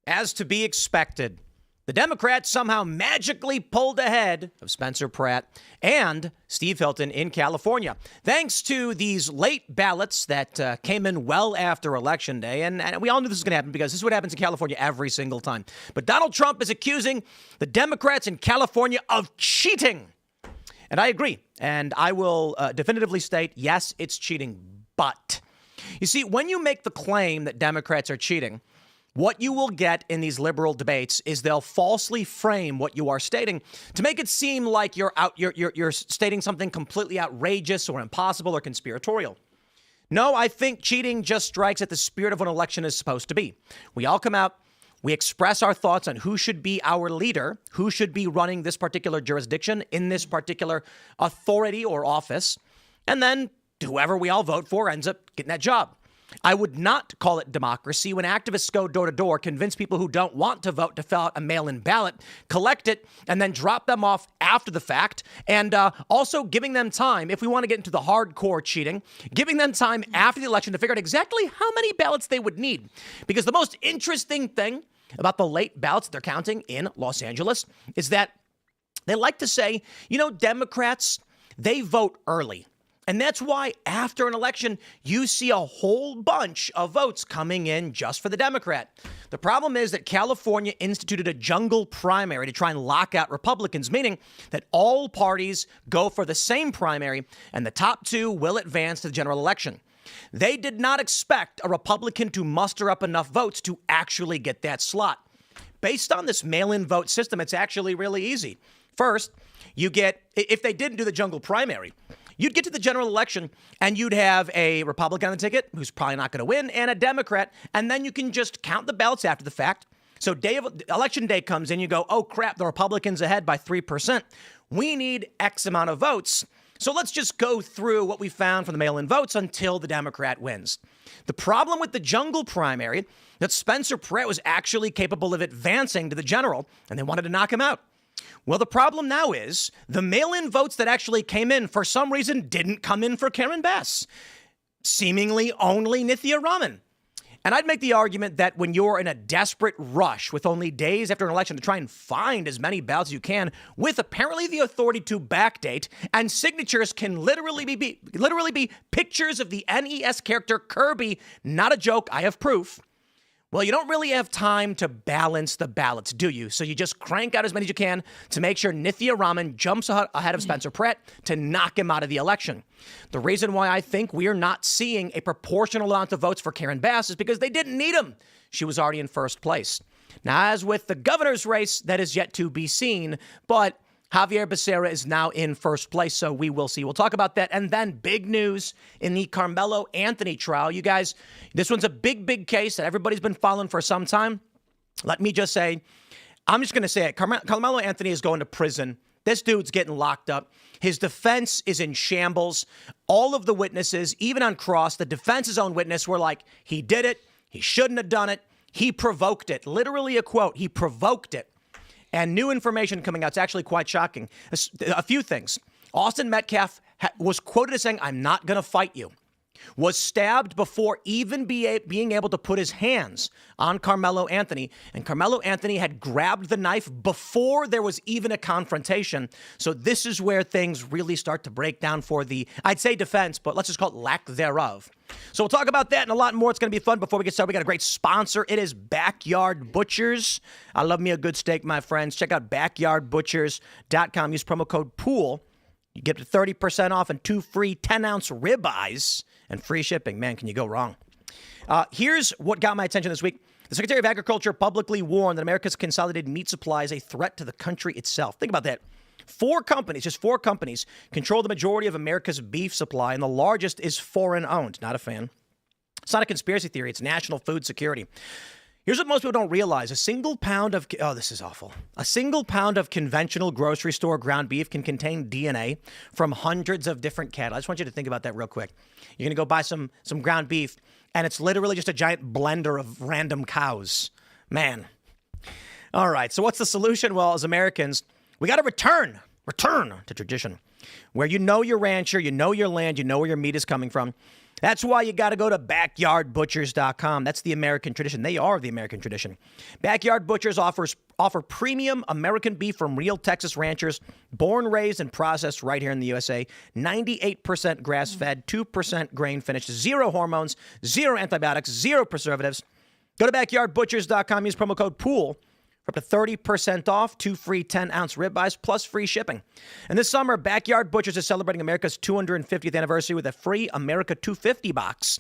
As to be expected, the Democrats somehow magically pulled ahead of Spencer Pratt and Steve Hilton in California, thanks to these late ballots that came in well after Election Day. And we all knew this was going to happen because this is what happens in California every single time. But Donald Trump is accusing the Democrats in California of cheating. And I agree. And I will definitively state, yes, it's cheating. But you see, when you make the claim that Democrats are cheating, what you will get in these liberal debates is they'll falsely frame what you are stating to make it seem like you're stating something completely outrageous or impossible or conspiratorial. No, I think cheating just strikes at the spirit of what an election is supposed to be. We all come out, we express our thoughts on who should be our leader, who should be running this particular jurisdiction in this particular authority or office, and then whoever we all vote for ends up getting that job. I would not call it democracy when activists go door to door, convince people who don't want to vote to fill out a mail-in ballot, collect it, and then drop them off after the fact. And also giving them time, if we want to get into the hardcore cheating, giving them time after the election to figure out exactly how many ballots they would need. Because the most interesting thing about the late ballots that they're counting in Los Angeles is that they like to say, you know, Democrats, they vote early. And that's why after an election, you see a whole bunch of votes coming in just for the Democrat. The problem is that California instituted a jungle primary to try and lock out Republicans, meaning that all parties go for the same primary and the top two will advance to the general election. They did not expect a Republican to muster up enough votes to actually get that slot. Based on this mail-in vote system, it's actually really easy. First, you get, if they didn't do the jungle primary, you'd get to the general election and you'd have a Republican on the ticket who's probably not going to win and a Democrat. And then you can just count the ballots after the fact. So election day comes in, you go, oh, crap, the Republican's ahead by 3%. We need X amount of votes. So let's just go through what we found from the mail-in votes until the Democrat wins. The problem with the jungle primary, that Spencer Pratt was actually capable of advancing to the general, and they wanted to knock him out. Well, the problem now is the mail-in votes that actually came in for some reason didn't come in for Karen Bass, seemingly only Nithya Raman. And I'd make the argument that when you're in a desperate rush with only days after an election to try and find as many ballots as you can, with apparently the authority to backdate, and signatures can literally be pictures of the NES character Kirby, not a joke, I have proof. Well, you don't really have time to balance the ballots, do you? So you just crank out as many as you can to make sure Nithya Raman jumps ahead of Spencer Pratt to knock him out of the election. The reason why I think we are not seeing a proportional amount of votes for Karen Bass is because they didn't need him. She was already in first place. Now, as with the governor's race, that is yet to be seen, but Javier Becerra is now in first place, so we will see. We'll talk about that. And then big news in the Carmelo Anthony trial. You guys, this one's a big, big case that everybody's been following for some time. Let me just say, I'm just going to say it. Carmelo Anthony is going to prison. This dude's getting locked up. His defense is in shambles. All of the witnesses, even on cross, the defense's own witness were like, he did it. He shouldn't have done it. He provoked it. Literally a quote. He provoked it. And new information coming out. It's actually quite shocking. A few things. Austin Metcalf was quoted as saying, I'm not going to fight you. Was stabbed before even being able to put his hands on Carmelo Anthony. And Carmelo Anthony had grabbed the knife before there was even a confrontation. So this is where things really start to break down for the, I'd say defense, but let's just call it lack thereof. So we'll talk about that and a lot more. It's going to be fun. Before we get started, we got a great sponsor. It is Backyard Butchers. I love me a good steak, my friends. Check out backyardbutchers.com. Use promo code POOL. You get 30% off and 2 free 10-ounce ribeyes and free shipping. Man, can you go wrong? Here's what got my attention this week. The Secretary of Agriculture publicly warned that America's consolidated meat supply is a threat to the country itself. Think about that. 4 companies, just 4 companies, control the majority of America's beef supply, and the largest is foreign-owned. Not a fan. It's not a conspiracy theory. It's national food security. Here's what most people don't realize. A single pound of, this is awful. A single pound of conventional grocery store ground beef can contain DNA from hundreds of different cattle. I just want you to think about that real quick. You're going to go buy some ground beef, and it's literally just a giant blender of random cows. Man. All right, so what's the solution? Well, as Americans, we got to return to tradition, where you know your rancher, you know your land, you know where your meat is coming from. That's why you got to go to backyardbutchers.com. That's the American tradition. They are the American tradition. Backyard Butchers offer premium American beef from real Texas ranchers, born, raised, and processed right here in the USA. 98% grass-fed, 2% grain-finished, 0 hormones, 0 antibiotics, 0 preservatives. Go to backyardbutchers.com. Use promo code POOL for up to 30% off, 2 free 10-ounce ribeyes, plus free shipping. And this summer, Backyard Butchers is celebrating America's 250th anniversary with a free America 250 box.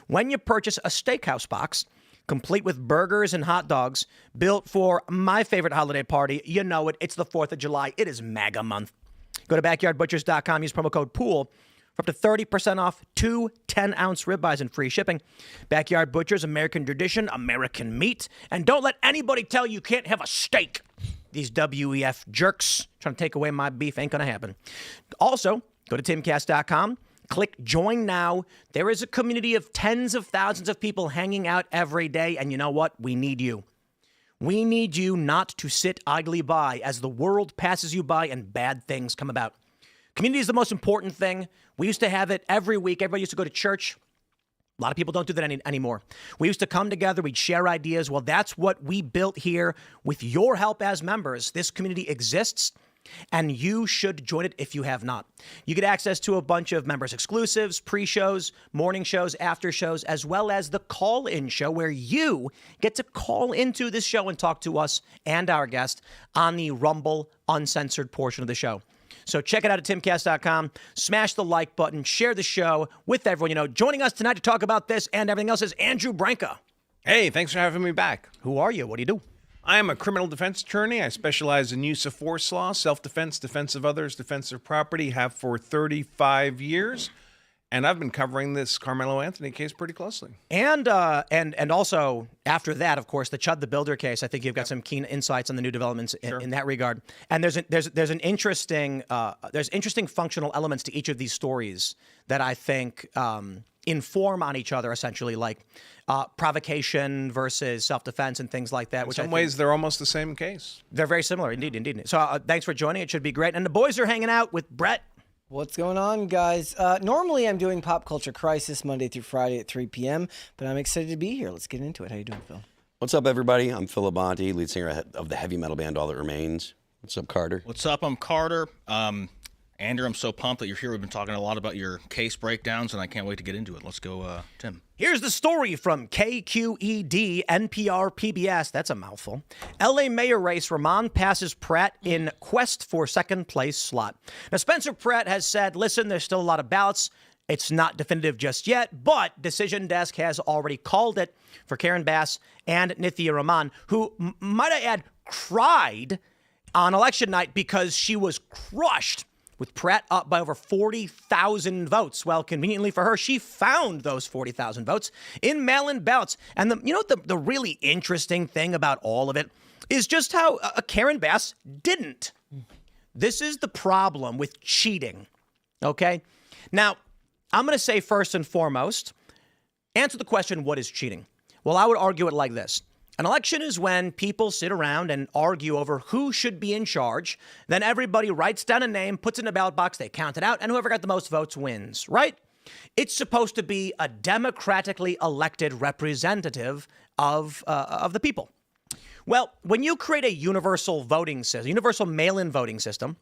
When you purchase a steakhouse box, complete with burgers and hot dogs, built for my favorite holiday party, you know it, it's the 4th of July. It is MAGA month. Go to backyardbutchers.com, use promo code POOL for up to 30% off, 2 10-ounce ribeyes and free shipping. Backyard Butchers, American tradition, American meat. And don't let anybody tell you can't have a steak. These WEF jerks trying to take away my beef ain't going to happen. Also, go to timcast.com, click join now. There is a community of tens of thousands of people hanging out every day. And you know what? We need you. We need you not to sit idly by as the world passes you by and bad things come about. Community is the most important thing. We used to have it every week. Everybody used to go to church. A lot of people don't do that anymore. We used to come together. We'd share ideas. Well, that's what we built here with your help as members. This community exists, and you should join it if you have not. You get access to a bunch of members exclusives, pre-shows, morning shows, after shows, as well as the call-in show where you get to call into this show and talk to us and our guest on the Rumble uncensored portion of the show. So check it out at timcast.com. Smash the like button. Share the show with everyone you know. Joining us tonight to talk about this and everything else is Andrew Branca. Hey, thanks for having me back. Who are you? What do you do? I am a criminal defense attorney. I specialize in use of force law, self-defense, defense of others, defense of property, have for 35 years. And I've been covering this Carmelo Anthony case pretty closely. And also, after that, of course, the Chud the Builder case, I think you've got some keen insights on the new developments in that regard. And there's interesting functional elements to each of these stories that I think inform on each other, essentially, like provocation versus self-defense and things like that. In some ways, they're almost the same case. They're very similar, indeed. So thanks for joining. It should be great. And the boys are hanging out with Brett. What's going on, guys? Normally, I'm doing Pop Culture Crisis Monday through Friday at 3 p.m., but I'm excited to be here. Let's get into it. How you doing, Phil? What's up, everybody? I'm Phil Abonte, lead singer of the heavy metal band All That Remains. What's up, Carter? What's up? I'm Carter. Andrew, I'm so pumped that you're here. We've been talking a lot about your case breakdowns, and I can't wait to get into it. Let's go, Tim. Here's the story from KQED, NPR, PBS. That's a mouthful. LA mayor race, Ramon passes Pratt in quest for second place slot. Now, Spencer Pratt has said, listen, there's still a lot of ballots. It's not definitive just yet, but Decision Desk has already called it for Karen Bass and Nithya Rahman, who, might I add, cried on election night because she was crushed with Pratt up by over 40,000 votes. Well, conveniently for her, she found those 40,000 votes in mail-in ballots. And the really interesting thing about all of it is just how Karen Bass didn't. This is the problem with cheating, okay? Now, I'm going to say first and foremost, answer the question, what is cheating? Well, I would argue it like this. An election is when people sit around and argue over who should be in charge. Then everybody writes down a name, puts it in a ballot box, they count it out, and whoever got the most votes wins, right? It's supposed to be a democratically elected representative of the people. Well, when you create a universal voting system, universal mail-in voting system,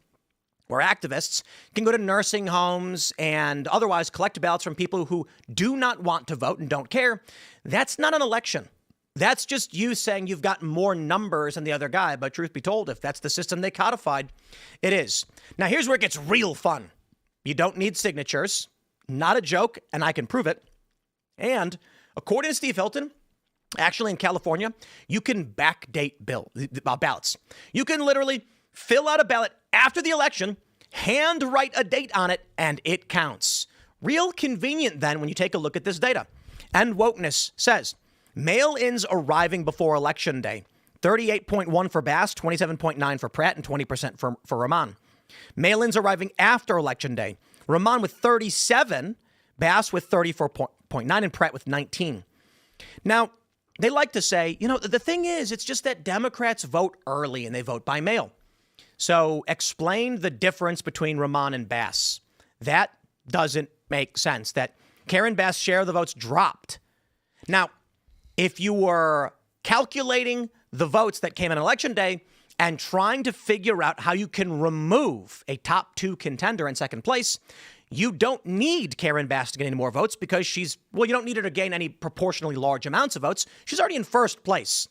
where activists can go to nursing homes and otherwise collect ballots from people who do not want to vote and don't care, that's not an election. That's just you saying you've got more numbers than the other guy. But truth be told, if that's the system they codified, it is. Now, here's where it gets real fun. You don't need signatures. Not a joke, and I can prove it. And according to Steve Hilton, actually in California, you can backdate ballots. You can literally fill out a ballot after the election, hand write a date on it, and it counts. Real convenient then when you take a look at this data. And Wokeness says, mail-ins arriving before Election Day, 38.1 for Bass, 27.9 for Pratt, and 20% for Rahman. Mail-ins arriving after Election Day, Rahman with 37, Bass with 34.9, and Pratt with 19. Now, they like to say, the thing is, it's just that Democrats vote early and they vote by mail. So explain the difference between Rahman and Bass. That doesn't make sense. That Karen Bass' share of the votes dropped. Now, if you were calculating the votes that came in Election Day and trying to figure out how you can remove a top 2 contender in second place, you don't need Karen Bass to get any more votes because you don't need her to gain any proportionally large amounts of votes. She's already in first place.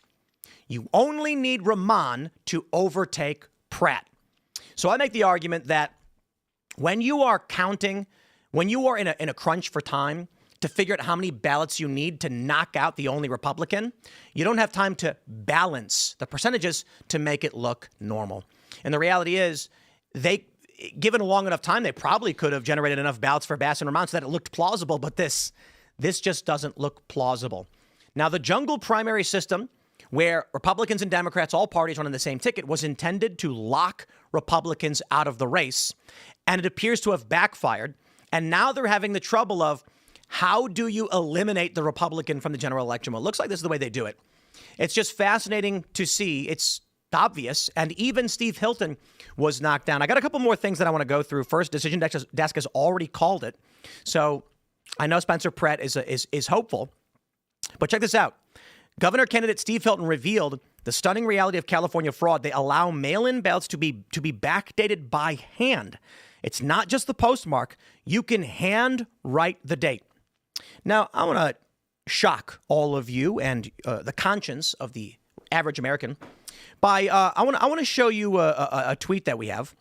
You only need Rahman to overtake Pratt. So I make the argument that when you are counting, when you are in a crunch for time to figure out how many ballots you need to knock out the only Republican, you don't have time to balance the percentages to make it look normal. And the reality is, given a long enough time, they probably could have generated enough ballots for Bass and Rahman so that it looked plausible, but this just doesn't look plausible. Now, the jungle primary system, where Republicans and Democrats, all parties run on the same ticket, was intended to lock Republicans out of the race, and it appears to have backfired. And now they're having the trouble of, how do you eliminate the Republican from the general election? Well, it looks like this is the way they do it. It's just fascinating to see. It's obvious. And even Steve Hilton was knocked down. I got a couple more things that I want to go through. First, Decision Desk has already called it. So I know Spencer Pratt is hopeful. But check this out. Governor candidate Steve Hilton revealed the stunning reality of California fraud. They allow mail-in ballots to be backdated by hand. It's not just the postmark. You can hand write the date. Now, I want to shock all of you and the conscience of the average American by I want to show you a tweet that we have.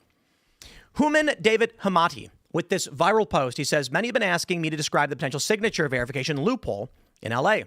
Human David Hamati with this viral post. He says, many have been asking me to describe the potential signature verification loophole in L.A.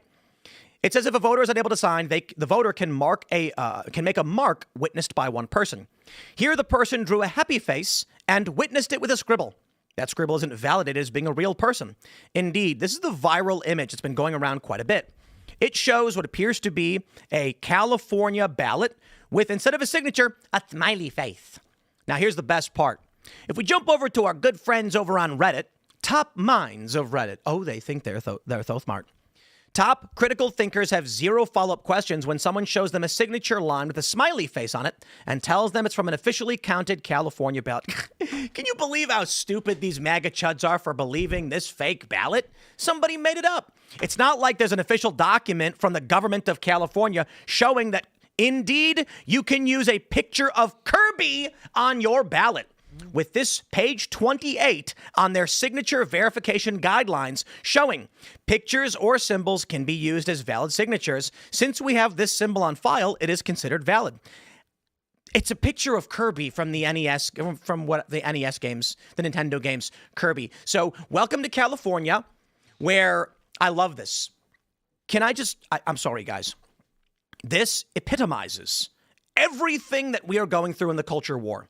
It says if a voter is unable to sign, the voter can make a mark witnessed by one person. Here, the person drew a happy face and witnessed it with a scribble. That scribble isn't validated as being a real person. Indeed, this is the viral image that's been going around quite a bit. It shows what appears to be a California ballot with, instead of a signature, a smiley face. Now, here's the best part. If we jump over to our good friends over on Reddit, top minds of Reddit. Oh, they think they're so smart. Top critical thinkers have zero follow-up questions when someone shows them a signature line with a smiley face on it and tells them it's from an officially counted California ballot. Can you believe how stupid these MAGA chuds are for believing this fake ballot? Somebody made it up. It's not like there's an official document from the government of California showing that, indeed, you can use a picture of Kirby on your ballot. With this page 28 on their signature verification guidelines showing pictures or symbols can be used as valid signatures. Since we have this symbol on file, it is considered valid. It's a picture of Kirby from the NES, from what the NES games, the Nintendo games, Kirby. So welcome to California, where I love this. I'm sorry, guys. This epitomizes everything that we are going through in the culture war.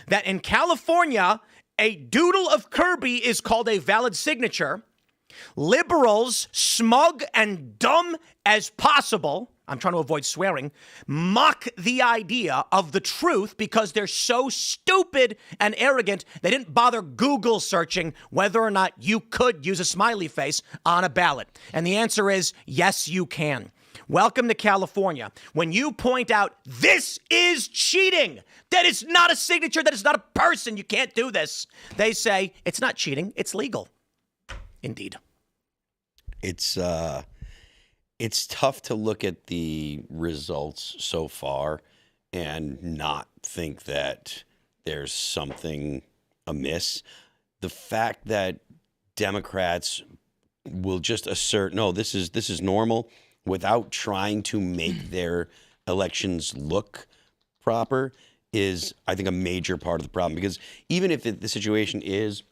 That in California, a doodle of Kirby is called a valid signature. Liberals, smug and dumb as possible, I'm trying to avoid swearing, mock the idea of the truth because they're so stupid and arrogant they didn't bother Google searching whether or not you could use a smiley face on a ballot. And the answer is yes, you can. Welcome to California. When you point out this is cheating, that is not a signature, that is not a person, you can't do this, they say it's not cheating, it's legal. Indeed. It's tough to look at the results so far and not think that there's something amiss. The fact that Democrats will just assert, no, this is normal, without trying to make their elections look proper is, I think, a major part of the problem. Because even if the situation is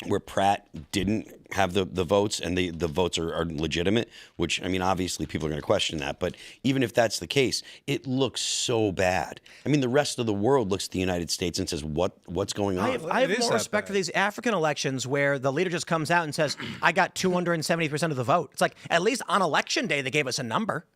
where Pratt didn't have the votes and the votes are legitimate, which, I mean, obviously people are going to question that. But even if that's the case, it looks so bad. I mean, the rest of the world looks at the United States and says, what's going on? I have more respect for these African elections where the leader just comes out and says, I got 270% of the vote. It's like, at least on election day, they gave us a number.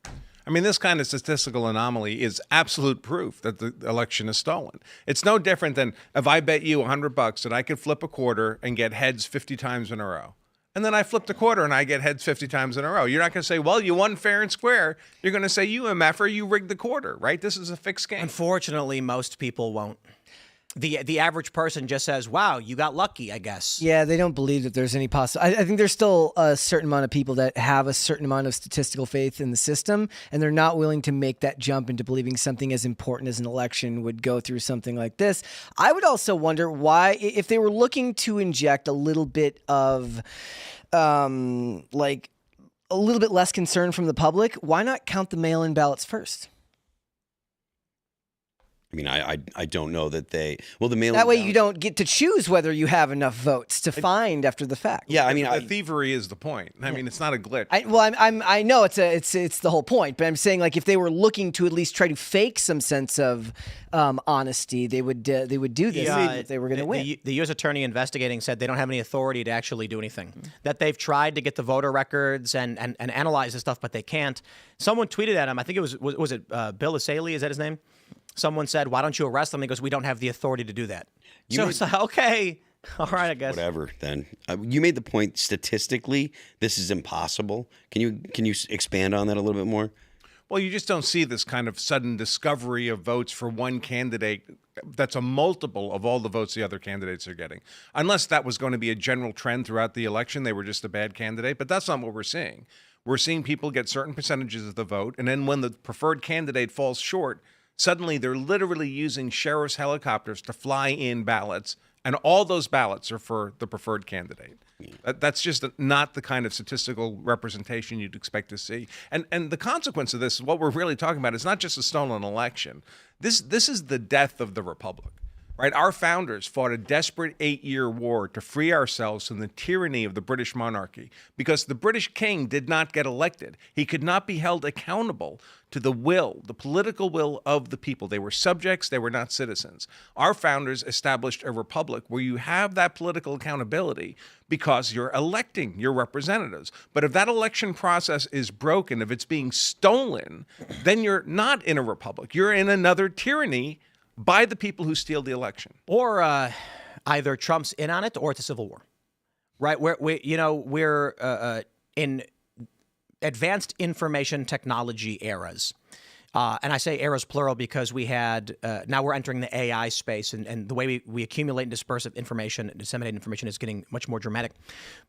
I mean, this kind of statistical anomaly is absolute proof that the election is stolen. It's no different than if I bet you $100 that I could flip a quarter and get heads 50 times in a row. And then I flipped a quarter and I get heads 50 times in a row. You're not going to say, well, you won fair and square. You're going to say, you MFer, you rigged the quarter, right? This is a fixed game. Unfortunately, most people won't. the average person just says, wow, you got lucky, I guess. Yeah, they don't believe that there's any I think there's still a certain amount of people that have a certain amount of statistical faith in the system, and they're not willing to make that jump into believing something as important as an election would go through something like this. I would also wonder why, if they were looking to inject a little bit of, like, a little bit less concern from the public, why not count the mail-in ballots first? I mean, I don't know that the mail-in That way ballot- you don't get to choose whether you have enough votes to find after the fact. Yeah, I mean, The thievery is the point. I mean, it's not a glitch. I know it's the whole point, but I'm saying, like, if they were looking to at least try to fake some sense of honesty, they would do this if they were going to win. The U.S. attorney investigating said they don't have any authority to actually do anything. That they've tried to get the voter records and analyze this stuff, but they can't. Someone tweeted at him. I think it was it Bill Asaley? Is that his name? Someone said, why don't you arrest them? He goes, we don't have the authority to do that. It's like, okay, all right, I guess. Whatever, then. You made the point, statistically, this is impossible. Can you expand on that a little bit more? Well, you just don't see this kind of sudden discovery of votes for one candidate that's a multiple of all the votes the other candidates are getting. Unless that was going to be a general trend throughout the election, they were just a bad candidate. But that's not what we're seeing. We're seeing people get certain percentages of the vote, and then when the preferred candidate falls short, suddenly they're literally using sheriff's helicopters to fly in ballots, and all those ballots are for the preferred candidate. That's just not the kind of statistical representation you'd expect to see. And the consequence of this, what we're really talking about, is not just a stolen election. This is the death of the republic. Right? Our founders fought a desperate 8-year war to free ourselves from the tyranny of the British monarchy because the British king did not get elected. He could not be held accountable to the political will of the people. They were subjects, they were not citizens. Our founders established a republic where you have that political accountability because you're electing your representatives. But if that election process is broken, if it's being stolen, then you're not in a republic. You're in another tyranny by the people who steal the election. Or either Trump's in on it or it's a civil war, right? We're in advanced information technology eras. And I say eras plural because we had, now we're entering the AI space, and the way we accumulate and disperse information and disseminate information is getting much more dramatic.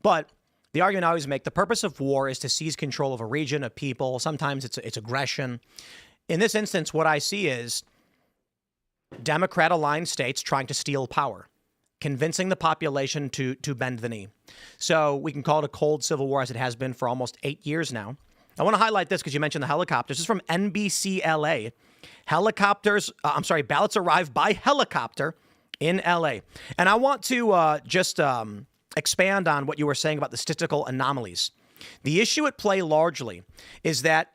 But the argument I always make, the purpose of war is to seize control of a region, of people. Sometimes it's aggression. In this instance, what I see is Democrat-aligned states trying to steal power, convincing the population to bend the knee. So we can call it a cold civil war, as it has been for almost 8 years now. I want to highlight this because you mentioned the helicopters. This is from NBC LA. Ballots arrive by helicopter in LA. And I want to just expand on what you were saying about the statistical anomalies. The issue at play largely is that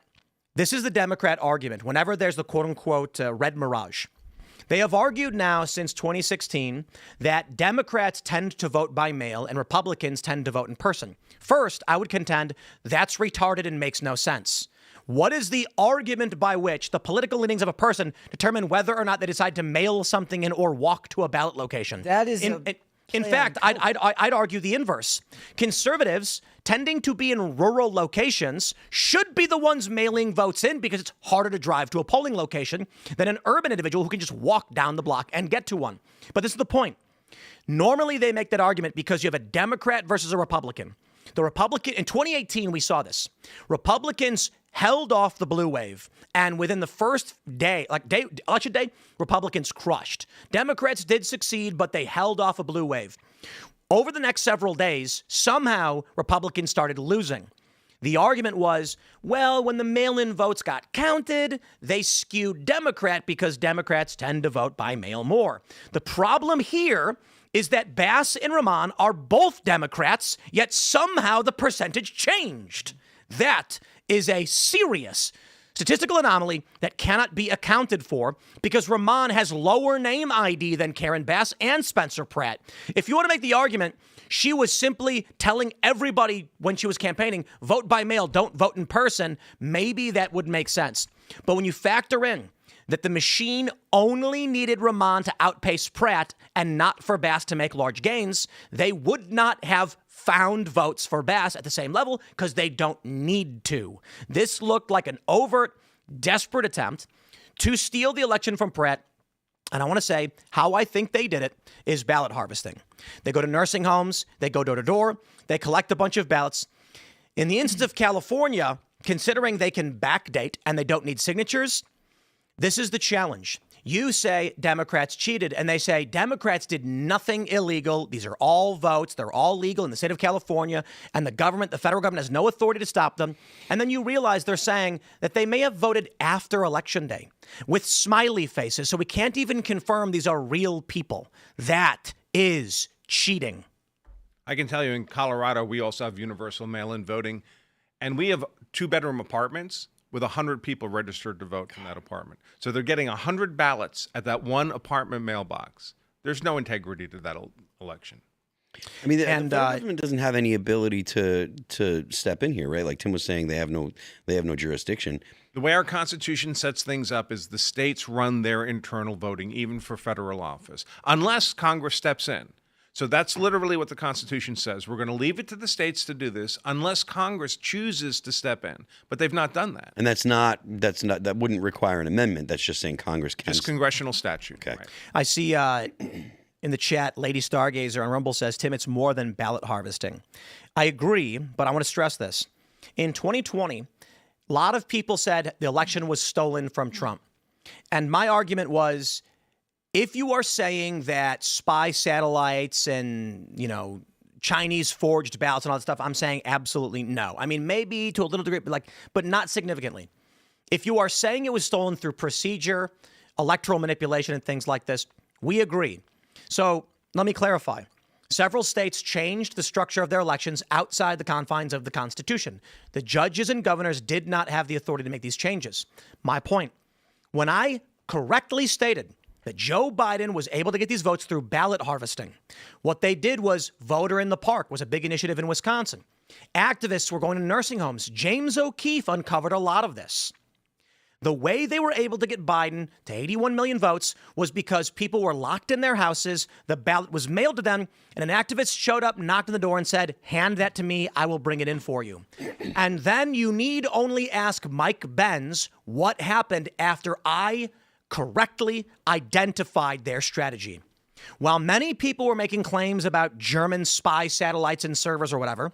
this is the Democrat argument. Whenever there's the quote-unquote red mirage, they have argued now since 2016 that Democrats tend to vote by mail and Republicans tend to vote in person. First, I would contend that's retarded and makes no sense. What is the argument by which the political leanings of a person determine whether or not they decide to mail something in or walk to a ballot location? That is In fact, I'd argue the inverse. Conservatives tending to be in rural locations should be the ones mailing votes in because it's harder to drive to a polling location than an urban individual who can just walk down the block and get to one. But this is the point. Normally, they make that argument because you have a Democrat versus a Republican. The Republican, in 2018, we saw this. Republicans held off the blue wave, and within the first day, election day, Republicans crushed. Democrats did succeed, but they held off a blue wave. Over the next several days, somehow Republicans started losing. The argument was, well, when the mail-in votes got counted, they skewed Democrat because Democrats tend to vote by mail more. The problem here is that Bass and Rahman are both Democrats, yet somehow the percentage changed. That is a serious statistical anomaly that cannot be accounted for because Rahman has lower name ID than Karen Bass and Spencer Pratt. If you want to make the argument, she was simply telling everybody when she was campaigning, vote by mail, don't vote in person, maybe that would make sense. But when you factor in that the machine only needed Rahman to outpace Pratt and not for Bass to make large gains, they would not have found votes for Bass at the same level because they don't need to. This looked like an overt, desperate attempt to steal the election from Pratt And I want to say how I think they did it is ballot harvesting. They go to nursing homes, they go door to door, they collect a bunch of ballots. In the instance of California, considering they can backdate and they don't need signatures, this is the challenge. You say Democrats cheated, and they say Democrats did nothing illegal. These are all votes. They're all legal in the state of California, and the federal government has no authority to stop them. And then you realize they're saying that they may have voted after Election Day with smiley faces, so we can't even confirm these are real people. That is cheating. I can tell you in Colorado, we also have universal mail-in voting, and we have 2-bedroom apartments with 100 people registered to vote from that apartment. So they're getting 100 ballots at that one apartment mailbox. There's no integrity to that election. I mean, the federal government doesn't have any ability to step in here, right? Like Tim was saying, they have no jurisdiction. The way our Constitution sets things up is the states run their internal voting, even for federal office, unless Congress steps in. So that's literally what the Constitution says. We're going to leave it to the states to do this unless Congress chooses to step in. But they've not done that. And that wouldn't require an amendment. That's just saying Congress can. Just congressional statute. Okay. Right. I see in the chat, Lady Stargazer on Rumble says, Tim, it's more than ballot harvesting. I agree, but I want to stress this. In 2020, a lot of people said the election was stolen from Trump. And my argument was, if you are saying that spy satellites and, Chinese forged ballots and all that stuff, I'm saying absolutely no. I mean, maybe to a little degree, but not significantly. If you are saying it was stolen through procedure, electoral manipulation, and things like this, we agree. So let me clarify. Several states changed the structure of their elections outside the confines of the Constitution. The judges and governors did not have the authority to make these changes. My point, when I correctly stated that Joe Biden was able to get these votes through ballot harvesting, what they did was Voter in the Park was a big initiative in Wisconsin. Activists were going to nursing homes. James O'Keefe uncovered a lot of this. The way they were able to get Biden to 81 million votes was because people were locked in their houses, the ballot was mailed to them, and an activist showed up, knocked on the door, and said, hand that to me, I will bring it in for you. And then you need only ask Mike Benz what happened after I correctly identified their strategy. While many people were making claims about German spy satellites and servers or whatever,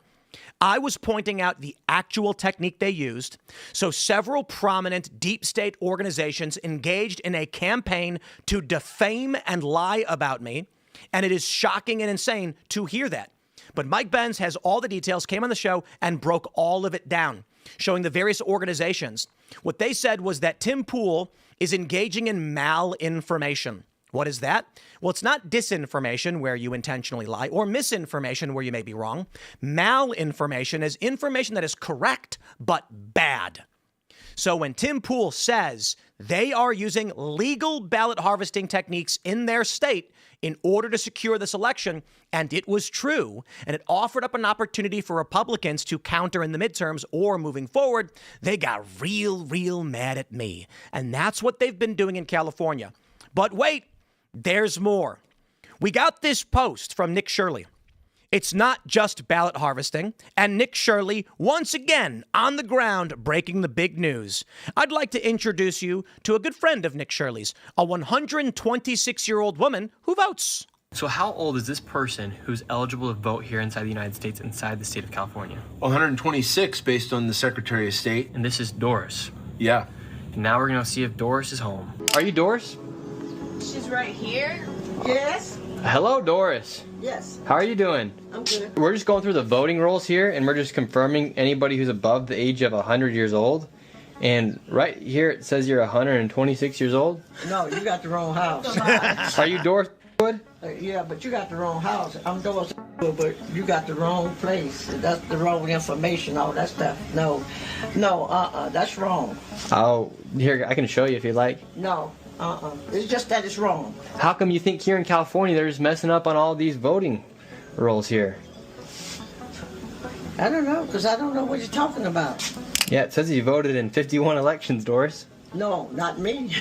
I was pointing out the actual technique they used. So several prominent deep state organizations engaged in a campaign to defame and lie about me. And it is shocking and insane to hear that. But Mike Benz has all the details, came on the show and broke all of it down, showing the various organizations. What they said was that Tim Pool is engaging in malinformation. What is that? Well, it's not disinformation where you intentionally lie or misinformation where you may be wrong. Malinformation is information that is correct but bad. So when Tim Pool says they are using legal ballot harvesting techniques in their state in order to secure this election, and it was true, and it offered up an opportunity for Republicans to counter in the midterms or moving forward, they got real mad at me. And that's what they've been doing in California. But wait, there's more. We got this post from Nick Shirley. It's not just ballot harvesting, and Nick Shirley, once again, on the ground, breaking the big news. I'd like to introduce you to a good friend of Nick Shirley's, a 126-year-old woman who votes. So how old is this person who's eligible to vote here inside the United States, inside the state of California? 126 based on the Secretary of State. And this is Doris. Yeah. And now we're gonna see if Doris is home. Are you Doris? She's right here. Yes. Hello, Doris. Yes. How are you doing? I'm good. We're just going through the voting rolls here, and we're just confirming anybody who's above the age of 100 years old. And right here it says you're 126 years old. No, you got the wrong house. Are you Doris Wood? Yeah, but you got the wrong house. I'm Doris, but you got the wrong place. That's the wrong information, all that stuff. No, that's wrong. Oh, here, I can show you if you'd like. No, it's just that it's wrong. How come you think here in California they're just messing up on all these voting rolls here? I don't know, because I don't know what you're talking about. Yeah, it says you voted in 51 elections, Doris. No, not me.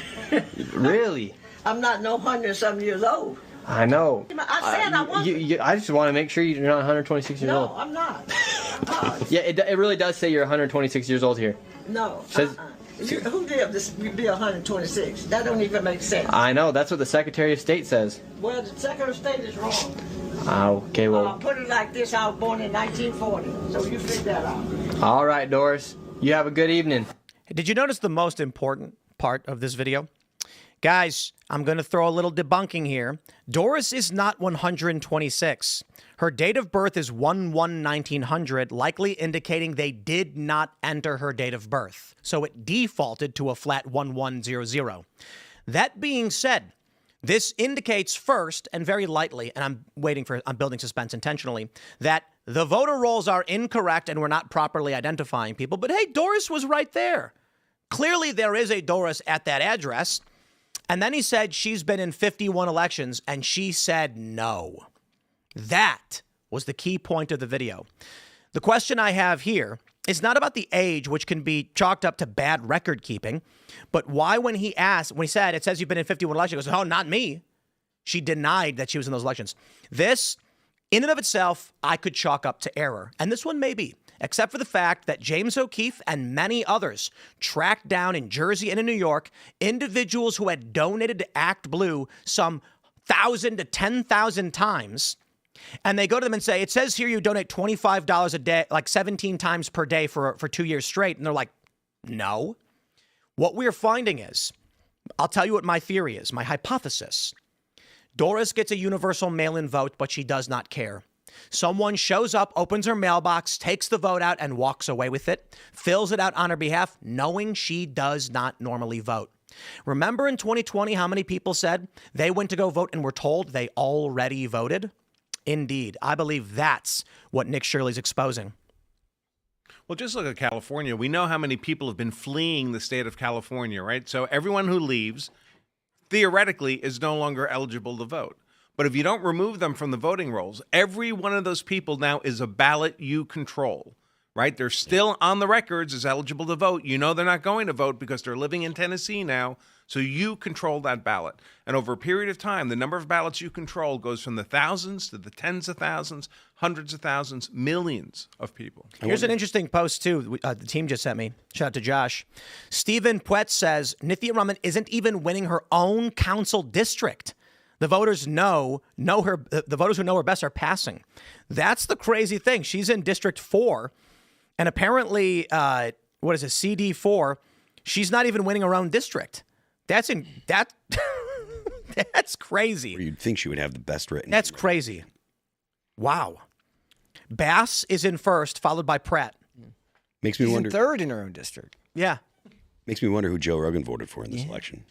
Really? I'm not no 100-something years old. I know. I said I wasn't. I just want to make sure you're not 126 years old. No, I'm not. Yeah, it really does say you're 126 years old here. No. Says Who did this Bill 126? That don't even make sense. I know. That's what the Secretary of State says. Well, the Secretary of State is wrong. Okay, well. Put it like this: I was born in 1940, so you figure that out. All right, Doris. You have a good evening. Did you notice the most important part of this video? Guys, I'm going to throw a little debunking here. Doris is not 126. Her date of birth is 1/1/1900, likely indicating they did not enter her date of birth. So it defaulted to a flat 1100. That being said, this indicates first and very lightly, and I'm building suspense intentionally, that the voter rolls are incorrect and we're not properly identifying people. But hey, Doris was right there. Clearly there is a Doris at that address. And then he said she's been in 51 elections, and she said no. That was the key point of the video. The question I have here is not about the age, which can be chalked up to bad record keeping, but why when he said, it says you've been in 51 elections, he goes, oh, not me. She denied that she was in those elections. This, in and of itself, I could chalk up to error. And this one may be, except for the fact that James O'Keefe and many others tracked down in Jersey and in New York individuals who had donated to Act Blue some 1,000 to 10,000 times. And they go to them and say, it says here you donate $25 a day, like 17 times per day for 2 years straight. And they're like, no. What we're finding is, I'll tell you what my theory is, my hypothesis. Doris gets a universal mail-in vote, but she does not care. Someone shows up, opens her mailbox, takes the vote out, and walks away with it, fills it out on her behalf, knowing she does not normally vote. Remember in 2020 how many people said they went to go vote and were told they already voted? Indeed. I believe that's what Nick Shirley's exposing. Well, just look at California. We know how many people have been fleeing the state of California, right? So everyone who leaves, theoretically, is no longer eligible to vote. But if you don't remove them from the voting rolls, every one of those people now is a ballot you control, right? They're still on the records as eligible to vote. You know they're not going to vote because they're living in Tennessee now, so you control that ballot. And over a period of time, the number of ballots you control goes from the thousands to the tens of thousands, hundreds of thousands, millions of people. Here's an interesting post, too, the team just sent me. Shout out to Josh. Stephen Puet says, Nithya Raman isn't even winning her own council district. The voters know her. The voters who know her best are passing. That's the crazy thing. She's in District 4, and apparently, CD4? She's not even winning her own district. That's crazy. Or you'd think she would have the best written. That's crazy. Wow. Bass is in first, followed by Pratt. Makes me She's wonder. in third in her own district. Yeah. Makes me wonder who Joe Rogan voted for in this election.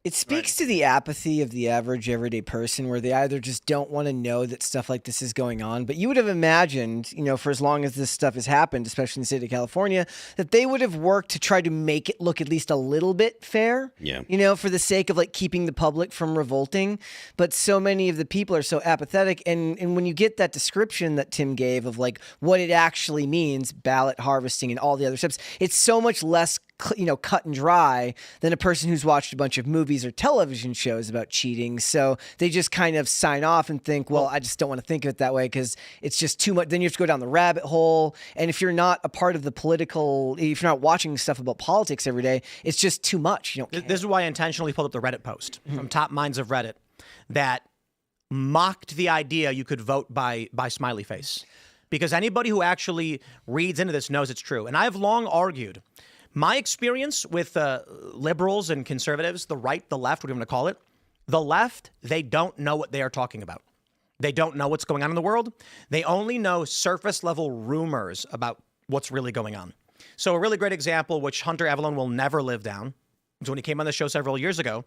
It speaks to the apathy of the average everyday person where they either just don't want to know that stuff like this is going on. But you would have imagined, for as long as this stuff has happened, especially in the state of California, that they would have worked to try to make it look at least a little bit fair. Yeah. For the sake of keeping the public from revolting. But so many of the people are so apathetic. And when you get that description that Tim gave of what it actually means, ballot harvesting and all the other steps, it's so much less cut and dry than a person who's watched a bunch of movies or television shows about cheating. So they just kind of sign off and think, well, I just don't want to think of it that way because it's just too much. Then you have to go down the rabbit hole. And if you're not a part of the if you're not watching stuff about politics every day, it's just too much. You don't care. This is why I intentionally pulled up the Reddit post from Top Minds of Reddit that mocked the idea you could vote by smiley face. Because anybody who actually reads into this knows it's true. And I've long argued my experience with liberals and conservatives, the right, the left, whatever you want to call it, the left, they don't know what they are talking about. They don't know what's going on in the world. They only know surface level rumors about what's really going on. So a really great example, which Hunter Avalon will never live down, is when he came on the show several years ago.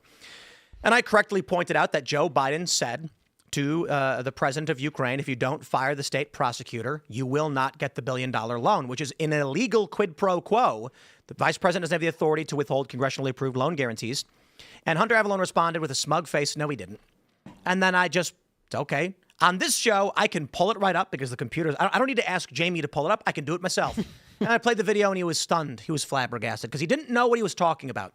And I correctly pointed out that Joe Biden said to the president of Ukraine, if you don't fire the state prosecutor, you will not get the $1 billion loan, which is an illegal quid pro quo. The vice president doesn't have the authority to withhold congressionally approved loan guarantees. And Hunter Avalon responded with a smug face, no, he didn't. And then okay. On this show, I can pull it right up because the computers, I don't need to ask Jamie to pull it up. I can do it myself. And I played the video and he was stunned. He was flabbergasted because he didn't know what he was talking about.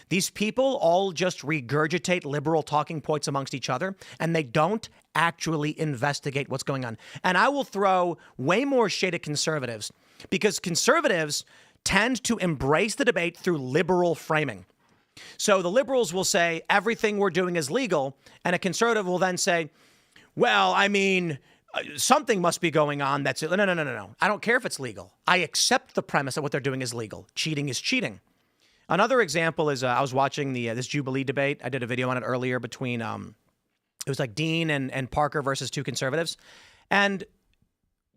These people all just regurgitate liberal talking points amongst each other, and they don't actually investigate what's going on. And I will throw way more shade at conservatives because conservatives tend to embrace the debate through liberal framing. So the liberals will say everything we're doing is legal, and a conservative will then say, well, I mean, something must be going on that's... No. I don't care if it's legal. I accept the premise that what they're doing is legal. Cheating is cheating. Another example is I was watching this Jubilee debate. I did a video on it earlier between, it was like Dean and Parker versus two conservatives. And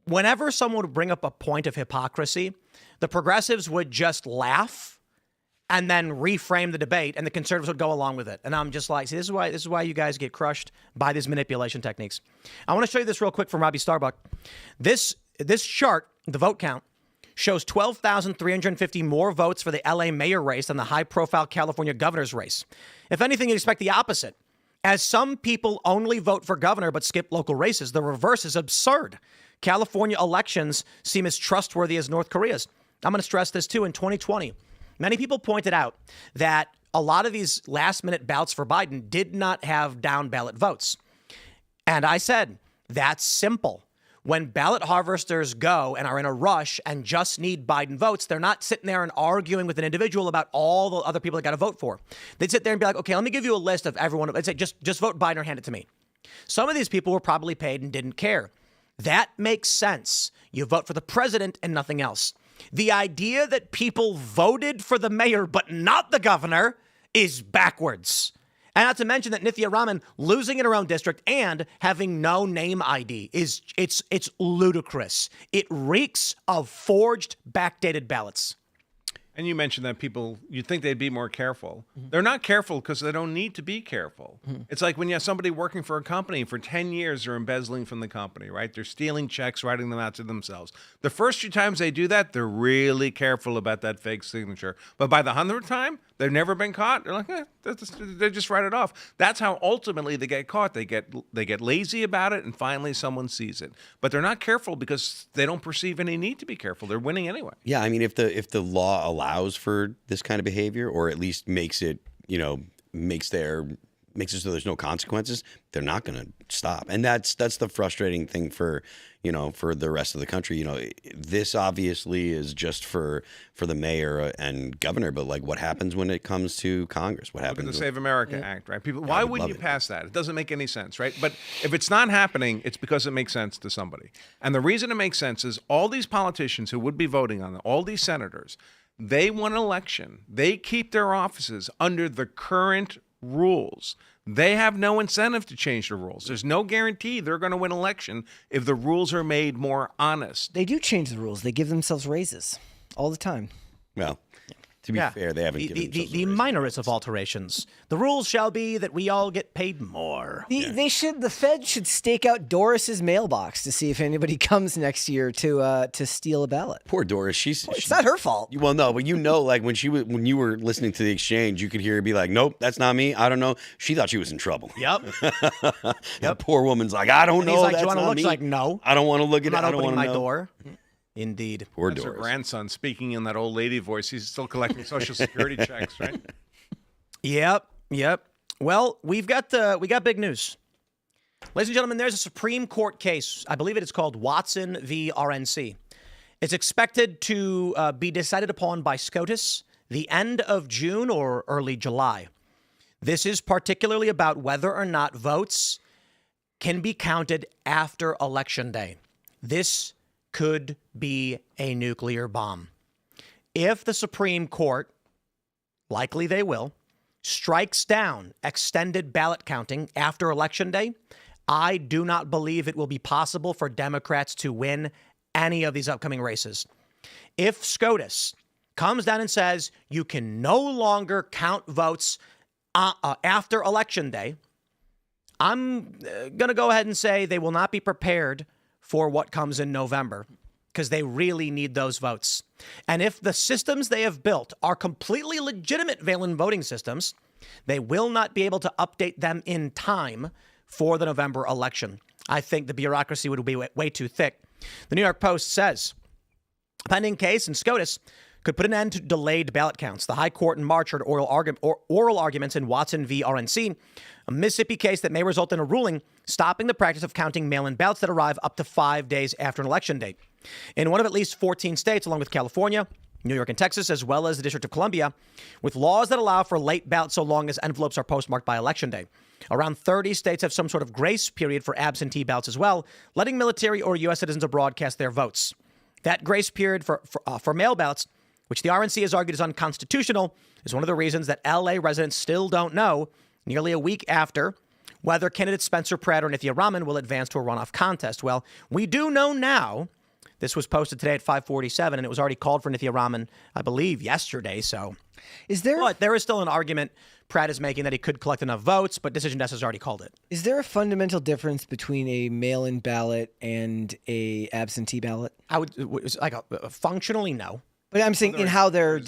whenever someone would bring up a point of hypocrisy, the progressives would just laugh and then reframe the debate, and the conservatives would go along with it. And I'm just like, see, this is why you guys get crushed by these manipulation techniques. I want to show you this real quick from Robbie Starbuck. This chart, the vote count, shows 12,350 more votes for the LA mayor race than the high-profile California governor's race. If anything, you'd expect the opposite. As some people only vote for governor but skip local races, the reverse is absurd. California elections seem as trustworthy as North Korea's. I'm going to stress this, too. In 2020, many people pointed out that a lot of these last-minute ballots for Biden did not have down-ballot votes. And I said, that's simple. When ballot harvesters go and are in a rush and just need Biden votes, they're not sitting there and arguing with an individual about all the other people they got to vote for. They'd sit there and be like, okay, let me give you a list of everyone. They'd say, just vote Biden or hand it to me. Some of these people were probably paid and didn't care. That makes sense. You vote for the president and nothing else. The idea that people voted for the mayor but not the governor is backwards. And not to mention that Nithya Raman losing in her own district and having no name ID it's ludicrous. It reeks of forged, backdated ballots. And you mentioned that people, you'd think they'd be more careful. They're not careful because they don't need to be careful. It's like when you have somebody working for a company for 10 years, they're embezzling from the company, right? They're stealing checks, writing them out to themselves. The first few times they do that, they're really careful about that fake signature. But by the 100th time, they've never been caught. They're like, they just write it off. That's how ultimately they get caught. They get lazy about it, and finally someone sees it. But they're not careful because they don't perceive any need to be careful. They're winning anyway. Yeah, I mean, if the law allows for this kind of behavior, or at least makes it, makes it so there's no consequences, they're not going to stop. And that's the frustrating thing for the rest of the country. This obviously is just for the mayor and governor, but like, what happens when it comes to Congress? What happens? Look at the Save America Act, right? People, why wouldn't you pass that? It doesn't make any sense, right? But if it's not happening, it's because it makes sense to somebody. And the reason it makes sense is all these politicians who would be voting on it, all these senators, they won an election. They keep their offices under the current rules. They have no incentive to change the rules. There's no guarantee they're going to win an election if the rules are made more honest. They do change the rules. They give themselves raises all the time. Well, to be fair, they haven't given the minorest of alterations. The rules shall be that we all get paid more. The Fed should stake out Doris's mailbox to see if anybody comes next year to steal a ballot. Poor Doris. It's not her fault. Well, no, but like when you were listening to the exchange, you could hear her be like, "Nope, that's not me. I don't know." She thought she was in trouble. Yep. That poor woman's like, "I don't know." He's like, that's "Do you want to not look?" me. She's like, "No, I don't want to look at it. I'm not I don't opening want to my know." door." Indeed. Poor That's her Doris. grandson speaking in that old lady voice. He's still collecting Social Security checks, right? Yep. Well, we got big news. Ladies and gentlemen, there's a Supreme Court case. I believe it is called Watson v. RNC. It's expected to be decided upon by SCOTUS the end of June or early July. This is particularly about whether or not votes can be counted after Election Day. This could be a nuclear bomb. If the Supreme Court, likely they will, strikes down extended ballot counting after Election Day, I do not believe it will be possible for Democrats to win any of these upcoming races. If SCOTUS comes down and says you can no longer count votes after Election Day, I'm going to go ahead and say they will not be prepared for what comes in November, because they really need those votes. And if the systems they have built are completely legitimate mail-in voting systems, they will not be able to update them in time for the November election. I think the bureaucracy would be way too thick. The New York Post says, a pending case in SCOTUS could put an end to delayed ballot counts. The High Court in March heard oral arguments in Watson v. RNC, a Mississippi case that may result in a ruling stopping the practice of counting mail-in ballots that arrive up to 5 days after an election date. In one of at least 14 states, along with California, New York and Texas, as well as the District of Columbia, with laws that allow for late ballots so long as envelopes are postmarked by Election Day. Around 30 states have some sort of grace period for absentee ballots as well, letting military or U.S. citizens abroad cast their votes. That grace period for mail ballots, which the RNC has argued is unconstitutional, is one of the reasons that L.A. residents still don't know, nearly a week after, whether candidate Spencer Pratt or Nithya Raman will advance to a runoff contest. Well, we do know now. This was posted today at 5:47, and it was already called for Nithya Raman, I believe, yesterday. So, but there is still an argument Pratt is making that he could collect enough votes, but Decision Desk has already called it. Is there a fundamental difference between a mail-in ballot and a absentee ballot? Functionally, no. But I'm saying in how they're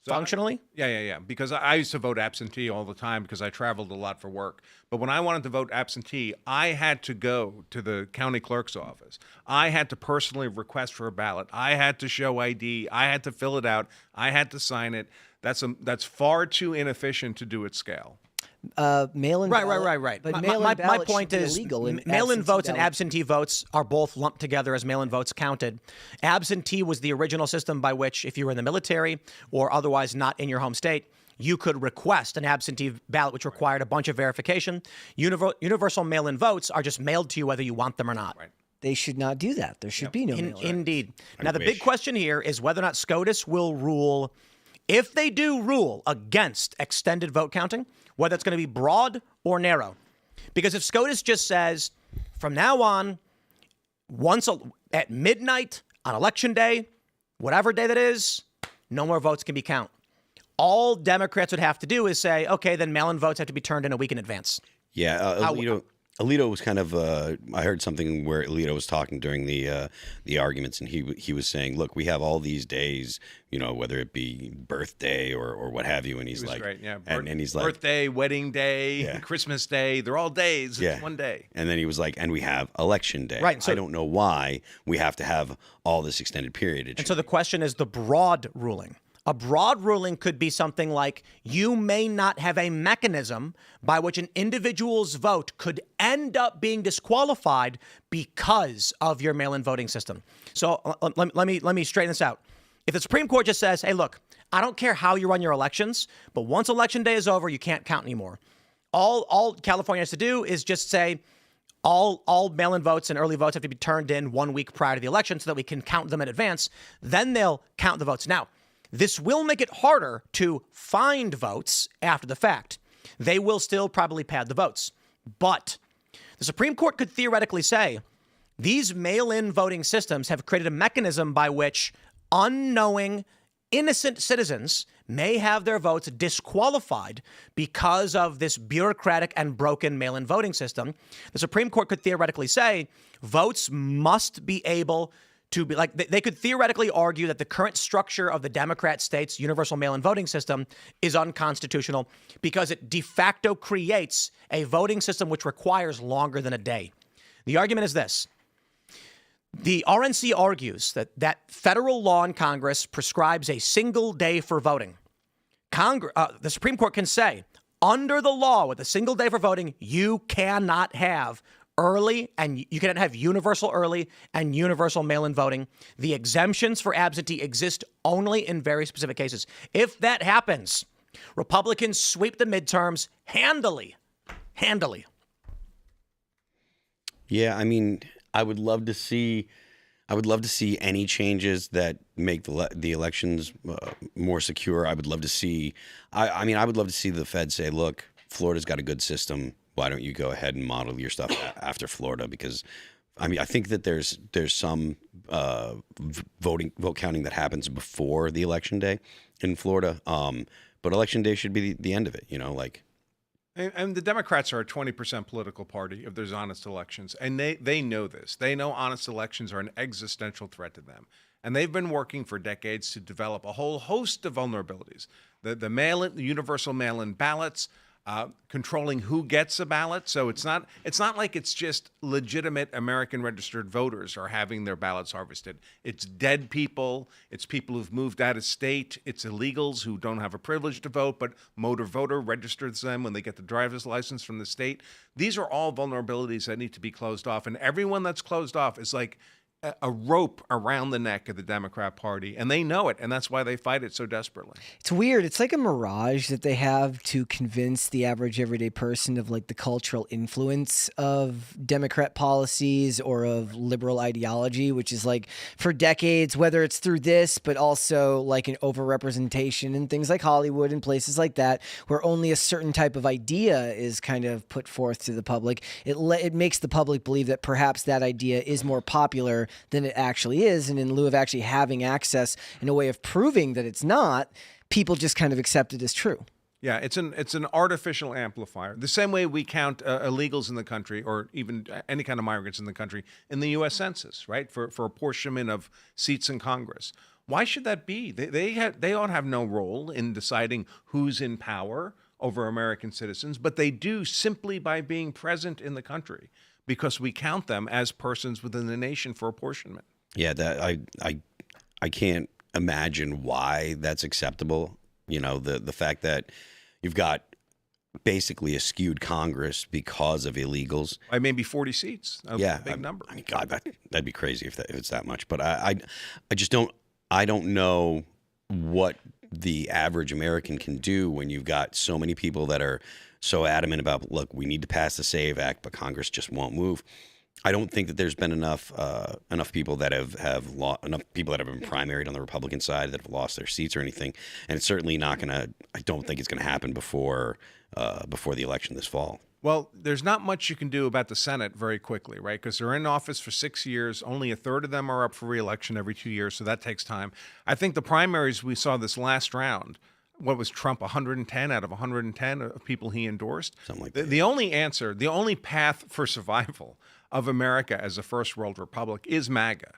functionally? Yeah. Because I used to vote absentee all the time because I traveled a lot for work. But when I wanted to vote absentee, I had to go to the county clerk's office. I had to personally request for a ballot. I had to show ID. I had to fill it out. I had to sign it. That's far too inefficient to do at scale. Mail-in ballot. Right. But My point is, mail-in votes and ballot. absentee votes are both lumped together as mail-in votes counted. Absentee was the original system by which, if you were in the military or otherwise not in your home state, you could request an absentee ballot, which required a bunch of verification. Universal mail-in votes are just mailed to you whether you want them or not. Right. They should not do that. There should be no mail-in. Indeed. Now, the big question here is whether or not SCOTUS will rule, if they do rule against extended vote counting, whether it's going to be broad or narrow. Because if SCOTUS just says, from now on, at midnight on Election Day, whatever day that is, no more votes can be counted. All Democrats would have to do is say, okay, then mail-in votes have to be turned in a week in advance. Yeah, Alito was kind of. I heard something where Alito was talking during the arguments, and he was saying, "Look, we have all these days, whether it be birthday or what have you." And he's like, great. Yeah, and he's like, birthday, wedding day, Christmas day, they're all days. It's one day. And then he was like, and we have Election Day. Right. So I don't know why we have to have all this extended period. And so the question is the broad ruling. A broad ruling could be something like you may not have a mechanism by which an individual's vote could end up being disqualified because of your mail-in voting system. So let me straighten this out. If the Supreme Court just says, hey, look, I don't care how you run your elections, but once Election Day is over, you can't count anymore. All California has to do is just say all mail-in votes and early votes have to be turned in 1 week prior to the election so that we can count them in advance. Then they'll count the votes. Now, this will make it harder to find votes after the fact. They will still probably pad the votes. But the Supreme Court could theoretically say these mail-in voting systems have created a mechanism by which unknowing, innocent citizens may have their votes disqualified because of this bureaucratic and broken mail-in voting system. The Supreme Court could theoretically say votes must be able to be like, they could theoretically argue that the current structure of the Democrat states' universal mail-in voting system is unconstitutional because it de facto creates a voting system which requires longer than a day. The argument is this. The RNC argues that federal law in Congress prescribes a single day for voting. The Supreme Court can say, under the law with a single day for voting, you cannot have early, and you cannot have universal early and universal mail-in voting. The exemptions for absentee exist only in very specific cases. If that happens, Republicans sweep the midterms handily. Yeah, I mean, I would love to see any changes that make the elections more secure. I would love to see. I would love to see the Fed say, "Look, Florida's got a good system. Why don't you go ahead and model your stuff after Florida?" Because, I think that there's some vote counting that happens before the election day in Florida. But election day should be the end of it. And the Democrats are a 20% political party if there's honest elections. And they know this. They know honest elections are an existential threat to them. And they've been working for decades to develop a whole host of vulnerabilities. The universal mail-in ballots, controlling who gets a ballot. So it's not like it's just legitimate American registered voters are having their ballots harvested. It's dead people. It's people who've moved out of state. It's illegals who don't have a privilege to vote, but motor voter registers them when they get the driver's license from the state. These are all vulnerabilities that need to be closed off. And everyone that's closed off is like a rope around the neck of the Democrat Party, and they know it, and that's why they fight it so desperately. It's weird. It's like a mirage that they have to convince the average everyday person of like the cultural influence of Democrat policies or of liberal ideology, which is like for decades, whether it's through this, but also like an overrepresentation in things like Hollywood and places like that, where only a certain type of idea is kind of put forth to the public. It makes the public believe that perhaps that idea is more popular than it actually is. And in lieu of actually having access and a way of proving that it's not, people just kind of accept it as true. Yeah, it's an artificial amplifier. The same way we count illegals in the country, or even any kind of migrants in the country, in the U.S. Census, right? For apportionment of seats in Congress. Why should that be? They ought to have no role in deciding who's in power over American citizens, but they do simply by being present in the country, because we count them as persons within the nation for apportionment. Yeah, that I can't imagine why that's acceptable. You know, the fact that you've got basically a skewed Congress because of illegals. By maybe 40 seats. A big number. I mean, God, that'd be crazy if it's that much. But I just don't know what the average American can do when you've got so many people that are so adamant about, look, we need to pass the SAVE Act, but Congress just won't move. I don't think that there's been enough people that have enough people that have been primaried on the Republican side that have lost their seats or anything, and it's certainly not going to. I don't think it's going to happen before the election this fall. Well, there's not much you can do about the Senate very quickly, right? Because they're in office for 6 years. Only a third of them are up for re-election every 2 years, so that takes time. I think the primaries we saw this last round, what was Trump, 110 out of 110 of people he endorsed? Something like that. The only answer, the only path for survival of America as a first world republic is MAGA.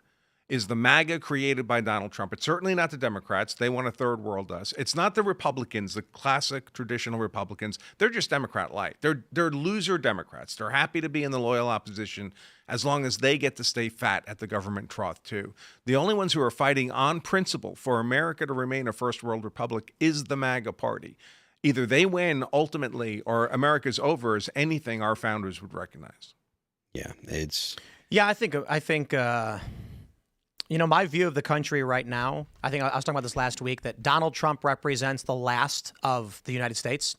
Is the MAGA created by Donald Trump? It's certainly not the Democrats. They want a third world us. It's not the Republicans, the classic traditional Republicans. They're just Democrat-like. They're loser Democrats. They're happy to be in the loyal opposition as long as they get to stay fat at the government trough too. The only ones who are fighting on principle for America to remain a first world republic is the MAGA party. Either they win ultimately or America's over as anything our founders would recognize. Yeah, it's... Yeah, I think you know, my view of the country right now, I think I was talking about this last week, that Donald Trump represents the last of the United States,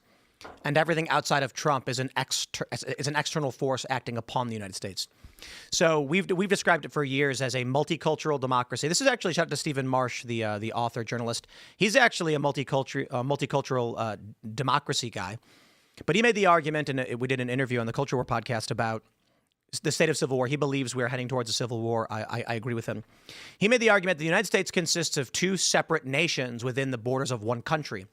and everything outside of Trump is an external force acting upon the United States. So we've described it for years as a multicultural democracy. This is actually, shout out to Stephen Marsh, the author, journalist. He's actually a multicultural democracy guy. But he made the argument, and we did an interview on the Culture War podcast about the state of civil war. He believes we're heading towards a civil war. I agree with him. He made the argument that the United States consists of two separate nations within the borders of one country.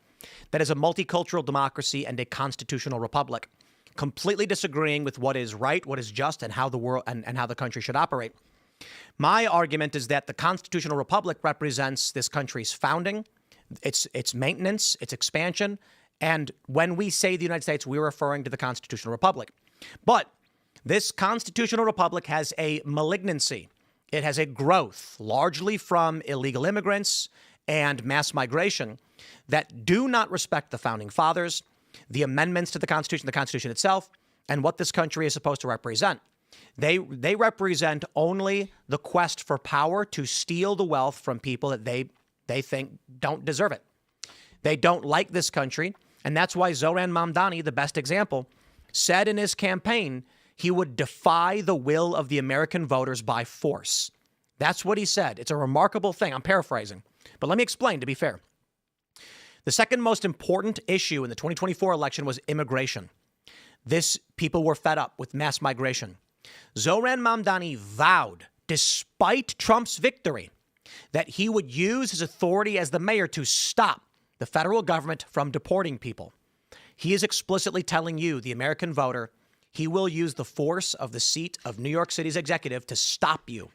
That is a multicultural democracy and a constitutional republic, completely disagreeing with what is right, what is just, and how the world and how the country should operate. My argument is that the constitutional republic represents this country's founding, its maintenance, its expansion, and when we say the United States, we're referring to the constitutional republic. But this constitutional republic has a malignancy. It has a growth, largely from illegal immigrants and mass migration, that do not respect the founding fathers, the amendments to the Constitution itself, and what this country is supposed to represent. They represent only the quest for power to steal the wealth from people that they think don't deserve it. They don't like this country, and that's why Zoran Mamdani, the best example, said in his campaign he would defy the will of the American voters by force. That's what he said. It's a remarkable thing. I'm paraphrasing. But let me explain, to be fair. The second most important issue in the 2024 election was immigration. People were fed up with mass migration. Zoran Mamdani vowed, despite Trump's victory, that he would use his authority as the mayor to stop the federal government from deporting people. He is explicitly telling you, the American voter, he will use the force of the seat of New York City's executive to stop you.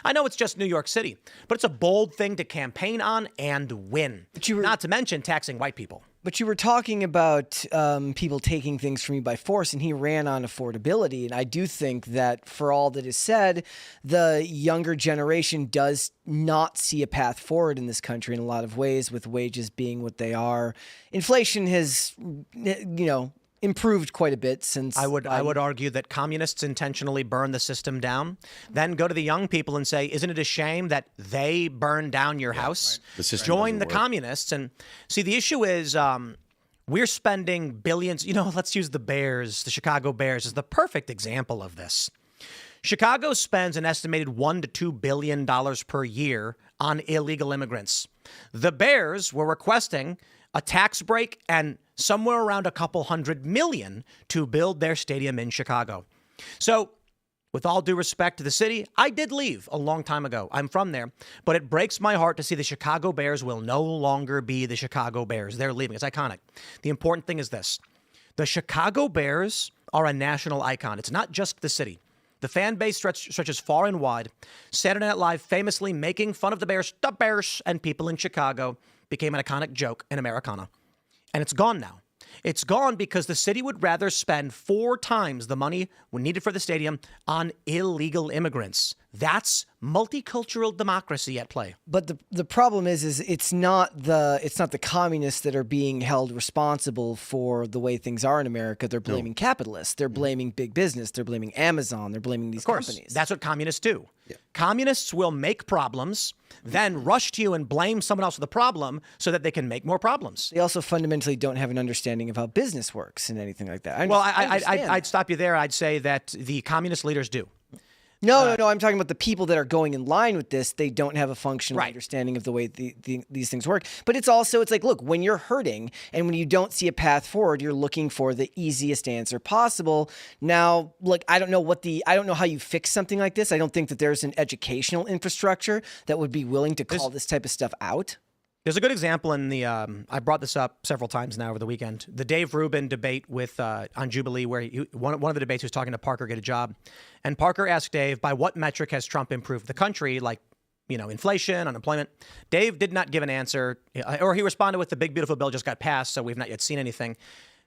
I know it's just New York City, but it's a bold thing to campaign on and win. Not to mention taxing white people. But you were talking about people taking things from you by force, and he ran on affordability. And I do think that for all that is said, the younger generation does not see a path forward in this country in a lot of ways, with wages being what they are. Inflation has, improved quite a bit since. I would argue that communists intentionally burn the system down, then go to the young people and say, isn't it a shame that they burned down your house? Right. The system Join doesn't the work. communists. And see, the issue is we're spending billions. Let's use the Bears. The Chicago Bears is the perfect example of this. Chicago spends an estimated $1 to $2 billion per year on illegal immigrants. The Bears were requesting a tax break and somewhere around a couple $100 million to build their stadium in Chicago. So, with all due respect to the city, I did leave a long time ago. I'm from there, but it breaks my heart to see the Chicago Bears will no longer be the Chicago Bears. They're leaving. It's iconic. The important thing is this. The Chicago Bears are a national icon. It's not just the city. The fan base stretches far and wide. Saturday Night Live famously making fun of the Bears, and people in Chicago became an iconic joke in Americana. And it's gone now. It's gone because the city would rather spend 4 times the money needed for the stadium on illegal immigrants. That's multicultural democracy at play. But the problem is it's not the communists that are being held responsible for the way things are in America. They're blaming capitalists. They're blaming big business. They're blaming Amazon. They're blaming these companies. That's what communists do. Yeah. Communists will make problems, then rush to you and blame someone else for the problem so that they can make more problems. They also fundamentally don't have an understanding of how business works and anything like that. I'd stop you there. I'd say that the communist leaders do. No. I'm talking about the people that are going in line with this. They don't have a functional understanding of the way these things work. But it's like, look, when you're hurting and when you don't see a path forward, you're looking for the easiest answer possible. Now, look, I don't know how you fix something like this. I don't think that there's an educational infrastructure that would be willing to call this type of stuff out. There's a good example in the, I brought this up several times now over the weekend, the Dave Rubin debate with on Jubilee, where one of the debates he was talking to Parker Get a Job. And Parker asked Dave, by what metric has Trump improved the country, like, inflation, unemployment? Dave did not give an answer, or he responded with the big, beautiful bill just got passed, so we've not yet seen anything.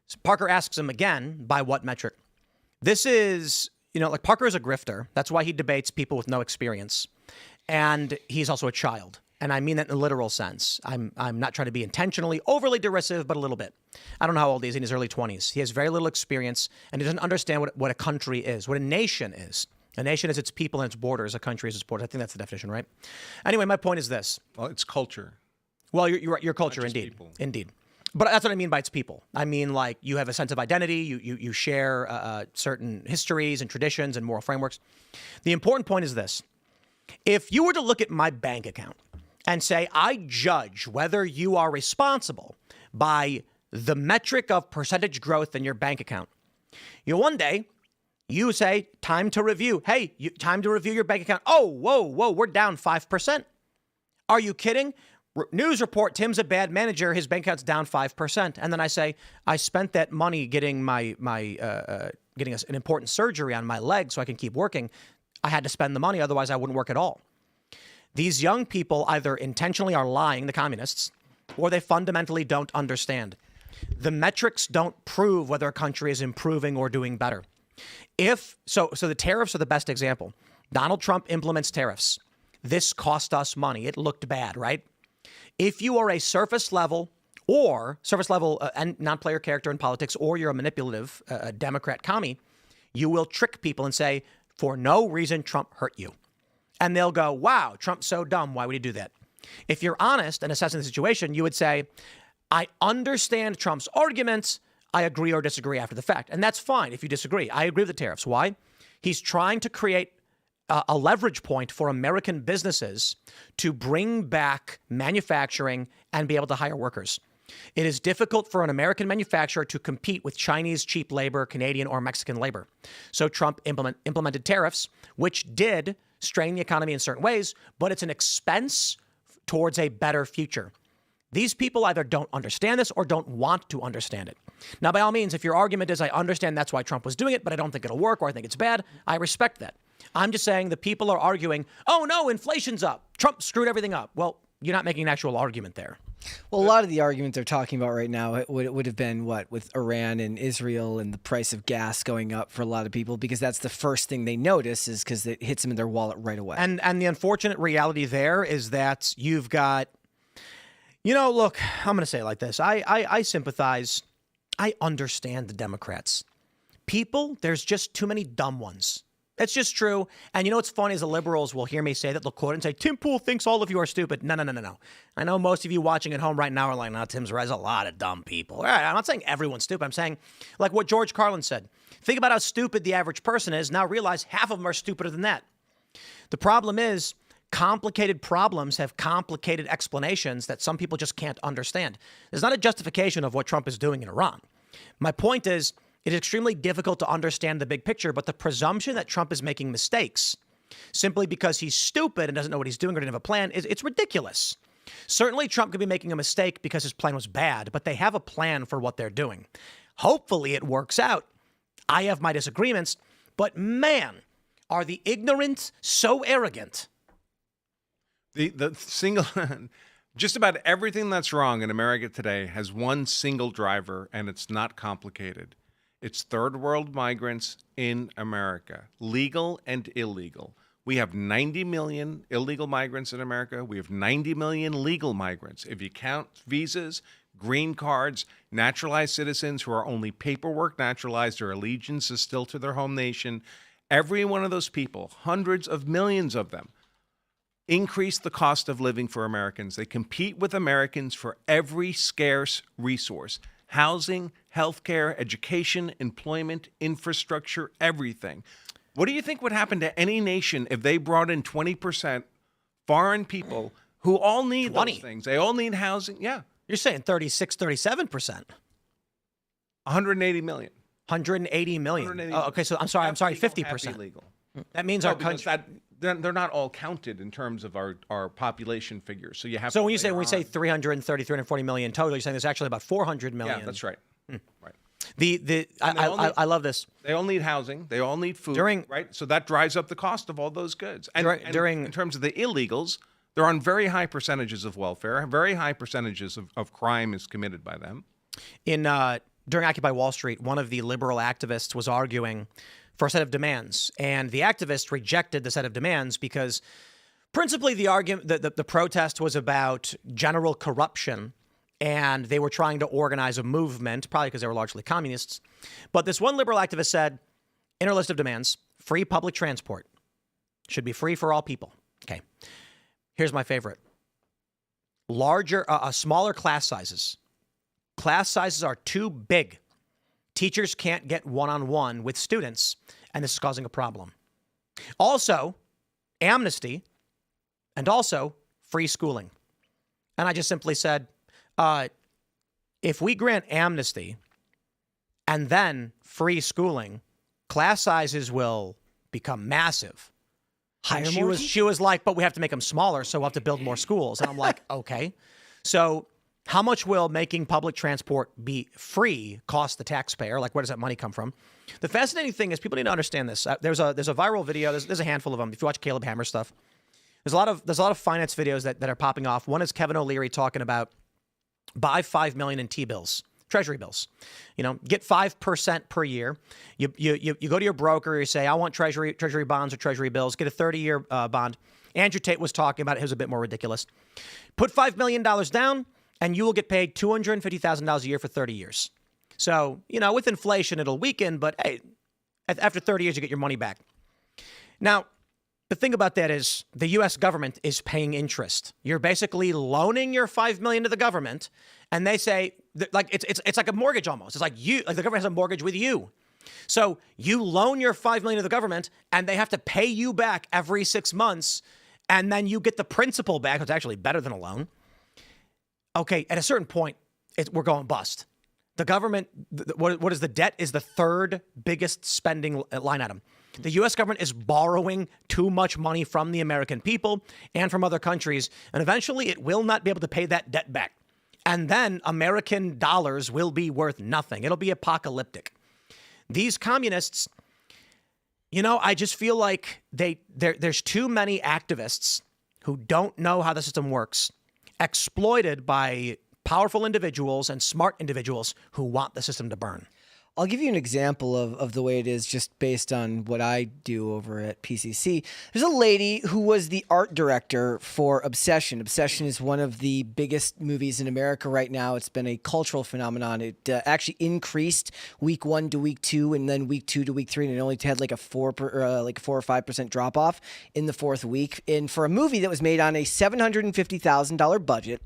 So Parker asks him again, by what metric? This is, Parker is a grifter. That's why he debates people with no experience. And he's also a child. And I mean that in a literal sense. I'm not trying to be intentionally overly derisive, but a little bit. I don't know how old he is, in his early 20s. He has very little experience, and he doesn't understand what a country is, what a nation is. A nation is its people and its borders. A country is its borders. I think that's the definition, right? Anyway, my point is this. Well, it's culture. Well, your culture, indeed. People. Indeed. But that's what I mean by its people. I mean, like, you have a sense of identity. You share certain histories and traditions and moral frameworks. The important point is this. If you were to look at my bank account and say, I judge whether you are responsible by the metric of percentage growth in your bank account. One day, you say, time to review. Hey, time to review your bank account. Oh, whoa, we're down 5%. Are you kidding? News report, Tim's a bad manager. His bank account's down 5%. And then I say, I spent that money getting getting an important surgery on my leg so I can keep working. I had to spend the money, otherwise I wouldn't work at all. These young people either intentionally are lying, the communists, or they fundamentally don't understand. The metrics don't prove whether a country is improving or doing better. So the tariffs are the best example. Donald Trump implements tariffs. This cost us money. It looked bad, right? If you are a surface level and non-player character in politics, or you're a manipulative Democrat commie, you will trick people and say, for no reason, Trump hurt you. And they'll go, wow, Trump's so dumb. Why would he do that? If you're honest and assessing the situation, you would say, I understand Trump's arguments. I agree or disagree after the fact. And that's fine if you disagree. I agree with the tariffs. Why? He's trying to create a leverage point for American businesses to bring back manufacturing and be able to hire workers. It is difficult for an American manufacturer to compete with Chinese cheap labor, Canadian or Mexican labor. So Trump implemented tariffs, which did strain the economy in certain ways, but it's an expense towards a better future. These people either don't understand this or don't want to understand it. Now, by all means, if your argument is, I understand that's why Trump was doing it, but I don't think it'll work, or I think it's bad, I respect that. I'm just saying the people are arguing, oh no, inflation's up. Trump screwed everything up. Well, you're not making an actual argument there. Well, a lot of the argument they're talking about right now would have been with Iran and Israel and the price of gas going up for a lot of people, because that's the first thing they notice, is because it hits them in their wallet right away. And the unfortunate reality there is that you've got, look, I'm going to say it like this. I sympathize I understand the Democrats. People, there's just too many dumb ones. That's just true. And you know what's funny is the liberals will hear me say that. They'll quote it and say, Tim Pool thinks all of you are stupid. No. I know most of you watching at home right now are like, no, Tim's right. There's a lot of dumb people. All right, I'm not saying everyone's stupid. I'm saying like what George Carlin said. Think about how stupid the average person is. Now realize half of them are stupider than that. The problem is complicated problems have complicated explanations that some people just can't understand. There's not a justification of what Trump is doing in Iran. My point is, it is extremely difficult to understand the big picture, but the presumption that Trump is making mistakes simply because he's stupid and doesn't know what he's doing or doesn't have a plan it's ridiculous. Certainly, Trump could be making a mistake because his plan was bad, but they have a plan for what they're doing. Hopefully, it works out. I have my disagreements, but man, are the ignorant so arrogant. The single, just about everything that's wrong in America today has one single driver, and it's not complicated. It's third world migrants in America, legal and illegal. We have 90 million illegal migrants in America. We have 90 million legal migrants. If you count visas, green cards, naturalized citizens who are only paperwork naturalized, their allegiance is still to their home nation, every one of those people, hundreds of millions of them, increase the cost of living for Americans. They compete with Americans for every scarce resource: housing, healthcare, education, employment, infrastructure, everything. What do you think would happen to any nation if they brought in 20% foreign people who all need 20? those things? They all need housing. Yeah. You're saying 36, 37%. 180 million. 180 million. 180 Oh, okay, so I'm sorry, Half legal, 50%. half illegal. That means No, our because country. they're not all counted in terms of our population figures. So you have. So to when you say layer on. 330, 340 million total, you're saying there's actually about 400 million. Yeah, that's right. Right. I love this. They all need housing. They all need food. Right. So that drives up the cost of all those goods. And, in terms of the illegals, they're on very high percentages of welfare. Very high percentages of crime is committed by them. During Occupy Wall Street, one of the liberal activists was arguing for a set of demands, and the activist rejected the set of demands because principally the argument, the protest was about general corruption, and they were trying to organize a movement, probably because they were largely communists. But this one liberal activist said, in her list of demands, free public transport should be free for all people. Okay. Here's my favorite. Smaller class sizes. Class sizes are too big. Teachers can't get one-on-one with students, and this is causing a problem. Also, amnesty, and also free schooling. And I just simply said, if we grant amnesty and then free schooling, class sizes will become massive. And she was like, but we have to make them smaller, so we'll have to build more schools. And I'm like, okay. So how much will making public transport be free cost the taxpayer? Like, where does that money come from? The fascinating thing is people need to understand this. There's a viral video. There's a handful of them. If you watch Caleb Hammer stuff, there's a lot of finance videos that are popping off. One is Kevin O'Leary talking about buy $5 million in T-bills, Treasury bills. Get 5% per year. You go to your broker. You say, I want Treasury bonds or Treasury bills. Get a 30-year bond. Andrew Tate was talking about it. It was a bit more ridiculous. Put $5 million down, and you will get paid $250,000 a year for 30 years. So, with inflation, it'll weaken, but hey, after 30 years, you get your money back. Now, the thing about that is the U.S. government is paying interest. You're basically loaning your $5 million to the government, and they say, like, it's like a mortgage almost. It's like the government has a mortgage with you. So you loan your $5 million to the government, and they have to pay you back every 6 months, and then you get the principal back. It's actually better than a loan. Okay, at a certain point, we're going bust. The government, what is the debt, is the third biggest spending line item. The U.S. government is borrowing too much money from the American people and from other countries, and eventually it will not be able to pay that debt back. And then American dollars will be worth nothing. It'll be apocalyptic. These communists, I just feel like there's too many activists who don't know how the system works, exploited by powerful individuals and smart individuals who want the system to burn. I'll give you an example of the way it is just based on what I do over at PCC. There's a lady who was the art director for Obsession. Obsession is one of the biggest movies in America right now. It's been a cultural phenomenon. It actually increased week 1 to week 2 and then week 2 to week 3, and it only had like a 4 or 5% drop off in the 4th week. And for a movie that was made on a $750,000 budget,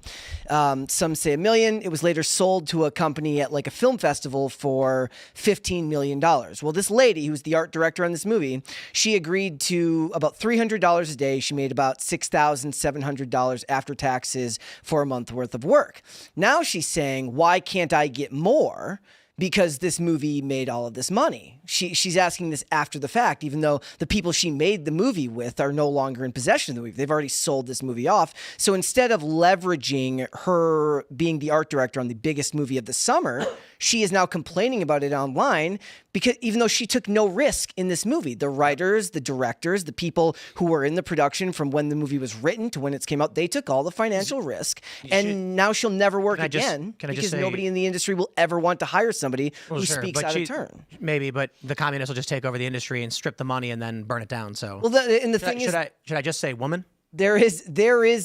some say $1 million, it was later sold to a company at like a film festival for $15 million. Well, this lady, who was the art director on this movie, she agreed to about $300 a day. She made about $6,700 after taxes for a month worth of work. Now she's saying, why can't I get more? Because this movie made all of this money. She's asking this after the fact, even though the people she made the movie with are no longer in possession of the movie. They've already sold this movie off. So instead of leveraging her being the art director on the biggest movie of the summer, she is now complaining about it online, because even though she took no risk in this movie, the writers, the directors, the people who were in the production from when the movie was written to when it came out, they took all the financial risk, and now she'll never work again because nobody in the industry will ever want to hire somebody who speaks out of turn. Maybe, but the communists will just take over the industry and strip the money and then burn it down. So, well, should I just say woman? There is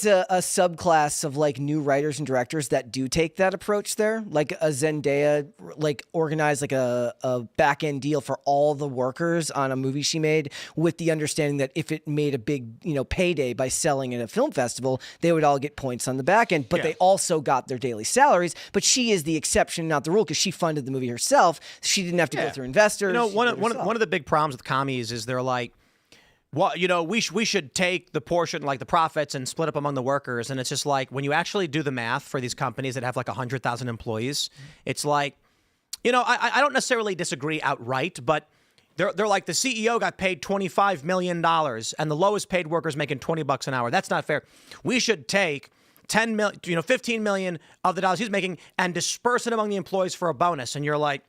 a subclass of like new writers and directors that do take that approach there. Like a Zendaya, like organized like a back end deal for all the workers on a movie she made, with the understanding that if it made a big payday by selling at a film festival, they would all get points on the back end. But they also got their daily salaries. But she is the exception, not the rule, because she funded the movie herself. She didn't have to go through investors. One of the big problems with commies is they're like, well, we should take the portion, like the profits, and split up among the workers. And it's just like, when you actually do the math for these companies that have like 100,000 employees, it's like, I don't necessarily disagree outright, but they're like, the CEO got paid $25 million and the lowest paid worker's making $20 an hour. That's not fair. We should take 10 million, 15 million of the dollars he's making and disperse it among the employees for a bonus. And you're like,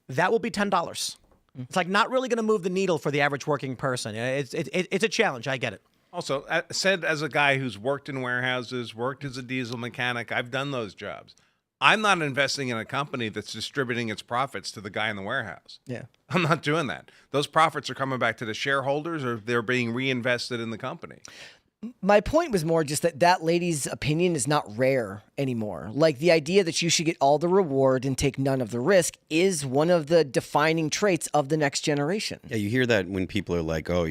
that will be $10. It's like not really going to move the needle for the average working person. It's a challenge. I get it. Also, said as a guy who's worked in warehouses, worked as a diesel mechanic, I've done those jobs. I'm not investing in a company that's distributing its profits to the guy in the warehouse. Yeah. I'm not doing that. Those profits are coming back to the shareholders, or they're being reinvested in the company. My point was more just that lady's opinion is not rare anymore. Like, the idea that you should get all the reward and take none of the risk is one of the defining traits of the next generation. Yeah, you hear that when people are like, "Oh,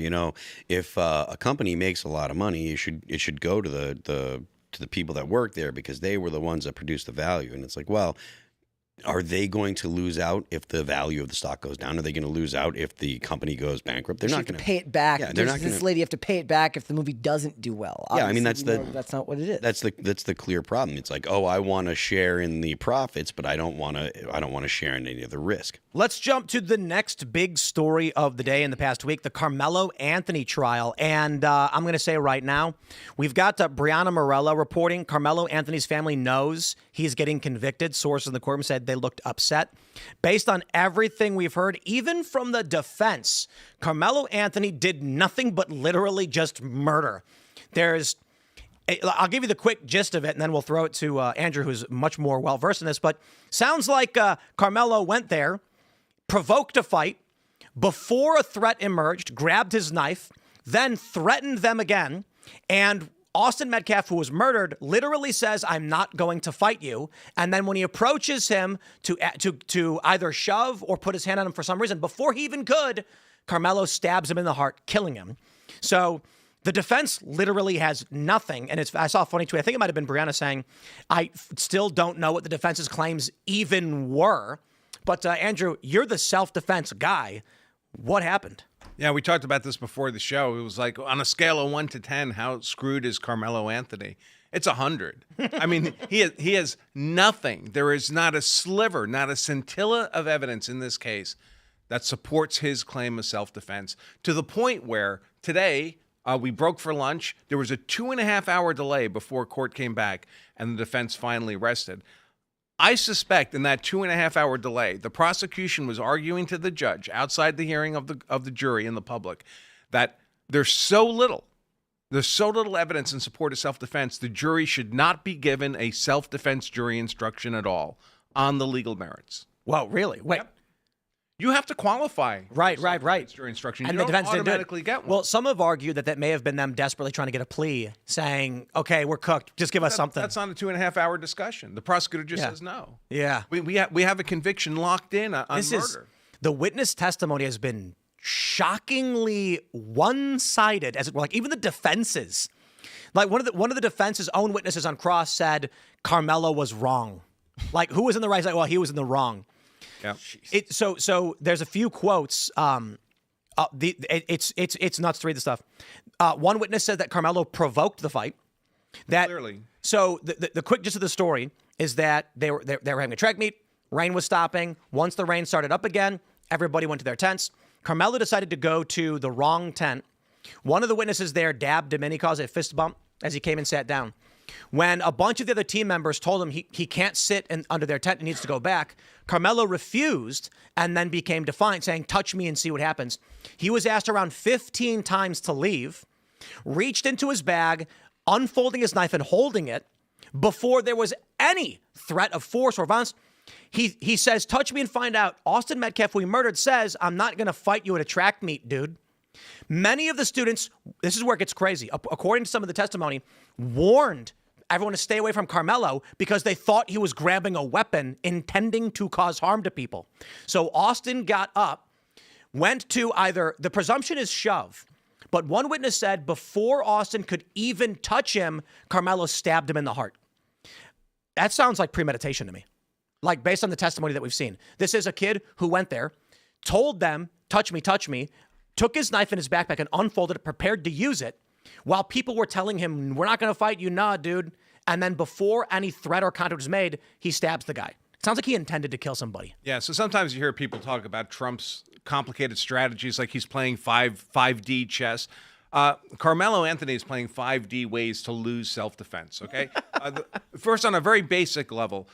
if a company makes a lot of money, it should go to the people that work there because they were the ones that produced the value." And it's like, well, are they going to lose out if the value of the stock goes down? Are they going to lose out if the company goes bankrupt? They're not going to pay it back. Yeah, they're not this lady have to pay it back if the movie doesn't do well. Yeah, I mean that's not what it is. That's the clear problem. It's like, oh, I want to share in the profits, but I don't want to share in any of the risk. Let's jump to the next big story of the day in the past week, the Carmelo Anthony trial. And I'm going to say right now, we've got Brianna Morella reporting Carmelo Anthony's family knows he's getting convicted. Sources in the courtroom said they looked upset. Based on everything we've heard, even from the defense, Carmelo Anthony did nothing but literally just murder. I'll give you the quick gist of it, and then we'll throw it to Andrew, who's much more well-versed in this. But sounds like Carmelo went there, provoked a fight, before a threat emerged, grabbed his knife, then threatened them again, and Austin Metcalf, who was murdered, literally says, "I'm not going to fight you." And then when he approaches him to either shove or put his hand on him for some reason, before he even could, Carmelo stabs him in the heart, killing him. So the defense literally has nothing. And I saw a funny tweet. I think it might have been Brianna saying, I still don't know what the defense's claims even were. But Andrew, you're the self-defense guy. What happened? Yeah, we talked about this before the show. It was like, on a scale of 1 to 10, how screwed is Carmelo Anthony? It's 100. I mean, he has nothing. There is not a sliver, not a scintilla of evidence in this case that supports his claim of self-defense, to the point where today we broke for lunch. There was a 2.5-hour delay before court came back and the defense finally rested. I suspect in that 2.5-hour delay, the prosecution was arguing to the judge outside the hearing of the jury and the public that there's so little evidence in support of self-defense, the jury should not be given a self-defense jury instruction at all on the legal merits. Well, really? Wait. Yep. You have to qualify. Right. Jury instruction. And You the don't defense didn't do it. automatically get one. Well, some have argued that may have been them desperately trying to get a plea, saying, "Okay, we're cooked. Just give us something." That's on a 2.5-hour discussion. The prosecutor just Yeah. says no. Yeah. We have a conviction locked in on murder. The witness testimony has been shockingly one-sided, as it were. Like even the defenses, like one of the defense's own witnesses on cross said Carmelo was wrong. Like who was in the right? Like, well, he was in the wrong. Yeah. So there's a few quotes. It's nuts to read the stuff. One witness said that Carmelo provoked the fight. That Clearly. So the quick gist of the story is that they were having a track meet. Rain was stopping. Once the rain started up again, everybody went to their tents. Carmelo decided to go to the wrong tent. One of the witnesses there dabbed him and he caused a fist bump as he came and sat down. When a bunch of the other team members told him he can't sit under their tent and needs to go back, Carmelo refused and then became defiant, saying, "Touch me and see what happens." He was asked around 15 times to leave, reached into his bag, unfolding his knife and holding it before there was any threat of force or violence. He says, "Touch me and find out." Austin Metcalf, who he murdered, says, "I'm not going to fight you at a track meet, dude." Many of the students, this is where it gets crazy, according to some of the testimony, warned everyone to stay away from Carmelo because they thought he was grabbing a weapon intending to cause harm to people. So Austin got up, went to either, the presumption is shove, but one witness said before Austin could even touch him, Carmelo stabbed him in the heart. That sounds like premeditation to me. Like based on the testimony that we've seen. This is a kid who went there, told them, touch me, took his knife in his backpack and unfolded it, prepared to use it, while people were telling him, "We're not going to fight you, nah, dude." And then before any threat or contact was made, he stabs the guy. Sounds like he intended to kill somebody. Yeah, so sometimes you hear people talk about Trump's complicated strategies, like he's playing 5D chess. Carmelo Anthony is playing 5D ways to lose self-defense, okay? First, on a very basic level,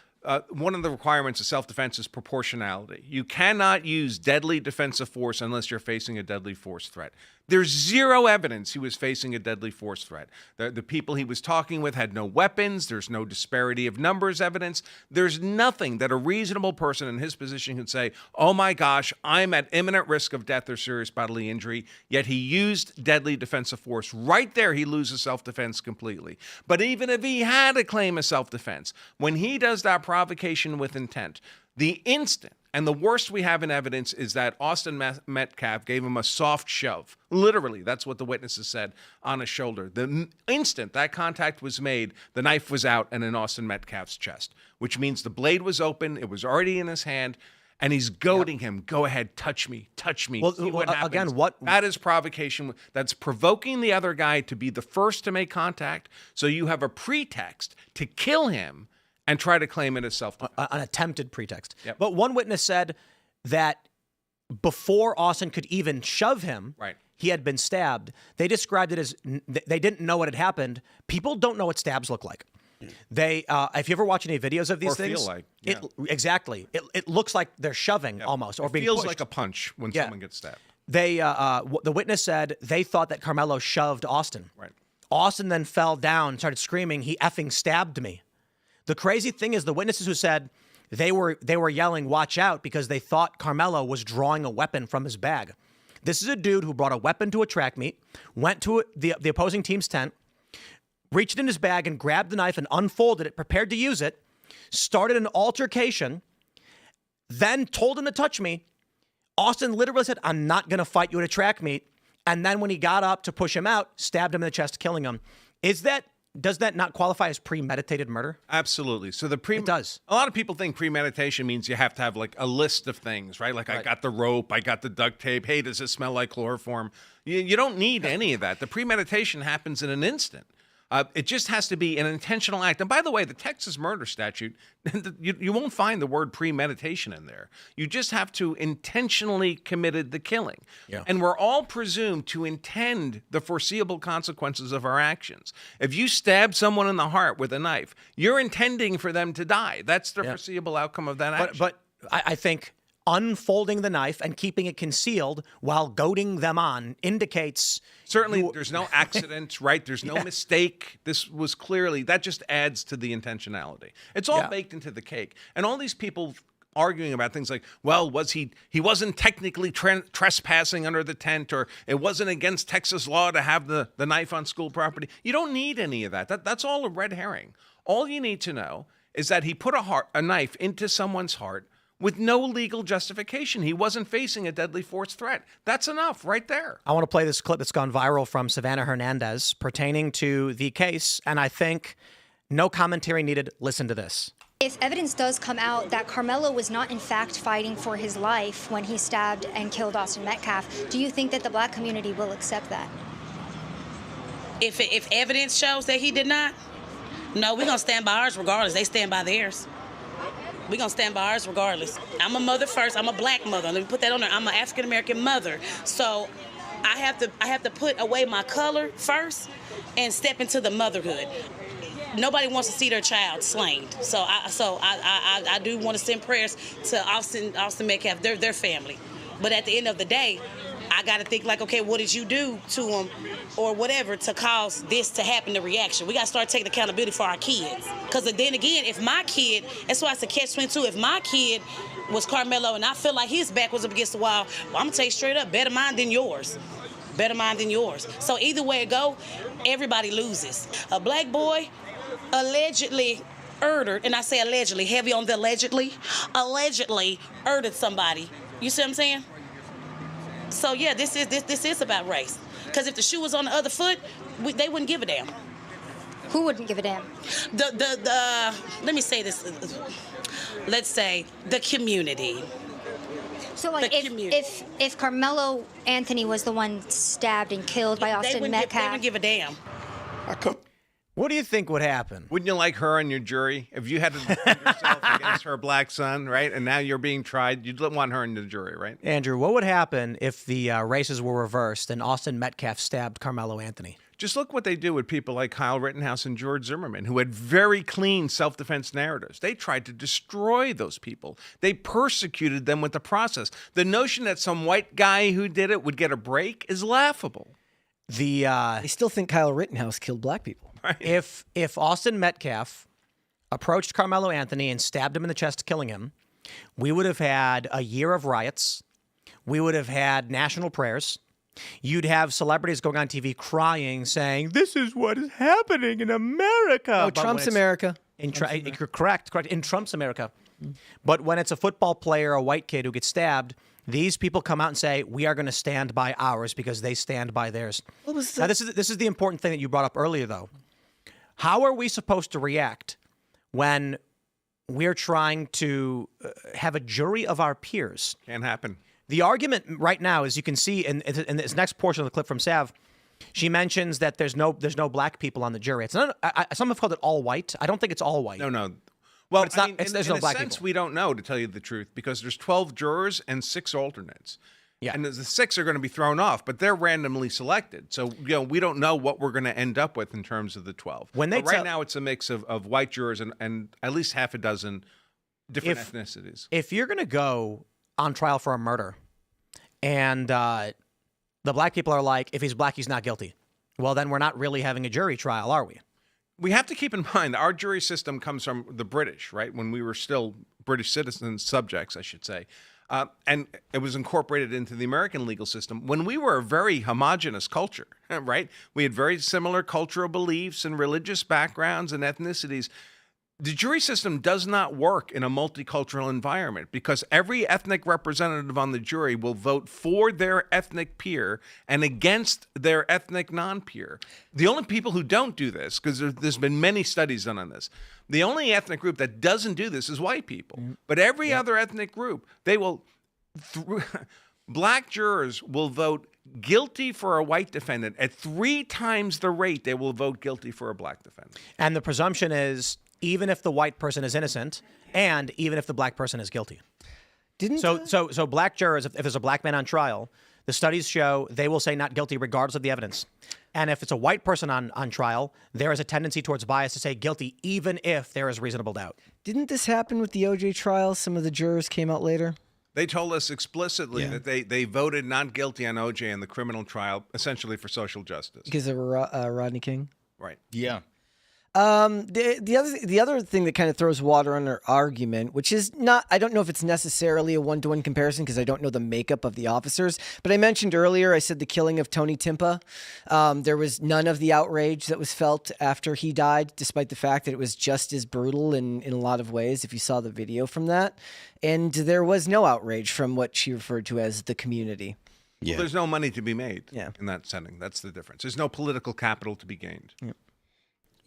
one of the requirements of self-defense is proportionality. You cannot use deadly defensive force unless you're facing a deadly force threat. There's zero evidence he was facing a deadly force threat. The people he was talking with had no weapons. There's no disparity of numbers evidence. There's nothing that a reasonable person in his position could say, "Oh my gosh, I'm at imminent risk of death or serious bodily injury," yet he used deadly defensive force. Right there, he loses self-defense completely. But even if he had a claim of self-defense, when he does that provocation with intent, the instant, and the worst we have in evidence is that Austin Metcalf gave him a soft shove. Literally, that's what the witnesses said, on his shoulder. The instant that contact was made, the knife was out and in Austin Metcalf's chest, which means the blade was open, it was already in his hand, and he's goading him, "Go ahead, touch me, Well, see what happens." again, That is provocation. That's provoking the other guy to be the first to make contact, so you have a pretext to kill him and try to claim it as self-defense. An attempted pretext. Yep. But one witness said that before Austin could even shove him, Right. he had been stabbed. They described it as they didn't know what had happened. People don't know what stabs look like. They, if you ever watch any videos of these Or feel things, like, yeah. exactly. It looks like they're shoving almost, or It being feels pushed. like a punch when Yeah. someone gets stabbed. They, the witness said they thought that Carmelo shoved Austin. Right. Austin then fell down, started screaming, "He effing stabbed me." The crazy thing is the witnesses who said they were yelling, "Watch out," because they thought Carmelo was drawing a weapon from his bag. This is a dude who brought a weapon to a track meet, went to the opposing team's tent, reached in his bag and grabbed the knife and unfolded it, prepared to use it, started an altercation, then told him to touch me. Austin literally said, "I'm not going to fight you at a track meet." And then when he got up to push him out, stabbed him in the chest, killing him. Does that not qualify as premeditated murder? Absolutely. So It does. A lot of people think premeditation means you have to have like a list of things, right? Like I got the rope, I got the duct tape. Hey, does it smell like chloroform? You don't need any of that. The premeditation happens in an instant. It just has to be an intentional act. And by the way, the Texas murder statute, you won't find the word premeditation in there. You just have to intentionally committed the killing. Yeah. And we're all presumed to intend the foreseeable consequences of our actions. If you stab someone in the heart with a knife, you're intending for them to die. That's the foreseeable outcome of that action. But I think unfolding the knife and keeping it concealed while goading them on indicates certainly there's no accident, right? There's no mistake. This was clearly, that just adds to the intentionality. It's all baked into the cake. And all these people arguing about things like, well, he wasn't technically trespassing under the tent, or it wasn't against Texas law to have the knife on school property. You don't need any of that. That's all a red herring. All you need to know is that he put a knife into someone's heart with no legal justification. He wasn't facing a deadly force threat. That's enough right there. I want to play this clip that's gone viral from Savannah Hernandez pertaining to the case, and I think no commentary needed. Listen to this. If evidence does come out that Carmelo was not in fact fighting for his life when he stabbed and killed Austin Metcalf, do you think that the black community will accept that? If evidence shows that he did not, no, we're going to stand by ours regardless. They stand by theirs. We're going to stand by ours regardless. I'm a mother first. I'm a black mother. Let me put that on there. I'm an African-American mother. So I have to put away my color first and step into the motherhood. Nobody wants to see their child slain. So I do want to send prayers to Austin Metcalf, their family. But at the end of the day, I got to think like, okay, what did you do to him or whatever to cause this to happen, the reaction? We got to start taking accountability for our kids. Because then again, if my kid, that's why it's a catch-22, if my kid was Carmelo and I feel like his back was up against the wall, well, I'm going to tell you straight up, better mine than yours. Better mine than yours. So either way it go, everybody loses. A black boy allegedly murdered, and I say allegedly, heavy on the allegedly murdered somebody. You see what I'm saying? So yeah, this is about race. Because if the shoe was on the other foot, they wouldn't give a damn. Who wouldn't give a damn? Let me say this. Let's say the community. So like if Carmelo Anthony was the one stabbed and killed by Austin Metcalf, they wouldn't give a damn. What do you think would happen? Wouldn't you like her on your jury? If you had to defend yourself against her black son, right, and now you're being tried, you'd want her in the jury, right? Andrew, what would happen if the races were reversed and Austin Metcalf stabbed Carmelo Anthony? Just look what they do with people like Kyle Rittenhouse and George Zimmerman, who had very clean self-defense narratives. They tried to destroy those people. They persecuted them with the process. The notion that some white guy who did it would get a break is laughable. They still think Kyle Rittenhouse killed black people. Right. If Austin Metcalf approached Carmelo Anthony and stabbed him in the chest, killing him, we would have had a year of riots. We would have had national prayers. You'd have celebrities going on TV crying, saying, "This is what is happening in America." Oh, Trump's America. Correct. In Trump's America. But when it's a football player, a white kid who gets stabbed, these people come out and say, "We are going to stand by ours because they stand by theirs." Now, this is the important thing that you brought up earlier, though. How are we supposed to react when we're trying to have a jury of our peers? Can't happen. The argument right now, as you can see in this next portion of the clip from Sav, she mentions that there's no black people on the jury. It's not. Some have called it all white. I don't think it's all white. No. Well, it's not. There's no black people. We don't know, to tell you the truth, because there's 12 jurors and 6 alternates. Yeah. And the 6 are going to be thrown off, but they're randomly selected. So, we don't know what we're going to end up with in terms of the 12. Right now, it's a mix of white jurors and at least half a dozen different ethnicities. If you're going to go on trial for a murder and the black people are like, if he's black, he's not guilty, well, then we're not really having a jury trial, are we? We have to keep in mind our jury system comes from the British, right? When we were still British citizens, subjects, I should say. And it was incorporated into the American legal system when we were a very homogenous culture, right? We had very similar cultural beliefs and religious backgrounds and ethnicities. The jury system does not work in a multicultural environment because every ethnic representative on the jury will vote for their ethnic peer and against their ethnic non-peer. The only people who don't do this, because there's been many studies done on this, the only ethnic group that doesn't do this is white people. But every other ethnic group, they will, black jurors will vote guilty for a white defendant at 3 times the rate they will vote guilty for a black defendant. And the presumption is, even if the white person is innocent, and even if the black person is guilty. So black jurors, if there's a black man on trial, the studies show they will say not guilty regardless of the evidence. And if it's a white person on trial, there is a tendency towards bias to say guilty even if there is reasonable doubt. Didn't this happen with the OJ trial? Some of the jurors came out later. They told us explicitly that they voted not guilty on OJ in the criminal trial, essentially for social justice. Because of Rodney King? Right. Yeah. The other thing that kind of throws water on our argument, which is not, I don't know if it's necessarily a one-to-one comparison because I don't know the makeup of the officers, but I mentioned earlier, I said the killing of Tony Timpa. There was none of the outrage that was felt after he died, despite the fact that it was just as brutal in a lot of ways, if you saw the video from that. And there was no outrage from what she referred to as the community. Yeah. Well, there's no money to be made Yeah. in that setting. That's the difference. There's no political capital to be gained. Yeah.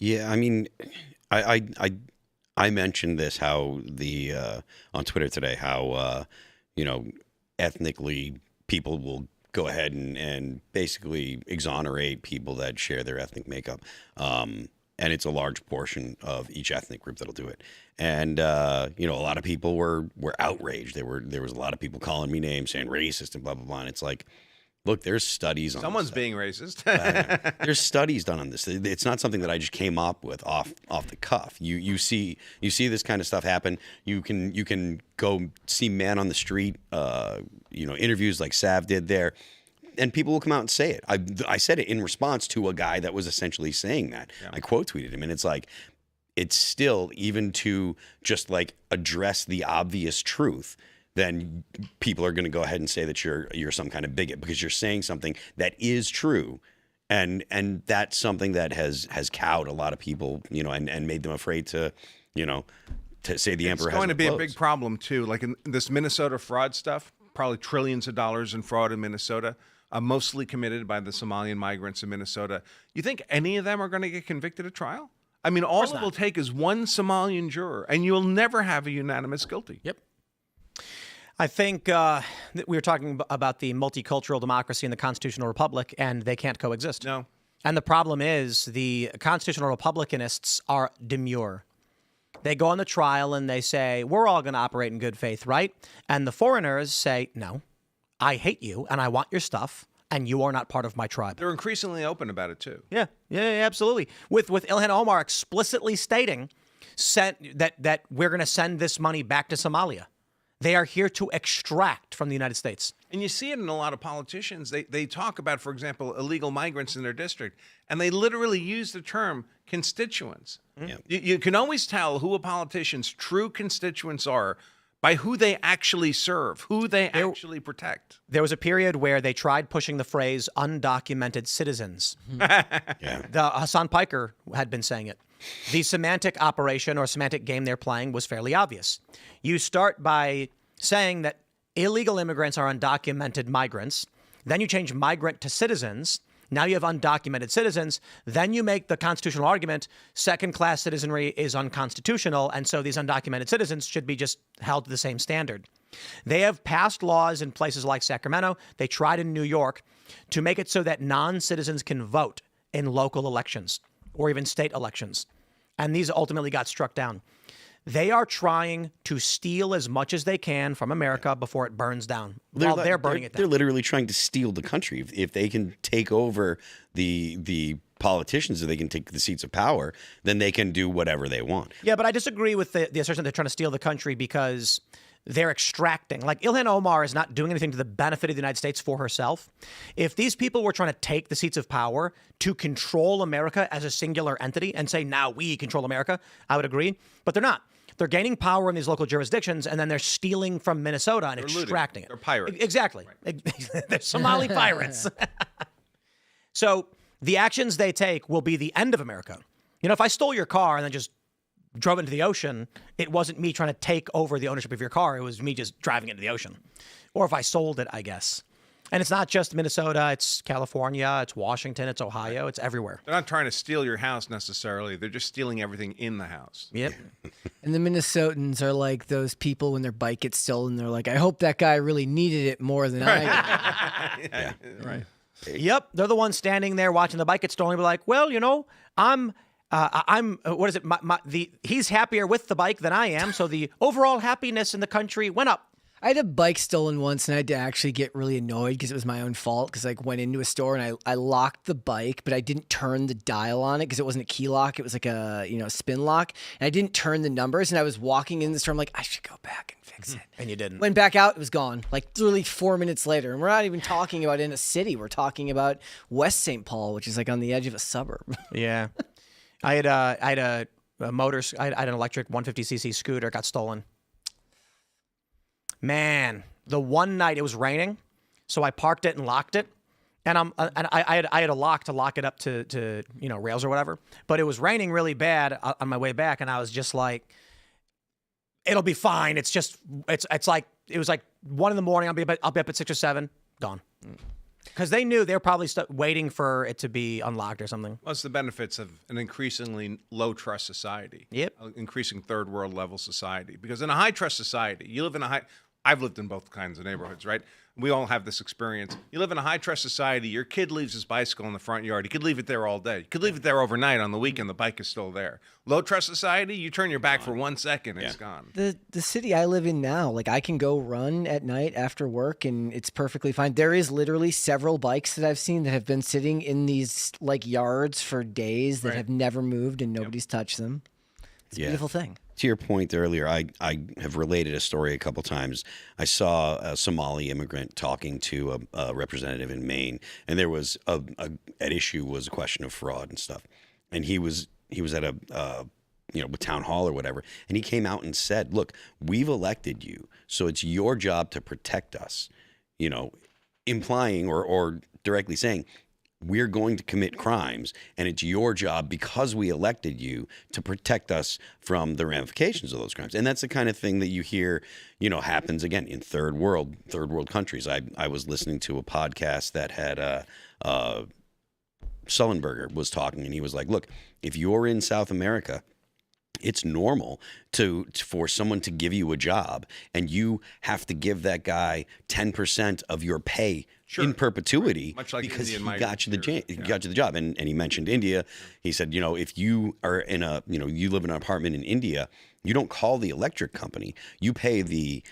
Yeah, I mean, I mentioned this how on Twitter today how ethnically people will go ahead and basically exonerate people that share their ethnic makeup, and it's a large portion of each ethnic group that'll do it. And a lot of people were outraged. There was a lot of people calling me names, saying racist and blah blah blah. And it's like, look, there's studies on Someone's this being racist. There's studies done on this. It's not something that I just came up with off the cuff. You see this kind of stuff happen. You can go see Man on the Street, interviews like Sav did there, and people will come out and say it. I said it in response to a guy that was essentially saying that. Yeah. I quote tweeted him, and it's like, it's still, even to just like address the obvious truth, then people are going to go ahead and say that you're some kind of bigot because you're saying something that is true, and that's something that has cowed a lot of people, and made them afraid to say the emperor has no clothes. It's going to be a big problem too, like in this Minnesota fraud stuff. Probably trillions of dollars in fraud in Minnesota, mostly committed by the Somalian migrants in Minnesota. You think any of them are going to get convicted at trial? I mean, all it will take is one Somalian juror, and you'll never have a unanimous guilty. Yep. I think that we were talking about the multicultural democracy and the constitutional republic, and they can't coexist. No. And the problem is the constitutional republicanists are demure. They go on the trial and they say, we're all going to operate in good faith, right? And the foreigners say, no, I hate you and I want your stuff, and you are not part of my tribe. They're increasingly open about it too. Yeah, absolutely. With Ilhan Omar explicitly stating that we're going to send this money back to Somalia. They are here to extract from the United States. And you see it in a lot of politicians. They talk about, for example, illegal migrants in their district, and they literally use the term constituents. Mm-hmm. You can always tell who a politician's true constituents are by who they actually serve, who they actually protect. There was a period where they tried pushing the phrase undocumented citizens. The Hassan Piker had been saying it. The semantic operation or semantic game they're playing was fairly obvious. You start by saying that illegal immigrants are undocumented migrants. Then you change migrant to citizens. Now you have undocumented citizens. Then you make the constitutional argument, second-class citizenry is unconstitutional, and so these undocumented citizens should be just held to the same standard. They have passed laws in places like Sacramento. They tried in New York to make it so that non-citizens can vote in local elections or even state elections. And these ultimately got struck down. They are trying to steal as much as they can from America before it burns down. They're burning it down. They're literally trying to steal the country. If they can take over the politicians, if they can take the seats of power, then they can do whatever they want. Yeah, but I disagree with the assertion they're trying to steal the country because they're extracting. Like, Ilhan Omar is not doing anything to the benefit of the United States for herself. If these people were trying to take the seats of power to control America as a singular entity and say, now we control America, I would agree. But they're not. They're gaining power in these local jurisdictions, and then they're stealing from Minnesota and extracting it. They're pirates. Exactly. Right. They're Somali pirates. So the actions they take will be the end of America. If I stole your car and then just drove into the ocean, it wasn't me trying to take over the ownership of your car. It was me just driving into the ocean. Or if I sold it, I guess. And it's not just Minnesota. It's California. It's Washington. It's Ohio. It's everywhere. They're not trying to steal your house necessarily. They're just stealing everything in the house. Yep. And the Minnesotans are like those people when their bike gets stolen. They're like, I hope that guy really needed it more than I did. Yeah. Right. Yep. They're the ones standing there watching the bike get stolen. Be like, well, what is it? He's happier with the bike than I am. So the overall happiness in the country went up. I had a bike stolen once, and I had to actually get really annoyed because it was my own fault. Because I went into a store and I locked the bike, but I didn't turn the dial on it because it wasn't a key lock. It was like a spin lock, and I didn't turn the numbers. And I was walking in the store. I'm like, I should go back and fix it. And you didn't. Went back out. It was gone. Like literally 4 minutes later. And we're not even talking about in a city. We're talking about West St. Paul, which is like on the edge of a suburb. Yeah. I had a motor. I had an electric 150cc scooter. Got stolen. Man, the one night it was raining, so I parked it and locked it. And I had a lock to lock it up to rails or whatever. But it was raining really bad on my way back, and I was just like, it'll be fine. It's like it was like 1 a.m. I'll be up at 6 or 7. Gone. Because they knew they were probably waiting for it to be unlocked or something. Well, it's the benefits of an increasingly low trust society. Yep. Increasing third world level society. Because in a high trust society, you live in a high. I've lived in both kinds of neighborhoods, right? We all have this experience. You live in a high trust society. Your kid leaves his bicycle in the front yard. You could leave it there all day. You could leave it there overnight. On the weekend, the bike is still there. Low trust society, you turn your back for 1 second, it's gone. The city I live in now, like I can go run at night after work and it's perfectly fine. There is literally several bikes that I've seen that have been sitting in these like yards for days that have never moved and nobody's touched them. It's a beautiful thing. To your point earlier, I have related a story a couple times. I saw a Somali immigrant talking to a representative in Maine, and there was at issue was a question of fraud and stuff. And he was at a town hall or whatever, and he came out and said, "Look, we've elected you, so it's your job to protect us." Implying or directly saying, we're going to commit crimes, and it's your job because we elected you to protect us from the ramifications of those crimes. And that's the kind of thing that you hear, happens again in third world countries. I was listening to a podcast that had Sullenberger was talking, and he was like, "Look, if you're in South America, it's normal for someone to give you a job, and you have to give that guy 10% of your pay in perpetuity, much like because Indian he got you the job." And he mentioned India. He said, if you are in you live in an apartment in India, you don't call the electric company. You pay the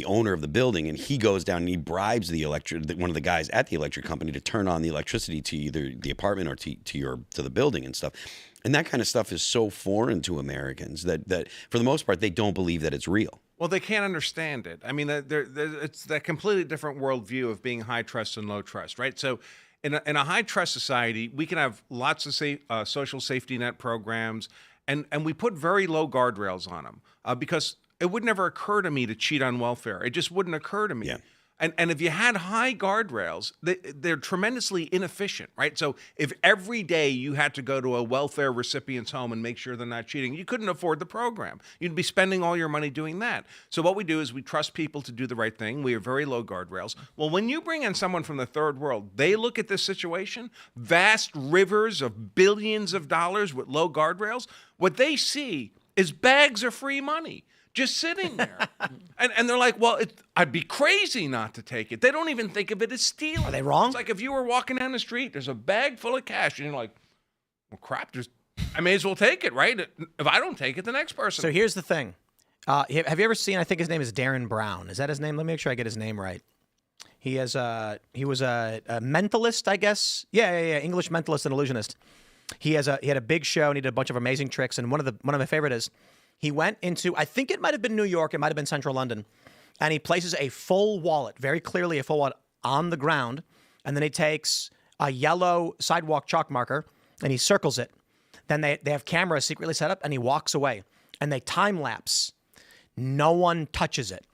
owner of the building, and he goes down and he bribes one of the guys at the electric company to turn on the electricity to either the apartment or to the building and stuff. And that kind of stuff is so foreign to Americans that for the most part, they don't believe that it's real. Well, they can't understand it. I mean, it's that completely different worldview of being high trust and low trust, right? So in a high trust society, we can have lots of social safety net programs, and we put very low guardrails on them because it would never occur to me to cheat on welfare. It just wouldn't occur to me. Yeah. And if you had high guardrails, they're tremendously inefficient, right? So if every day you had to go to a welfare recipient's home and make sure they're not cheating, you couldn't afford the program. You'd be spending all your money doing that. So what we do is we trust people to do the right thing. We have very low guardrails. Well, when you bring in someone from the third world, they look at this situation, vast rivers of billions of dollars with low guardrails. What they see is bags of free money just sitting there. and they're like, well, I'd be crazy not to take it. They don't even think of it as stealing. Are they wrong? It's like if you were walking down the street, there's a bag full of cash, and you're like, well, crap, I may as well take it, right? If I don't take it, the next person. So here's the thing. Have you ever seen, I think his name is Darren Brown. Is that his name? Let me make sure I get his name right. He was a mentalist, I guess. Yeah, English mentalist and illusionist. He had a big show, and he did a bunch of amazing tricks, and one of my favorite is, he went into, I think it might have been New York, it might have been central London, and he places a full wallet, very clearly a full wallet, on the ground, and then he takes a yellow sidewalk chalk marker, and he circles it. Then they have cameras secretly set up, and he walks away, and they time-lapse. No one touches it.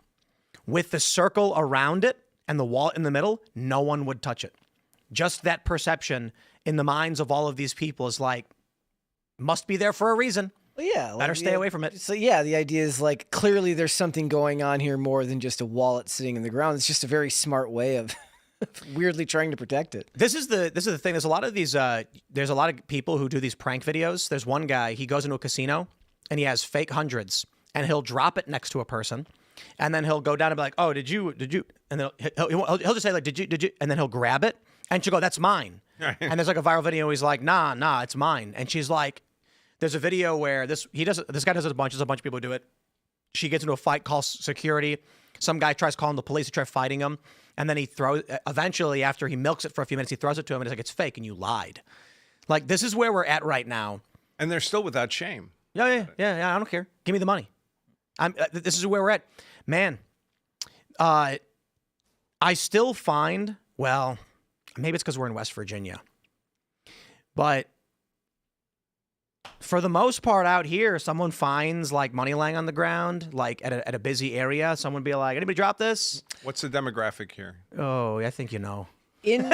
With the circle around it and the wallet in the middle, no one would touch it. Just that perception in the minds of all of these people is like, must be there for a reason. Well, yeah. Better stay away from it. So, yeah, the idea is like clearly there's something going on here more than just a wallet sitting in the ground. It's just a very smart way of weirdly trying to protect it. This is the thing. There's a lot of these. There's a lot of people who do these prank videos. There's one guy. He goes into a casino and he has fake hundreds, and he'll drop it next to a person, and then he'll go down and be like, "Oh, did you?" And then he'll just say like, "Did you?" And then he'll grab it, and she'll go, "That's mine." And there's like a viral video. Where he's like, "Nah, it's mine," and she's like. There's a video where this guy does it a bunch. There's a bunch of people who do it. She gets into a fight, calls security. Some guy tries calling the police to try fighting him. And then eventually, after he milks it for a few minutes, he throws it to him and he's like, "It's fake and you lied." Like, this is where we're at right now. And they're still without shame. Yeah, I don't care. Give me the money. This is where we're at. Man, I still find, well, maybe it's because we're in West Virginia, but For the most part out here, someone finds like money lying on the ground, like at a busy area. Someone be like, anybody drop this? What's the demographic here? Oh, I think you know. In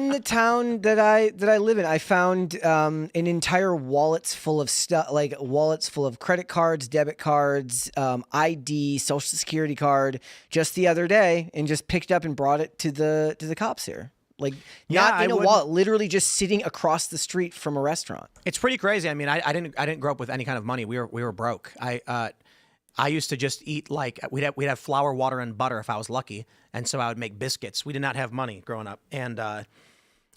the town that I live in, I found an entire wallets full of stuff, like wallets full of credit cards, debit cards, ID, social security card, just the other day, and just picked up and brought it to the cops here. Like not in a wallet, literally just sitting across the street from a restaurant. It's pretty crazy. I mean, I didn't grow up with any kind of money. We were broke. I used to just eat like we'd have flour, water, and butter if I was lucky, and so I would make biscuits. We did not have money growing up, and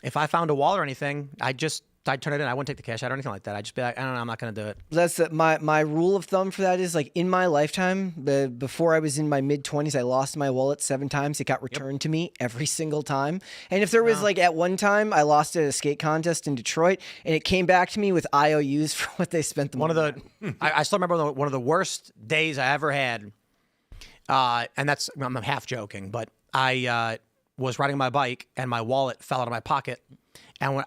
if I found a wallet or anything, I'd turn it in. I wouldn't take the cash out or anything like that. I'd just be like, I don't know, I'm not going to do it. That's my rule of thumb for that is like in my lifetime, before I was in my mid-20s, I lost my wallet 7 times. It got returned to me every single time. And if there was like at one time, I lost it at a skate contest in Detroit, and it came back to me with IOUs for what they spent the money on. I still remember one of the worst days I ever had, and I'm half joking, but I was riding my bike and my wallet fell out of my pocket. And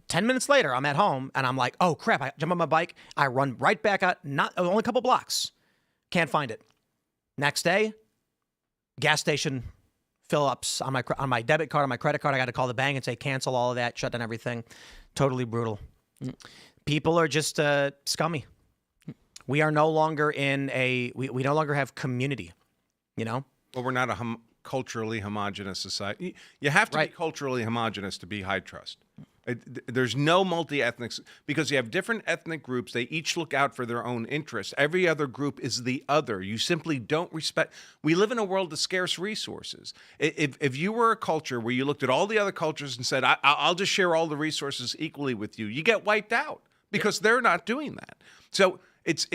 10 minutes later, I'm at home and I'm like, oh crap, I jump on my bike. I run right back out, only a couple blocks. Can't find it. Next day, gas station fill-ups on my debit card, on my credit card. I got to call the bank and say, cancel all of that, shut down everything. Totally brutal. People are just scummy. We are no longer we no longer have community, you know? Well, we're not a culturally homogenous society. You have to be culturally homogenous to be high trust. There's no multi-ethnic, because you have different ethnic groups. They each look out for their own interests. Every other group is the other. You simply don't respect. We live in a world of scarce resources. If you were a culture where you looked at all the other cultures and said, I'll just share all the resources equally with you, you get wiped out because they're not doing that. So it's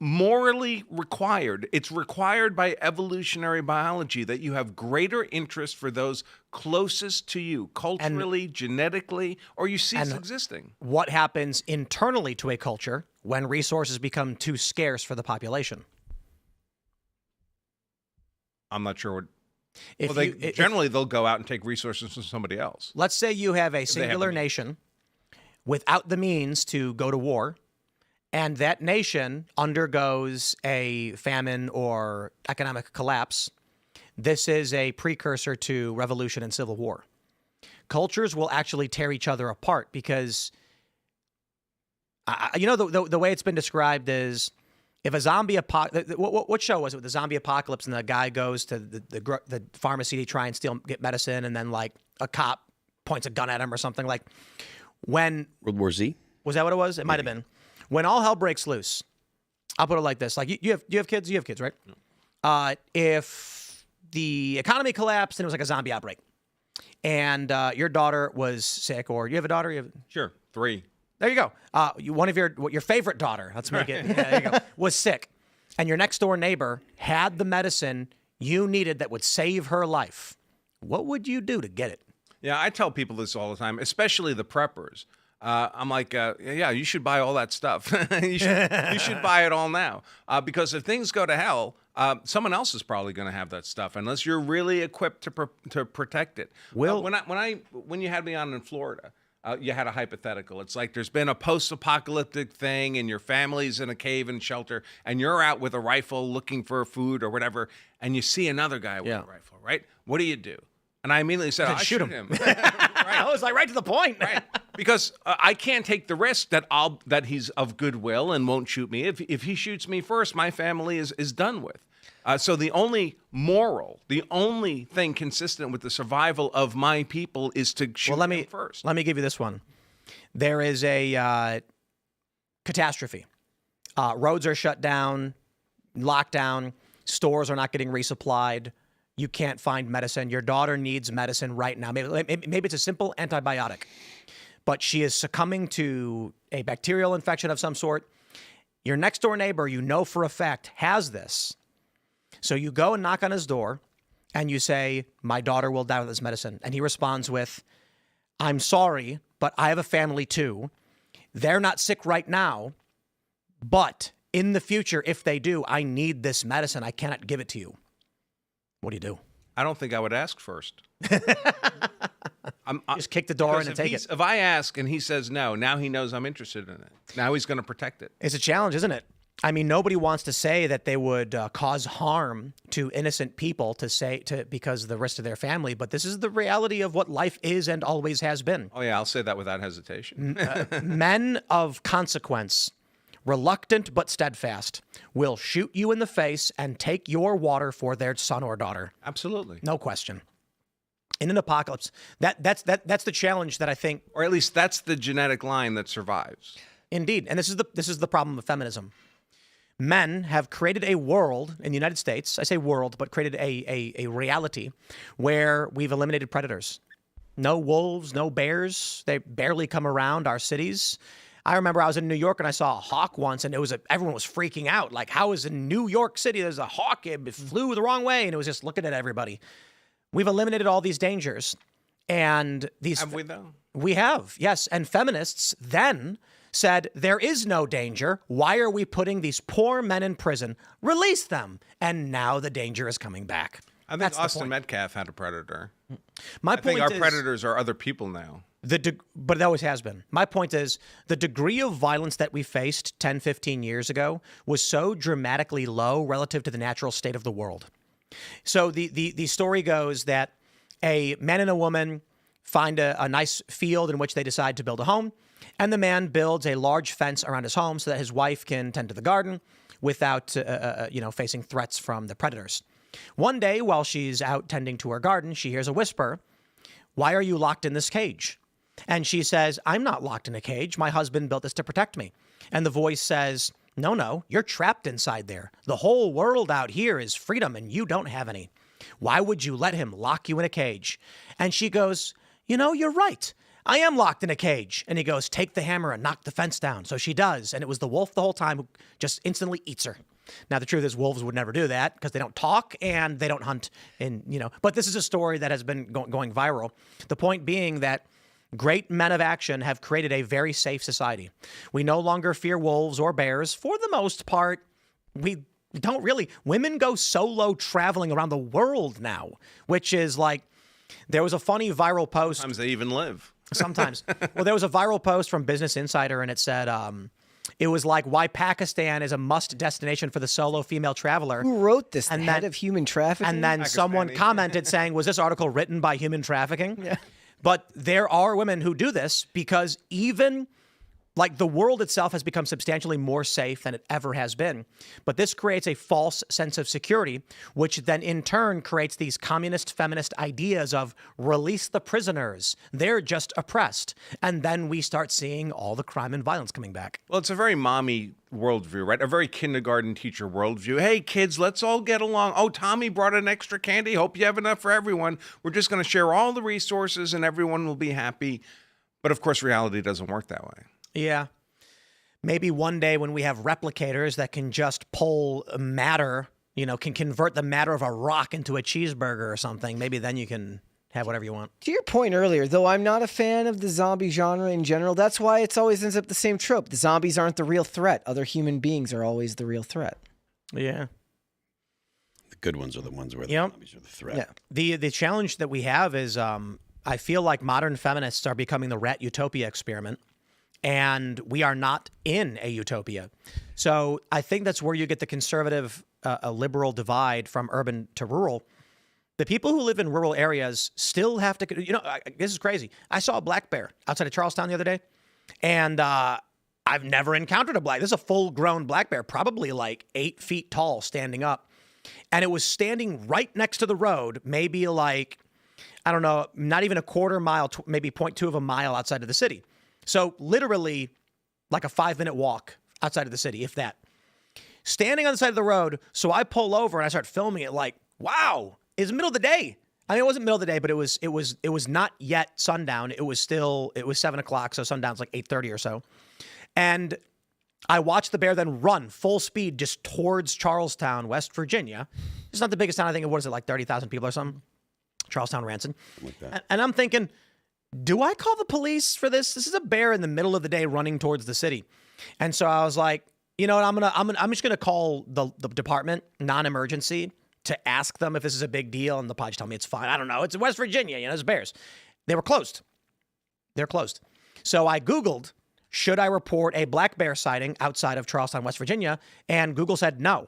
morally required. It's required by evolutionary biology that you have greater interest for those closest to you, culturally, genetically, or you cease existing. What happens internally to a culture when resources become too scarce for the population? I'm not sure what... generally, they'll go out and take resources from somebody else. Let's say you have a singular nation without the means to go to war, and that nation undergoes a famine or economic collapse. This is a precursor to revolution and civil war. Cultures will actually tear each other apart because, the way it's been described is if a zombie apocalypse, what show was it with the zombie apocalypse and the guy goes to the pharmacy to try and get medicine, and then like a cop points a gun at him or something, like when World War Z? Was that what it was? It might have been. When all hell breaks loose, I'll put it like this: like you have kids, you have kids, right? No. If the economy collapsed and it was like a zombie outbreak, and your daughter was sick, or you have a daughter, Sure, 3. There you go. One of your favorite daughter, let's make it. Yeah, there you go. Was sick, and your next door neighbor had the medicine you needed that would save her life. What would you do to get it? Yeah, I tell people this all the time, especially the preppers. I'm like, yeah, you should buy all that stuff. you should buy it all now, because if things go to hell, someone else is probably going to have that stuff unless you're really equipped to protect it. When you had me on in Florida, you had a hypothetical. It's like there's been a post-apocalyptic thing, and your family's in a cave and shelter, and you're out with a rifle looking for food or whatever, and you see another guy with a rifle, right? What do? And I immediately said, I'll shoot him. Right. I was like, right to the point. Right. Because I can't take the risk that he's of goodwill and won't shoot me. If he shoots me first, my family is done with. So the only thing consistent with the survival of my people is to shoot him first. Let me give you this one. There is a catastrophe. Roads are shut down, lockdown. Stores are not getting resupplied. You can't find medicine. Your daughter needs medicine right now. Maybe it's a simple antibiotic, but she is succumbing to a bacterial infection of some sort. Your next door neighbor, you know for a fact, has this. So you go and knock on his door and you say, my daughter will die with this medicine. And he responds with, I'm sorry, but I have a family too. They're not sick right now, but in the future, if they do, I need this medicine. I cannot give it to you. What do you do? I don't think I would ask first. Just kick the door in and take it. If I ask and he says no, now he knows I'm interested in it. Now he's going to protect it. It's a challenge, isn't it? I mean, nobody wants to say that they would cause harm to innocent people because of the risk to their family, but this is the reality of what life is and always has been. Oh, yeah, I'll say that without hesitation. Men of consequence, reluctant but steadfast, will shoot you in the face and take your water for their son or daughter. Absolutely. No question. In an apocalypse, that's the challenge that I think, or at least that's the genetic line that survives. Indeed, and this is the problem of feminism. Men have created a world in the United States, I say world, but created a reality where we've eliminated predators. No wolves, no bears. They barely come around our cities. I remember I was in New York and I saw a hawk once, and everyone was freaking out. Like, how is in New York City there's a hawk? It flew the wrong way, and it was just looking at everybody. We've eliminated all these dangers. And these... Have we, though? We have, yes. And feminists then said, there is no danger. Why are we putting these poor men in prison? Release them. And now the danger is coming back. I think Austin Metcalf had a predator. I think our predators are other people now. But it always has been. My point is, the degree of violence that we faced 10, 15 years ago was so dramatically low relative to the natural state of the world. So the story goes that a man and a woman find a nice field in which they decide to build a home. And the man builds a large fence around his home so that his wife can tend to the garden without, facing threats from the predators. One day, while she's out tending to her garden, she hears a whisper, "Why are you locked in this cage?" And she says, "I'm not locked in a cage. My husband built this to protect me." And the voice says, No, you're trapped inside there. The whole world out here is freedom and you don't have any. Why would you let him lock you in a cage? And she goes, you're right. I am locked in a cage. And he goes, take the hammer and knock the fence down. So she does. And it was the wolf the whole time who just instantly eats her. Now, the truth is wolves would never do that because they don't talk and they don't hunt. But this is a story that has been going viral. The point being that great men of action have created a very safe society. We no longer fear wolves or bears. For the most part, we don't really. Women go solo traveling around the world now, which is like, there was a funny viral post. Sometimes they even live. Sometimes. Well, there was a viral post from Business Insider, and it said, it was like why Pakistan is a must destination for the solo female traveler. Who wrote this? The head of human trafficking? And then someone commented saying, was this article written by human trafficking? Yeah. But there are women who do this because even like the world itself has become substantially more safe than it ever has been. But this creates a false sense of security, which then in turn creates these communist feminist ideas of release the prisoners. They're just oppressed. And then we start seeing all the crime and violence coming back. Well, it's a very mommy worldview, right? A very kindergarten teacher worldview. Hey, kids, let's all get along. Oh, Tommy brought an extra candy. Hope you have enough for everyone. We're just going to share all the resources and everyone will be happy. But of course, reality doesn't work that way. Yeah. Maybe one day when we have replicators that can just pull matter, can convert the matter of a rock into a cheeseburger or something, maybe then you can have whatever you want. To your point earlier, though I'm not a fan of the zombie genre in general, that's why it's always ends up the same trope. The zombies aren't the real threat. Other human beings are always the real threat. Yeah. The good ones are the ones where the zombies are the threat. Yeah. The challenge that we have is I feel like modern feminists are becoming the rat utopia experiment. And we are not in a utopia. So I think that's where you get the conservative, liberal divide from urban to rural. The people who live in rural areas still have to, this is crazy. I saw a black bear outside of Charlestown the other day. And I've never encountered a black. This is a full-grown black bear, probably like 8 feet tall, standing up. And it was standing right next to the road, maybe like, I don't know, not even a quarter mile, maybe 0.2 of a mile outside of the city. So literally like a 5-minute walk outside of the city, if that. Standing on the side of the road, so I pull over and I start filming it like, wow, it's the middle of the day. I mean, it wasn't middle of the day, but it was not yet sundown. It was 7 o'clock, so sundown's like 8:30 or so. And I watched the bear then run full speed just towards Charlestown, West Virginia. It's not the biggest town. I think, what is it, like 30,000 people or something? Charlestown, Ranson. Like that. And I'm thinking, do I call the police for this? This is a bear in the middle of the day running towards the city. And so I was like, you know what, I'm just gonna call the department, non-emergency, to ask them if this is a big deal. And they'll probably tell me it's fine. I don't know. It's West Virginia, it's bears. They were closed. They're closed. So I Googled, should I report a black bear sighting outside of Charlestown, West Virginia? And Google said no.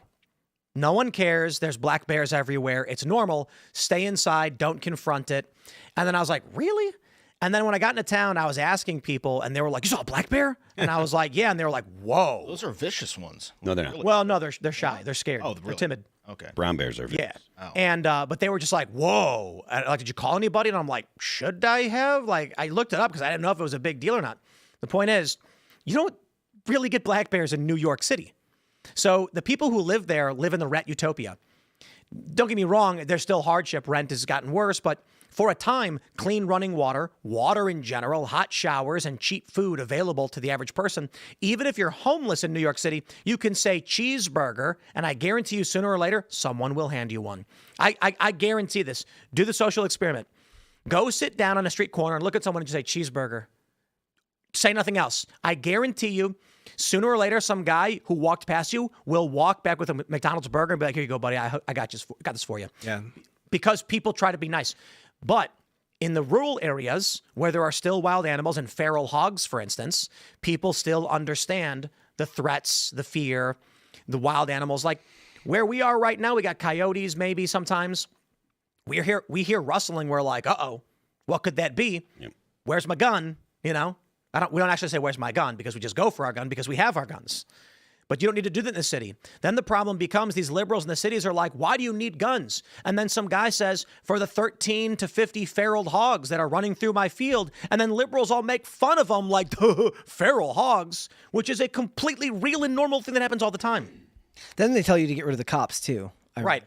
No one cares. There's black bears everywhere. It's normal. Stay inside. Don't confront it. And then I was like, really? And then when I got into town, I was asking people, and they were like, you saw a black bear? And I was like, yeah. And they were like, whoa. Those are vicious ones. No, they're not. Well, no, they're shy. They're scared. Oh, They're really? timid. Okay. Brown bears are vicious. Yeah. And, but they were just like, whoa. And, like, did you call anybody? And I'm like, should I have? Like, I looked it up because I didn't know if it was a big deal or not. The point is, you don't really get black bears in New York City. So the people who live there live in the rat utopia. Don't get me wrong, there's still hardship. Rent has gotten worse, but for a time, clean running water, water in general, hot showers, and cheap food available to the average person. Even if you're homeless in New York City, you can say cheeseburger, and I guarantee you sooner or later, someone will hand you one. I guarantee this. Do the social experiment. Go sit down on a street corner and look at someone and just say cheeseburger. Say nothing else. I guarantee you, sooner or later, some guy who walked past you will walk back with a McDonald's burger and be like, here you go, buddy. I got this for you. Yeah. Because people try to be nice. But in the rural areas where there are still wild animals and feral hogs, for instance, people still understand the threats, the fear, the wild animals. Like where we are right now, we got coyotes maybe sometimes. We hear rustling. We're like, uh-oh, what could that be? Yep. Where's my gun? You know? We don't actually say, where's my gun? Because we just go for our gun because we have our guns. But you don't need to do that in the city. Then the problem becomes these liberals in the cities are like, why do you need guns? And then some guy says, for the 13 to 50 feral hogs that are running through my field. And then liberals all make fun of them like, feral hogs, which is a completely real and normal thing that happens all the time. Then they tell you to get rid of the cops, too. Right.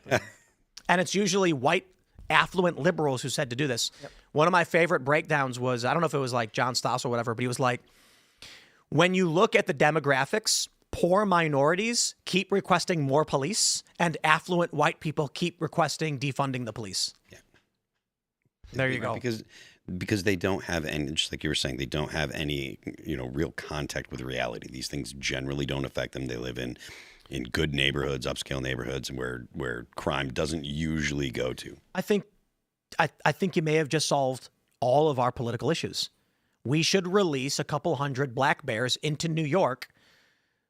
And it's usually white, affluent liberals who said to do this. Yep. One of my favorite breakdowns was, I don't know if it was like John Stoss or whatever, but he was like, when you look at the demographics, poor minorities keep requesting more police and affluent white people keep requesting defunding the police. Yeah. There you go. Because they don't have any, just like you were saying, they don't have any, real contact with reality. These things generally don't affect them. They live in good neighborhoods, upscale neighborhoods, and where crime doesn't usually go to. I think you may have just solved all of our political issues. We should release a couple hundred black bears into New York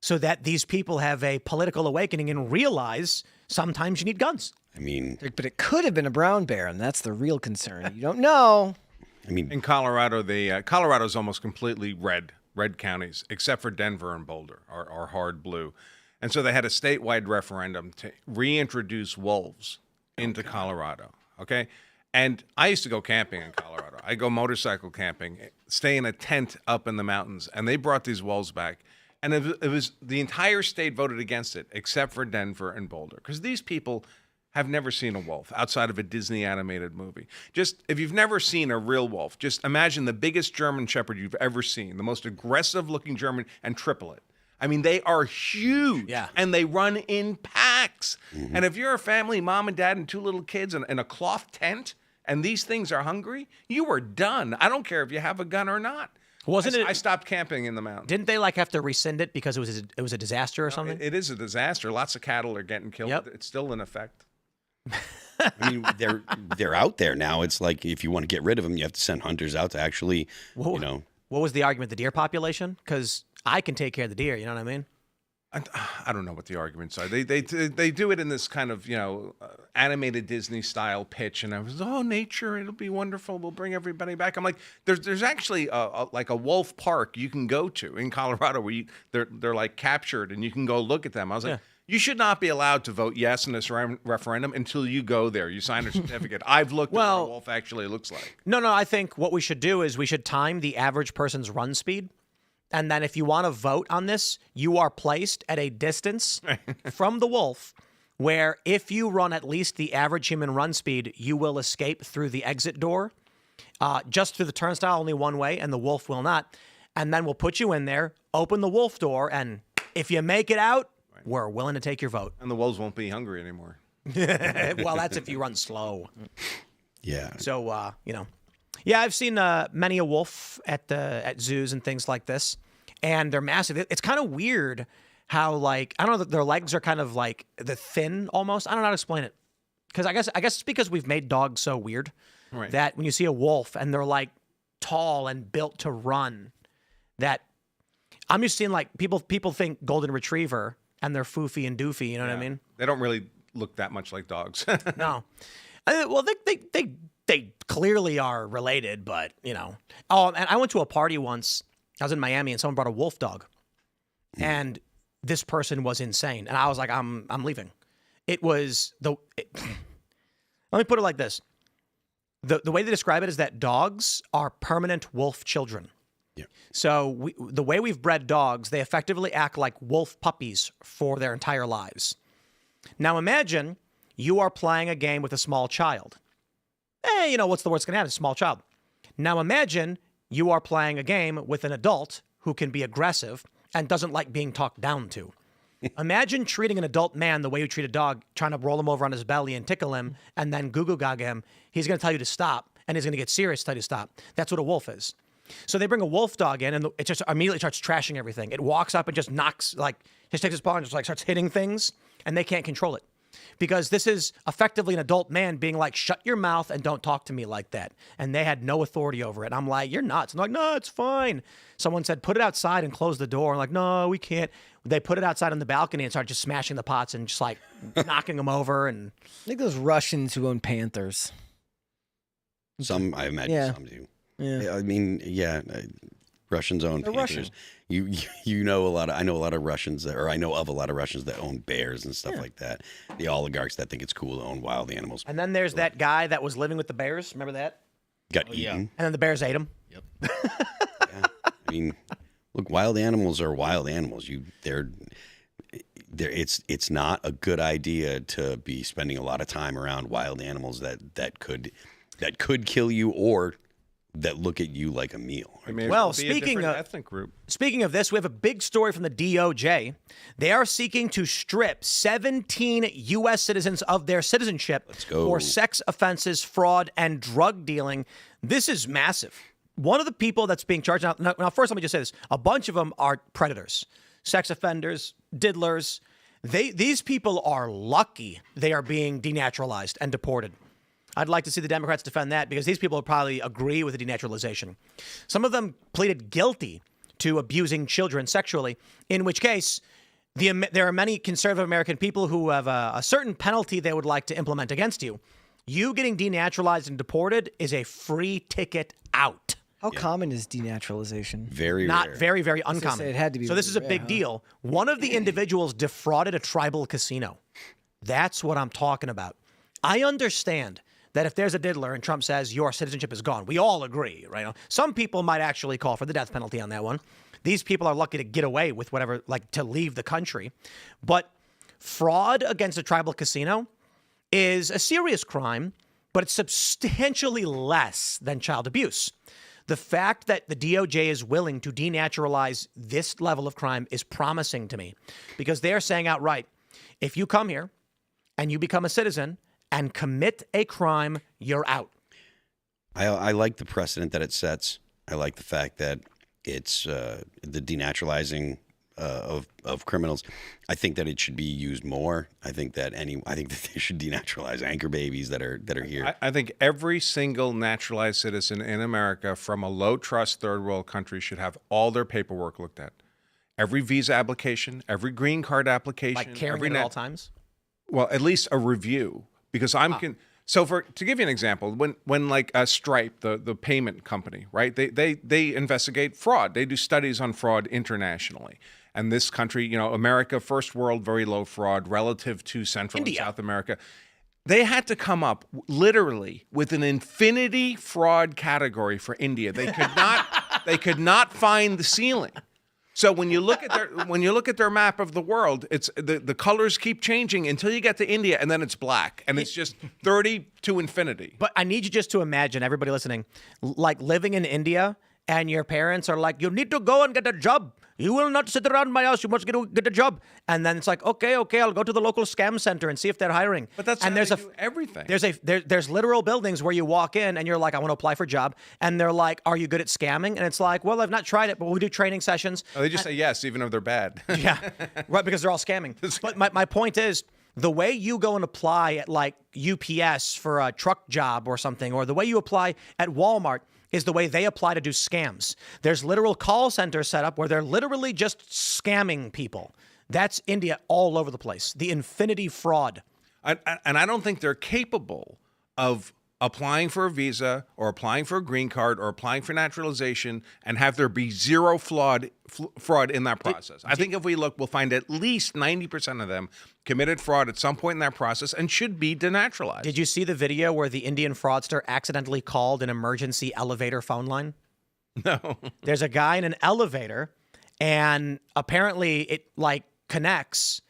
so that these people have a political awakening and realize sometimes you need guns. I mean, but it could have been a brown bear, and that's the real concern. You don't know. I mean, in Colorado, Colorado's almost completely red counties, except for Denver and Boulder are hard blue. And so they had a statewide referendum to reintroduce wolves into Colorado. Okay. And I used to go camping in Colorado. I go motorcycle camping, stay in a tent up in the mountains, and they brought these wolves back. And it was the entire state voted against it, except for Denver and Boulder, because these people have never seen a wolf outside of a Disney animated movie. Just if you've never seen a real wolf, just imagine the biggest German Shepherd you've ever seen, the most aggressive looking German, and triple it. I mean, they are huge, and they run in packs. Mm-hmm. And if you're a family, mom and dad and two little kids in a cloth tent, and these things are hungry, you are done. I don't care if you have a gun or not. I stopped camping in the mountains. Didn't they have to rescind it because it was a disaster or something? It is a disaster. Lots of cattle are getting killed. Yep. It's still in effect. I mean, they're out there now. It's like if you want to get rid of them, you have to send hunters out to actually, What was the argument? The deer population? Because I can take care of the deer. You know what I mean? I don't know what the arguments are. They do it in this kind of animated Disney style pitch, and I was nature, it'll be wonderful. We'll bring everybody back. I'm like, there's actually like a wolf park you can go to in Colorado where they're like captured and you can go look at them. I was like, you should not be allowed to vote yes in this referendum until you go there. You sign a certificate. I've looked at what a wolf actually looks like. No. I think what we should do is we should time the average person's run speed. And then if you want to vote on this, you are placed at a distance from the wolf where if you run at least the average human run speed, you will escape through the exit door, just through the turnstile, only one way, and the wolf will not. And then we'll put you in there, open the wolf door, and if you make it out, we're willing to take your vote. And the wolves won't be hungry anymore. Well, that's if you run slow. Yeah. So, Yeah, I've seen many a wolf at zoos and things like this, and they're massive. It's kind of weird how, I don't know, their legs are kind of like the thin almost. I don't know how to explain it. because I guess it's because we've made dogs so weird Right. that when you see a wolf and they're like tall and built to run, that I'm just seeing like people think golden retriever and they're foofy and doofy. You know what I mean? They don't really look that much like dogs. No. Well, they clearly are related, but you know. Oh, and I went to a party once. I was in Miami, and someone brought a wolf dog, and this person was insane. And I was like, I'm leaving. It was let me put it like this: the way they describe it is that dogs are permanent wolf children. Yeah. So the way we've bred dogs, they effectively act like wolf puppies for their entire lives. Now imagine you are playing a game with a small child. You know, what's the worst going to happen? A small child. Now imagine you are playing a game with an adult who can be aggressive and doesn't like being talked down to. Imagine treating an adult man the way you treat a dog, trying to roll him over on his belly and tickle him and then goo-goo gaga him. He's going to tell you to stop, and he's going to get serious to tell you to stop. That's what a wolf is. So they bring a wolf dog in, and it just immediately starts trashing everything. It walks up and just knocks, like, just takes his paw and just like starts hitting things, and they can't control it. Because this is effectively an adult man being like, shut your mouth and don't talk to me like that. And they had no authority over it. I'm like, you're nuts. I'm like, no, it's fine. Someone said, put it outside and close the door. I'm like, no, we can't. They put it outside on the balcony and started just smashing the pots and just like knocking them over. And I think those Russians who own panthers. Some, I imagine some do. Yeah. I mean, Russians own panthers. Russian. You know a lot of, I know a lot of Russians that, or I know of a lot of Russians that own bears and stuff like that. The oligarchs that think it's cool to own wild animals. And then there's that guy that was living with the bears. Remember that? Got eaten. And then the bears ate him. Yep. I mean, look, wild animals are wild animals. It's not a good idea to be spending a lot of time around wild animals that could kill you or that look at you like a meal. I mean, Well, it'll be a speaking different of- ethnic group. Speaking of this, we have a big story from the DOJ. They are seeking to strip 17 U.S. citizens of their citizenship go. for sex offenses, fraud, and drug dealing. This is massive. One of the people that's being charged now, first let me just say this. A bunch of them are predators, sex offenders, diddlers. These people are lucky they are being denaturalized and deported. I'd like to see the Democrats defend that because these people would probably agree with the denaturalization. Some of them pleaded guilty to abusing children sexually, in which case there are many conservative American people who have a certain penalty they would like to implement against you. You getting denaturalized and deported is a free ticket out. How common is denaturalization? Very Not rare. very, very gonna uncommon. say it had to be So this is a rare, big huh? deal. One of the individuals defrauded a tribal casino. That's what I'm talking about. I understand that if there's a diddler and Trump says your citizenship is gone, we all agree, right? Some people might actually call for the death penalty on that one. These people are lucky to get away with whatever, like to leave the country. But fraud against a tribal casino is a serious crime, but it's substantially less than child abuse. The fact that the DOJ is willing to denaturalize this level of crime is promising to me because they're saying outright, if you come here and you become a citizen and commit a crime, you're out. I like the precedent that it sets. I like the fact that it's the denaturalizing of criminals. I think that it should be used more. I think that they should denaturalize anchor babies that are here. I think every single naturalized citizen in America from a low trust third world country should have all their paperwork looked at. Every visa application, every green card application, Like carrying every it at all times? Well, at least a review, because so to give you an example, when like Stripe, the payment company, right? They investigate fraud. They do studies on fraud internationally. And this country, America, first world, very low fraud relative to Central India. and South America. They had to come up literally with an infinity fraud category for India. They could not find the ceiling. So when you look at their map of the world, it's the colors keep changing until you get to India, and then it's black, and it's just 30 to infinity. But I need you just to imagine, everybody listening, like living in India and your parents are like, you need to go and get a job. You will not sit around my house. You must get a job. And then it's like, okay, I'll go to the local scam center and see if they're hiring. But that's and how they do everything. There's literal buildings where you walk in and you're like, I want to apply for a job. And they're like, are you good at scamming? And it's like, well, I've not tried it, but we do training sessions. Oh, they just say yes, even if they're bad. Yeah, right, because they're all scamming. But my point is, the way you go and apply at like UPS for a truck job or something, or the way you apply at Walmart is the way they apply to do scams. There's literal call centers set up where they're literally just scamming people. That's India all over the place. The infinity fraud. And I don't think they're capable of applying for a visa or applying for a green card or applying for naturalization and have there be zero fraud in that process. I think if we look, we'll find at least 90% of them committed fraud at some point in that process and should be denaturalized. Did you see the video where the Indian fraudster accidentally called an emergency elevator phone line? No. There's a guy in an elevator, and apparently it like connects.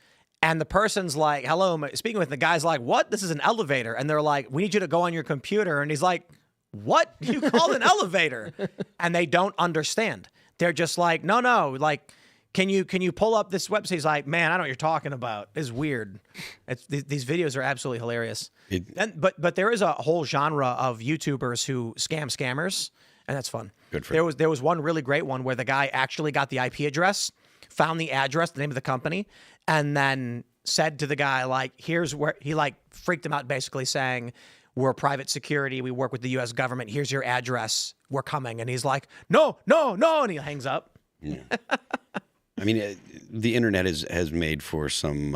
And the person's like, hello, am I speaking with? The guy's like, what? This is an elevator. And they're like, we need you to go on your computer. And he's like, what? You called an elevator? And they don't understand. They're just like, no. Like, can you pull up this website? He's like, man, I don't know what you're talking about. It's weird. These videos are absolutely hilarious. But there is a whole genre of YouTubers who scam scammers. And that's fun. Good for there was one really great one where the guy actually got the IP address, found the address, the name of the company, and then said to the guy, like, here's where he like freaked him out, basically saying, we're private security. We work with the U.S. government. Here's your address. We're coming. And he's like, no. And he hangs up. Yeah. I mean, the internet has made for some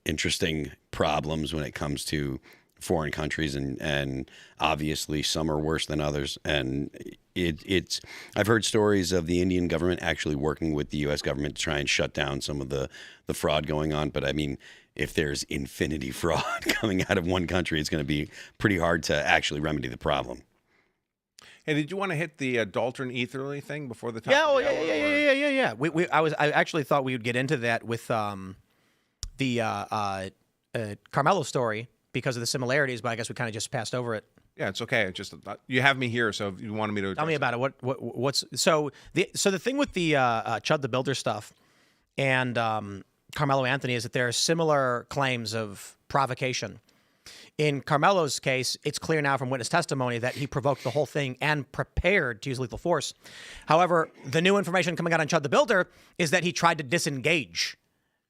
interesting problems when it comes to foreign countries, and obviously some are worse than others. And it's I've heard stories of the Indian government actually working with the U.S. government to try and shut down some of the fraud going on. But I mean, if there's infinity fraud coming out of one country, it's going to be pretty hard to actually remedy the problem. Hey, did you want to hit the Dalton Etherly thing before the top? Yeah. I actually thought we would get into that with the Carmelo story because of the similarities, but I guess we kind of just passed over it. Yeah, it's okay. It's just you have me here, so if you wanted me to tell me about it. What's so the thing with the Chud the Builder stuff and Carmelo Anthony is that there are similar claims of provocation. In Carmelo's case, it's clear now from witness testimony that he provoked the whole thing and prepared to use lethal force. However, the new information coming out on Chud the Builder is that he tried to disengage,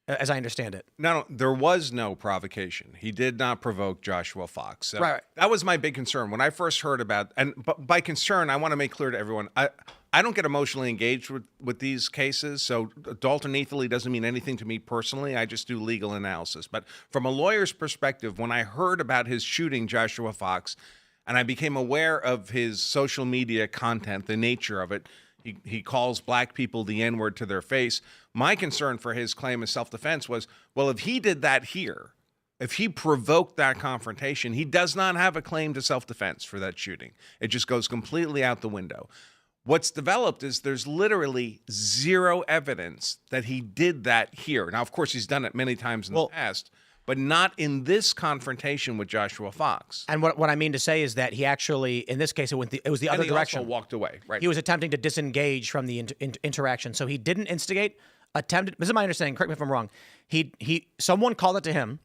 as I understand it. No, there was no provocation. He did not provoke Joshua Fox. So right. That was my big concern when I first heard about. And by concern, I want to make clear to everyone, I don't get emotionally engaged with these cases. So Dalton Etherly doesn't mean anything to me personally. I just do legal analysis. But from a lawyer's perspective, when I heard about his shooting Joshua Fox, and I became aware of his social media content, the nature of it, he calls black people the N-word to their face. My concern for his claim of self-defense was, well, if he did that here, if he provoked that confrontation, he does not have a claim to self-defense for that shooting. It just goes completely out the window. What's developed is there's literally zero evidence that he did that here. Now, of course, he's done it many times in the past, but not in this confrontation with Joshua Fox. And what I mean to say is that he actually, in this case, it was the other direction. He also walked away. Right. He was attempting to disengage from the interaction, so he didn't instigate. Attempted. This is my understanding. Correct me if I'm wrong. Someone called it to him.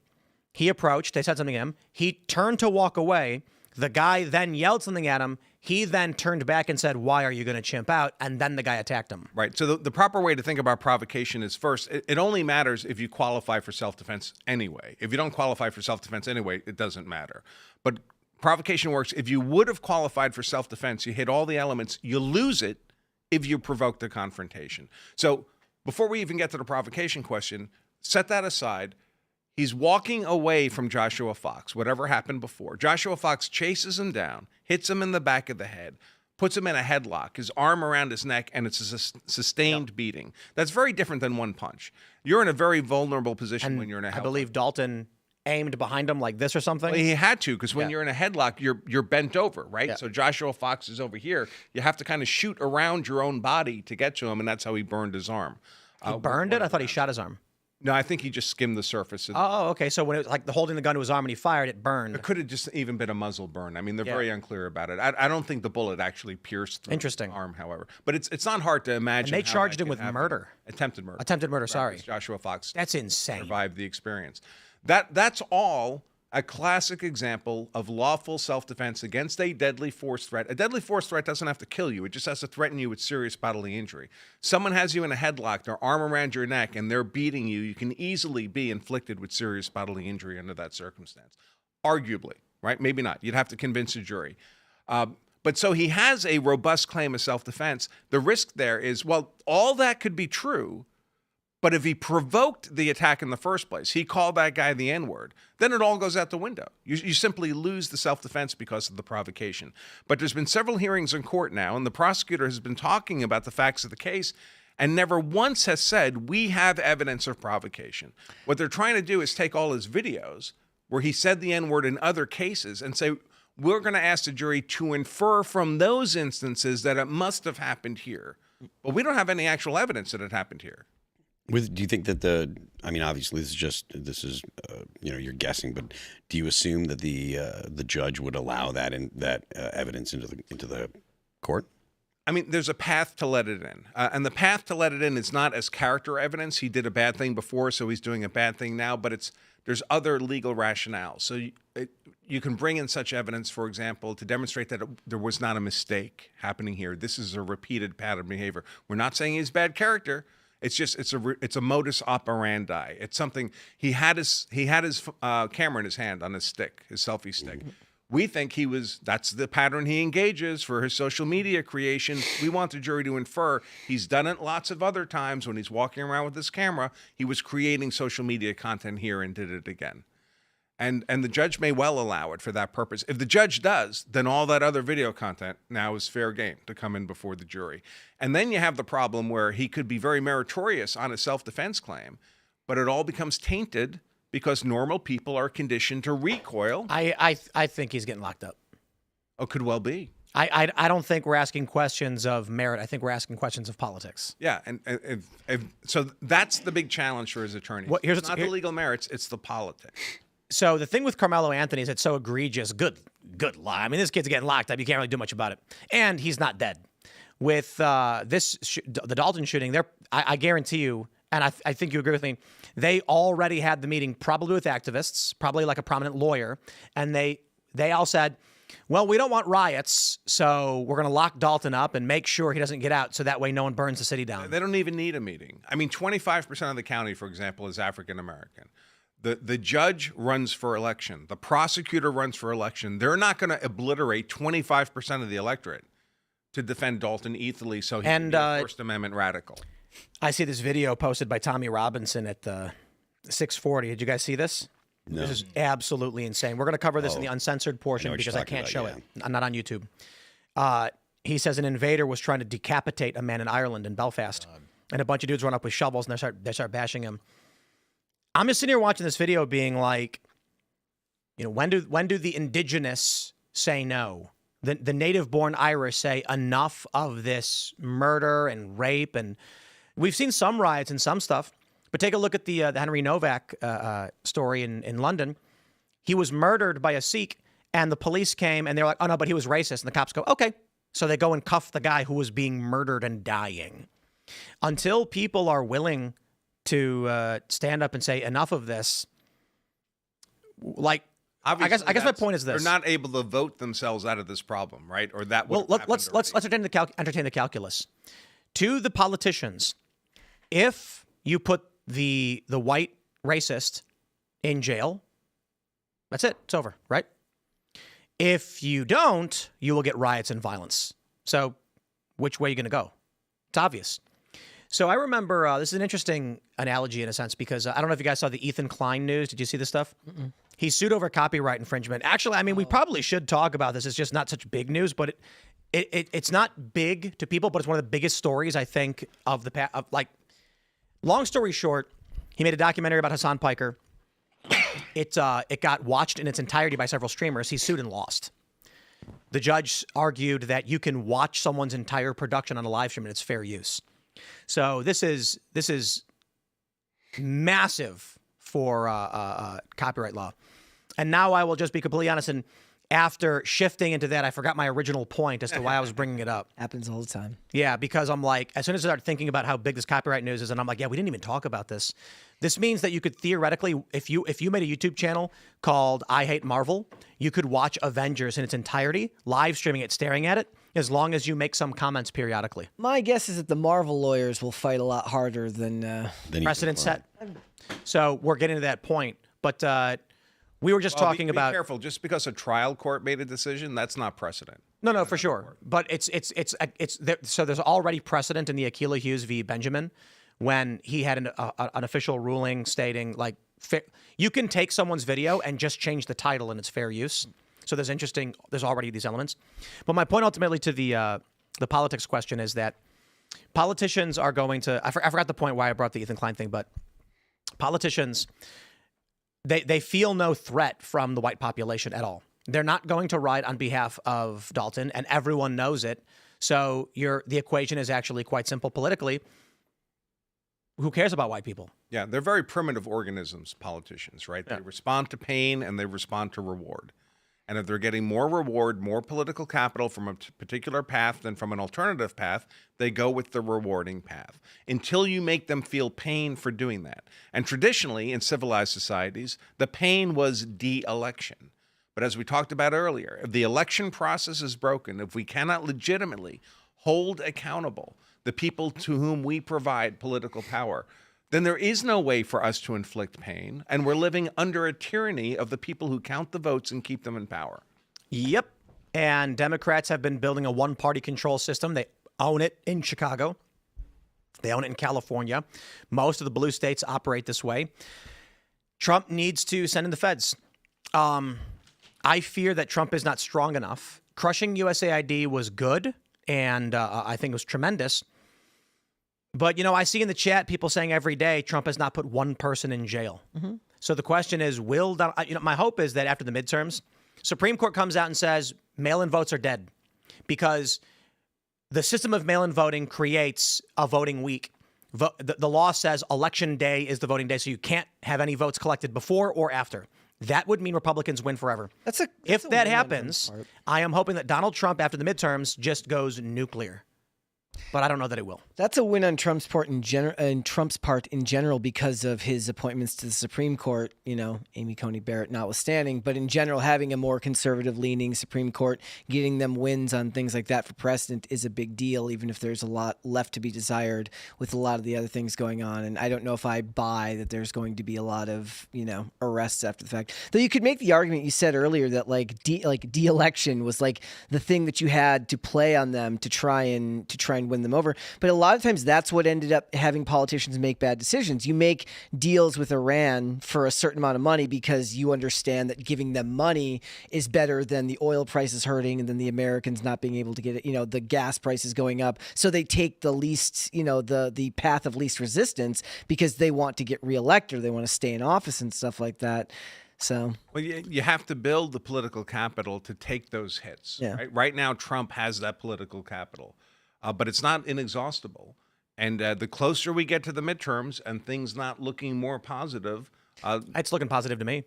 He approached. They said something to him. He turned to walk away. The guy then yelled something at him. He then turned back and said, why are you going to chimp out? And then the guy attacked him. Right. So the proper way to think about provocation is first, it only matters if you qualify for self-defense anyway. If you don't qualify for self-defense anyway, it doesn't matter. But provocation works. If you would have qualified for self-defense, you hit all the elements, you lose it if you provoke the confrontation. So before we even get to the provocation question, set that aside. He's walking away from Joshua Fox, whatever happened before. Joshua Fox chases him down, hits him in the back of the head, puts him in a headlock, his arm around his neck, and it's a sustained beating. That's very different than one punch. You're in a very vulnerable position when you're in a headlock. I believe Dalton aimed behind him like this or something. Well, he had to, because when you're in a headlock, you're bent over, right? Yeah. So Joshua Fox is over here. You have to kind of shoot around your own body to get to him, and that's how he burned his arm. He burned it? I thought he shot his arm. No, I think he just skimmed the surface. Oh, okay. So when it was like holding the gun to his arm and he fired, it burned. It could have just even been a muzzle burn. I mean, they're very unclear about it. I don't think the bullet actually pierced the arm, however. But it's not hard to imagine. And they charged him with murder. Attempted murder. Attempted murder, sorry. Joshua Fox. That's insane. Survived the experience. That's all A classic example of lawful self-defense against a deadly force threat. A deadly force threat doesn't have to kill you. It just has to threaten you with serious bodily injury. Someone has you in a headlock, their arm around your neck, and they're beating you. You can easily be inflicted with serious bodily injury under that circumstance. Arguably, right? Maybe not. You'd have to convince a jury. But so he has a robust claim of self-defense. The risk there is, well, all that could be true, but if he provoked the attack in the first place, he called that guy the N-word, then it all goes out the window. You simply lose the self-defense because of the provocation. But there's been several hearings in court now, and the prosecutor has been talking about the facts of the case and never once has said, we have evidence of provocation. What they're trying to do is take all his videos where he said the N-word in other cases and say, we're going to ask the jury to infer from those instances that it must have happened here. But we don't have any actual evidence that it happened here. Do you think that I mean, obviously this is you're guessing, but do you assume that the judge would allow that evidence into the court? I mean, there's a path to let it in. And the path to let it in is not as character evidence. He did a bad thing before, so he's doing a bad thing now, but there's other legal rationales. So you can bring in such evidence, for example, to demonstrate that there was not a mistake happening here. This is a repeated pattern of behavior. We're not saying he's bad character. It's just it's a modus operandi. It's something he had his camera in his hand on his stick, his selfie stick. We think that's the pattern he engages for his social media creation. We want the jury to infer he's done it lots of other times when he's walking around with his camera. He was creating social media content here and did it again. And the judge may well allow it for that purpose. If the judge does, then all that other video content now is fair game to come in before the jury. And then you have the problem where he could be very meritorious on a self-defense claim, but it all becomes tainted because normal people are conditioned to recoil. I think he's getting locked up. Oh, could well be. I don't think we're asking questions of merit. I think we're asking questions of politics. Yeah, and so that's the big challenge for his attorney. It's not the legal merits, it's the politics. So the thing with Carmelo Anthony is it's so egregious. Good lie. I mean, this kid's getting locked up. You can't really do much about it. And he's not dead. With the Dalton shooting, I guarantee you, and I think you agree with me, they already had the meeting probably with activists, probably like a prominent lawyer, and they all said, well, we don't want riots, so we're going to lock Dalton up and make sure he doesn't get out so that way no one burns the city down. They don't even need a meeting. I mean, 25% of the county, for example, is African American. The judge runs for election. The prosecutor runs for election. They're not going to obliterate 25% of the electorate to defend Dalton easily so he can be a First Amendment radical. I see this video posted by Tommy Robinson at the 640. Did you guys see this? No. This is absolutely insane. We're going to cover this in the uncensored portion because I can't show it. I'm not on YouTube. He says an invader was trying to decapitate a man in Ireland in Belfast, and a bunch of dudes run up with shovels and they start bashing him. I'm just sitting here watching this video being like, when do the indigenous say no? The native-born Irish say enough of this murder and rape, and we've seen some riots and some stuff, but take a look at the Henry Novak story in London. He was murdered by a Sikh, and the police came, and they're like, oh, no, but he was racist, and the cops go, okay. So they go and cuff the guy who was being murdered and dying. Until people are willing to stand up and say enough of this, like, obviously, I guess my point is this: they're not able to vote themselves out of this problem, right? Or that. Well, let's entertain the calculus. To the politicians, if you put the white racist in jail, that's it. It's over, right? If you don't, you will get riots and violence. So, which way are you going to go? It's obvious. So I remember, this is an interesting analogy in a sense, because I don't know if you guys saw the Ethan Klein news. Did you see this stuff? Mm-mm. He sued over copyright infringement. Actually, I mean, we probably should talk about this. It's just not such big news, but it's not big to people, but it's one of the biggest stories, I think, of the past. Like, long story short, he made a documentary about Hassan Piker. It got watched in its entirety by several streamers. He sued and lost. The judge argued that you can watch someone's entire production on a live stream and it's fair use. So this is massive for copyright law. And now I will just be completely honest, and after shifting into that, I forgot my original point as to why I was bringing it up. Happens all the time. Yeah, because I'm like, as soon as I start thinking about how big this copyright news is, and I'm like, yeah, we didn't even talk about this. This means that you could theoretically, if you made a YouTube channel called I Hate Marvel, you could watch Avengers in its entirety, live streaming it, staring at it, as long as you make some comments periodically. My guess is that the Marvel lawyers will fight a lot harder than precedent set. So we're getting to that point, but we were just talking about. Be careful. Just because a trial court made a decision, that's not precedent. No, for sure. But so there's already precedent in the Akilah Hughes v. Benjamin when he had an official ruling stating like you can take someone's video and just change the title and it's fair use. So there's already these elements. But my point ultimately to the politics question is that politicians are going to. I forgot the point why I brought the Ethan Klein thing, but politicians. They feel no threat from the white population at all. They're not going to ride on behalf of Dalton, and everyone knows it. So the equation is actually quite simple politically. Who cares about white people? Yeah, they're very primitive organisms, politicians, right? Yeah. They respond to pain and they respond to reward. And if they're getting more reward, more political capital from a particular path than from an alternative path, they go with the rewarding path until you make them feel pain for doing that. And traditionally, in civilized societies, the pain was de-election. But as we talked about earlier, if the election process is broken, if we cannot legitimately hold accountable the people to whom we provide political power, then there is no way for us to inflict pain, and we're living under a tyranny of the people who count the votes and keep them in power. Yep. And Democrats have been building a one-party control system. They own it in Chicago. They own it in California. Most of the blue states operate this way. Trump needs to send in the feds. I fear that Trump is not strong enough. Crushing USAID was good, and I think it was tremendous. But, I see in the chat people saying every day Trump has not put one person in jail. Mm-hmm. So the question is, my hope is that after the midterms, Supreme Court comes out and says mail-in votes are dead because the system of mail-in voting creates a voting week. The law says election day is the voting day, so you can't have any votes collected before or after. That would mean Republicans win forever. If that happens, I am hoping that Donald Trump after the midterms just goes nuclear. But I don't know that it will. That's a win on Trump's part in general because of his appointments to the Supreme Court, Amy Coney Barrett notwithstanding. But in general, having a more conservative-leaning Supreme Court, getting them wins on things like that for precedent is a big deal, even if there's a lot left to be desired with a lot of the other things going on. And I don't know if I buy that there's going to be a lot of, arrests after the fact. Though you could make the argument you said earlier that de-election was like the thing that you had to play on them to try and win them over. But a lot of times that's what ended up having politicians make bad decisions. You make deals with Iran for a certain amount of money because you understand that giving them money is better than the oil prices hurting and then the Americans not being able to get it, the gas prices going up. So they take the least, the path of least resistance because they want to get reelected or they want to stay in office and stuff like that. So, well, you have to build the political capital to take those hits. Yeah. Right now, Trump has that political capital. But it's not inexhaustible. And the closer we get to the midterms and things not looking more positive. It's looking positive to me.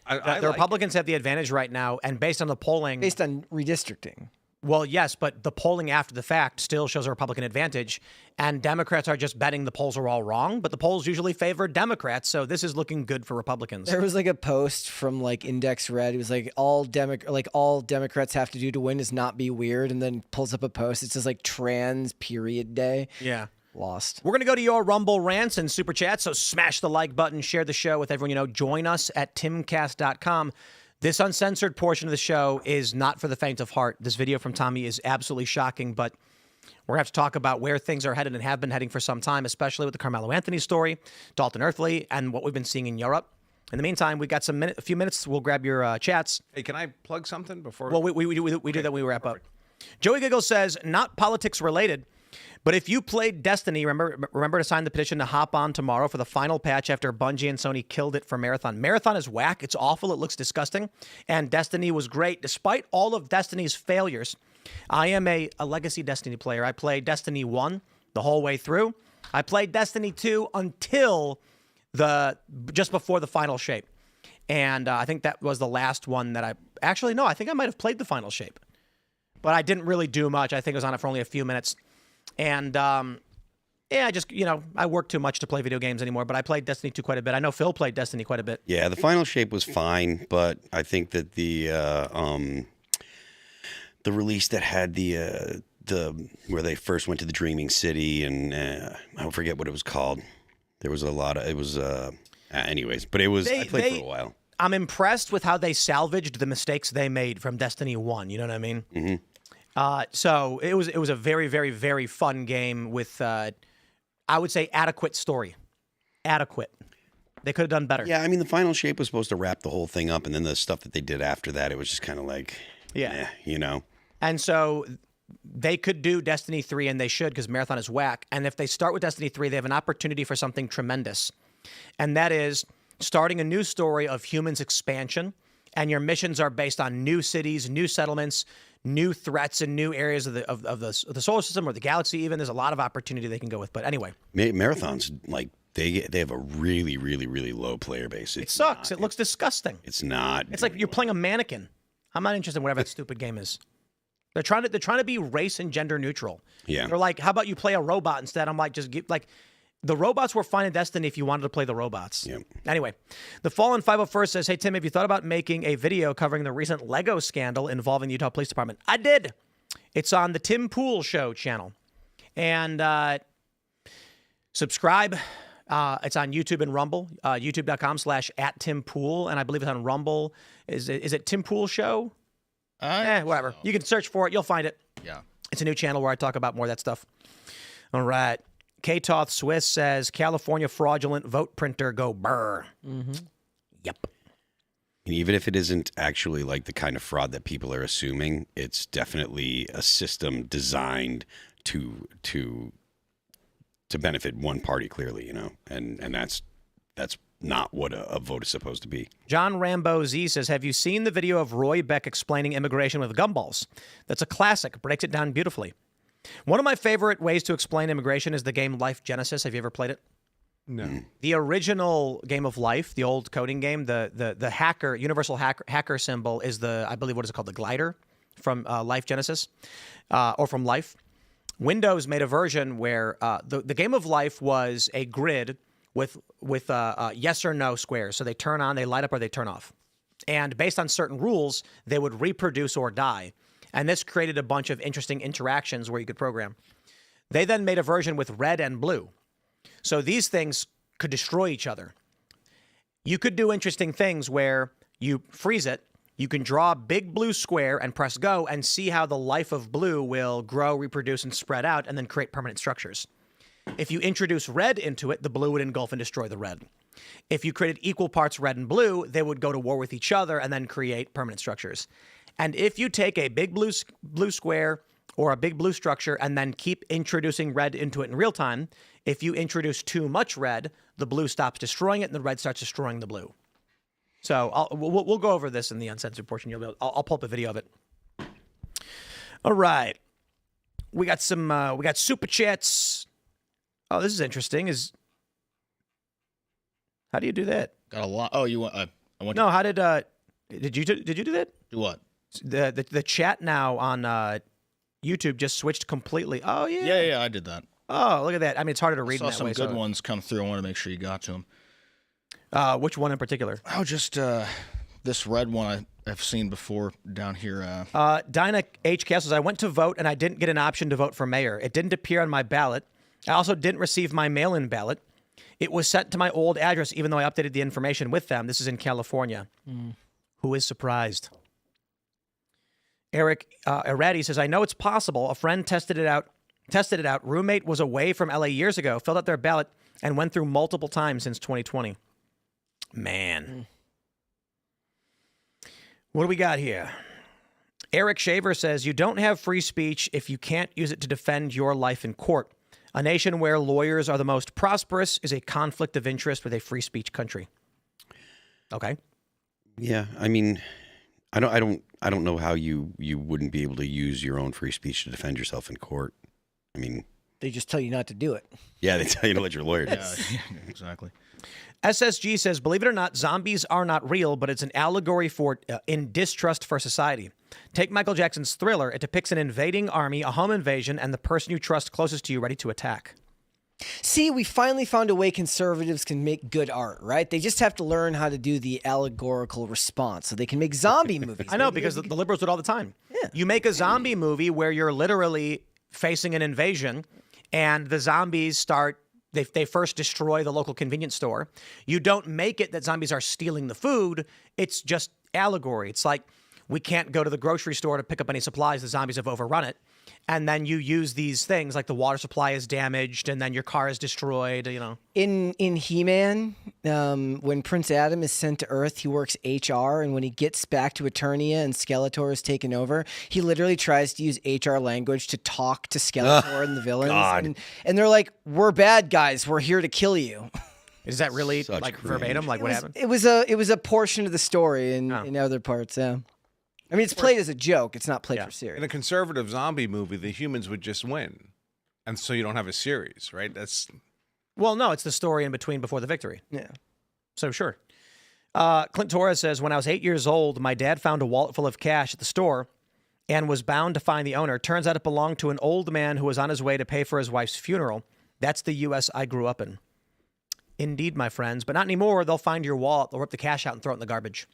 The Republicans have the advantage right now. And based on the polling. Based on redistricting. Well, yes, but the polling after the fact still shows a Republican advantage. And Democrats are just betting the polls are all wrong. But the polls usually favor Democrats. So this is looking good for Republicans. There was a post from Index Red. It was all Democrats have to do to win is not be weird. And then pulls up a post. It says trans period day. Yeah. Lost. We're going to go to your Rumble rants and Super Chats. So smash the like button. Share the show with everyone you know. Join us at timcast.com. This uncensored portion of the show is not for the faint of heart. This video from Tommy is absolutely shocking, but we're going to have to talk about where things are headed and have been heading for some time, especially with the Carmelo Anthony story, Dalton Earthley, and what we've been seeing in Europe. In the meantime, we got a few minutes. We'll grab your chats. Hey, can I plug something before? Well, we do that when we wrap up. Joey Giggles says, not politics related, but if you played Destiny, remember to sign the petition to hop on tomorrow for the final patch after Bungie and Sony killed it for Marathon. Marathon is whack. It's awful. It looks disgusting. And Destiny was great. Despite all of Destiny's failures, I am a legacy Destiny player. I played Destiny 1 the whole way through. I played Destiny 2 until just before the final shape. And I think that was the last one that I think I might have played the Final Shape, but I didn't really do much. I think I was on it for only a few minutes. And I just, I work too much to play video games anymore, but I played Destiny 2 quite a bit. I know Phil played Destiny quite a bit. Yeah, the Final Shape was fine, but I think that the release that had the where they first went to the Dreaming City, and I forget what it was called. There was a lot of, it was, anyways, but it was, I played for a while. I'm impressed with how they salvaged the mistakes they made from Destiny 1. You know what I mean? Mm-hmm. So it was a very, very, very fun game with, I would say, adequate story. Adequate. They could have done better. Yeah, I mean, the Final Shape was supposed to wrap the whole thing up, and then the stuff that they did after that, it was just kind of like, And so they could do Destiny 3, and they should, because Marathon is whack. And if they start with Destiny 3, they have an opportunity for something tremendous. And that is starting a new story of humans' expansion. And your missions are based on new cities, new settlements, new threats, and new areas of the solar system or the galaxy even. There's a lot of opportunity they can go with. But anyway. Marathon's like, they have a really, really, really low player base. It sucks. It looks disgusting. It's not. It's like you're playing a mannequin. I'm not interested in whatever that stupid game is. They're trying to be race and gender neutral. Yeah. They're like, how about you play a robot instead? I'm like, the robots were fine in Destiny if you wanted to play the robots. Yeah. Anyway, the Fallen 501st says, hey, Tim, have you thought about making a video covering the recent Lego scandal involving the Utah Police Department? I did. It's on the Tim Pool Show channel. And subscribe. It's on YouTube and Rumble, youtube.com/@TimPool. And I believe it's on Rumble. Is it Tim Pool Show? Whatever. You can search for it. You'll find it. Yeah. It's a new channel where I talk about more of that stuff. All right. K-Toth Swiss says, California fraudulent vote printer go burr. Mm-hmm. Yep. And even if it isn't actually like the kind of fraud that people are assuming, it's definitely a system designed to benefit one party, clearly, and that's not what a vote is supposed to be. John Rambo Z says, have you seen the video of Roy Beck explaining immigration with gumballs? That's a classic. Breaks it down beautifully. One of my favorite ways to explain immigration is the game Life Genesis. Have you ever played it? No. The original game of Life, the old coding game, the hacker, universal hacker symbol is I believe what is it called? The glider from Life Genesis, or from Life. Windows made a version where the game of Life was a grid with yes or no squares. So they turn on, they light up, or they turn off. And based on certain rules, they would reproduce or die. And this created a bunch of interesting interactions where you could program. They then made a version with red and blue. So these things could destroy each other. You could do interesting things where you freeze it, you can draw a big blue square and press go and see how the life of blue will grow, reproduce, and spread out, and then create permanent structures. If you introduce red into it, the blue would engulf and destroy the red. If you created equal parts red and blue, they would go to war with each other and then create permanent structures. And if you take a big blue square or a big blue structure and then keep introducing red into it in real time, if you introduce too much red, the blue stops destroying it and the red starts destroying the blue. So we'll go over this in the uncensored portion. I'll pull up a video of it. All right. We got super chats. Oh, this is interesting. How do you do that? Got a lot. Oh, you want? I want. No, how did you do that? Do what? The chat now on YouTube just switched completely. Oh yeah. Yeah, I did that. Oh, look at that. I mean, it's harder to read. I saw some good ones come through. I want to make sure you got to them. Which one in particular? Oh, just this red one I've seen before down here. Dinah H. Castles. I went to vote and I didn't get an option to vote for mayor. It didn't appear on my ballot. I also didn't receive my mail-in ballot. It was sent to my old address, even though I updated the information with them. This is in California. Who is surprised? Eric Arati says, I know it's possible. A friend tested it out. Roommate was away from LA years ago, filled out their ballot, and went through multiple times since 2020. Man. What do we got here? Eric Shaver says, you don't have free speech if you can't use it to defend your life in court. A nation where lawyers are the most prosperous is a conflict of interest with a free speech country. Okay. Yeah, I mean, I don't know how you wouldn't be able to use your own free speech to defend yourself in court. I mean, They just tell you not to do it. Yeah, they tell you to let your lawyer do. Yeah, exactly. SSG says, believe it or not, zombies are not real, but it's an allegory for in distrust for society. Take Michael Jackson's Thriller. It depicts an invading army, a home invasion, and the person you trust closest to you ready to attack. See, we finally found a way conservatives can make good art, right? They just have to learn how to do the allegorical response so they can make zombie movies. I know, because the liberals do it all the time. Yeah. You make a zombie movie where you're literally facing an invasion, and the zombies start... They first destroy the local convenience store. You don't make it that zombies are stealing the food. It's just allegory. It's like, we can't go to the grocery store to pick up any supplies. The zombies have overrun it. And then you use these things like the water supply is damaged and then your car is destroyed, you know. In He-Man, when Prince Adam is sent to Earth, he works HR, and when he gets back to Eternia and Skeletor is taken over, he literally tries to use HR language to talk to Skeletor and the villains. God. And they're like, we're bad guys. We're here to kill you. Is that really Such like cringe. verbatim? Like what happened? It was a portion of the story in other parts, yeah. I mean, it's played as a joke. It's not played for In serious. a conservative zombie movie, the humans would just win. And so you don't have a series, right? That's Well, no, it's the story in between before the victory. Yeah. So sure. Clint Torres says, when I was 8 years old, my dad found a wallet full of cash at the store and was bound to find the owner. Turns out it belonged to an old man who was on his way to pay for his wife's funeral. That's the U.S. I grew up in. Indeed, my friends, but not anymore. They'll find your wallet. They'll rip the cash out and throw it in the garbage.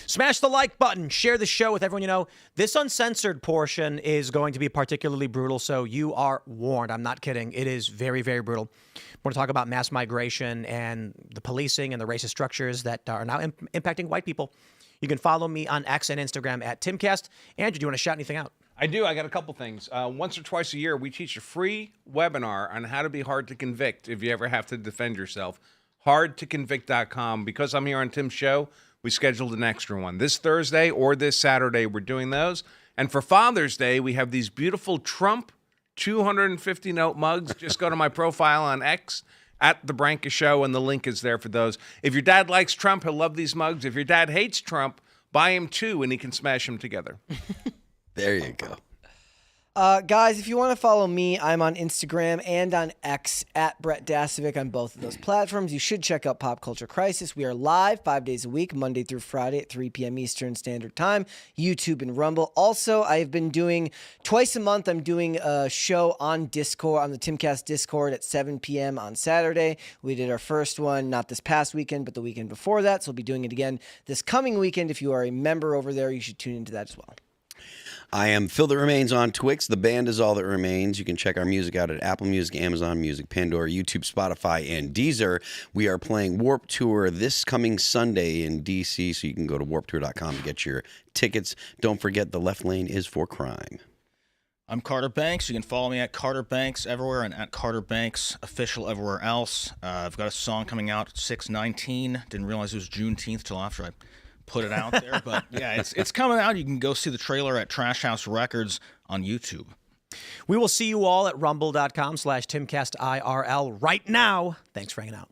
Smash the like button. Share the show with everyone you know. This uncensored portion is going to be particularly brutal, so you are warned. I'm not kidding. It is very, very brutal. We're going to talk about mass migration and the policing and the racist structures that are now impacting white people. You can follow me on X and Instagram at Timcast. Andrew, do you want to shout anything out? I do. I got a couple things. Once or twice a year, we teach a free webinar on how to be hard to convict if you ever have to defend yourself. Hardtoconvict.com. Because I'm here on Tim's show, we scheduled an extra one. This Thursday or this Saturday, we're doing those. And for Father's Day, we have these beautiful Trump 250-note mugs. Just go to my profile on X at The Branca Show, and the link is there for those. If your dad likes Trump, he'll love these mugs. If your dad hates Trump, buy him two, and he can smash them together. There you go. Guys, if you want to follow me, I'm on Instagram and on X at Brett Dasovic on both of those platforms. You should check out Pop Culture Crisis. We are live 5 days a week, Monday through Friday at 3 p.m. Eastern Standard Time, YouTube and Rumble. Also, I have been doing twice a month. I'm doing a show on Discord, on the Timcast Discord at 7 p.m. on Saturday. We did our first one, not this past weekend, but the weekend before that. So we'll be doing it again this coming weekend. If you are a member over there, you should tune into that as well. I am Phil That Remains on Twix. The band is All That Remains. You can check our music out at Apple Music, Amazon Music, Pandora, YouTube, Spotify, and Deezer. We are playing Warped Tour this coming Sunday in D.C., so you can go to warpedtour.com to get your tickets. Don't forget, the left lane is for crime. I'm Carter Banks. You can follow me at Carter Banks everywhere and at Carter Banks official everywhere else. I've got a song coming out at 6/19. Didn't realize it was Juneteenth till after I put it out there, but yeah, it's coming out. You can go see the trailer at Trash House Records on YouTube. We will see you all at rumble.com/TimcastIRL right now. Thanks for hanging out.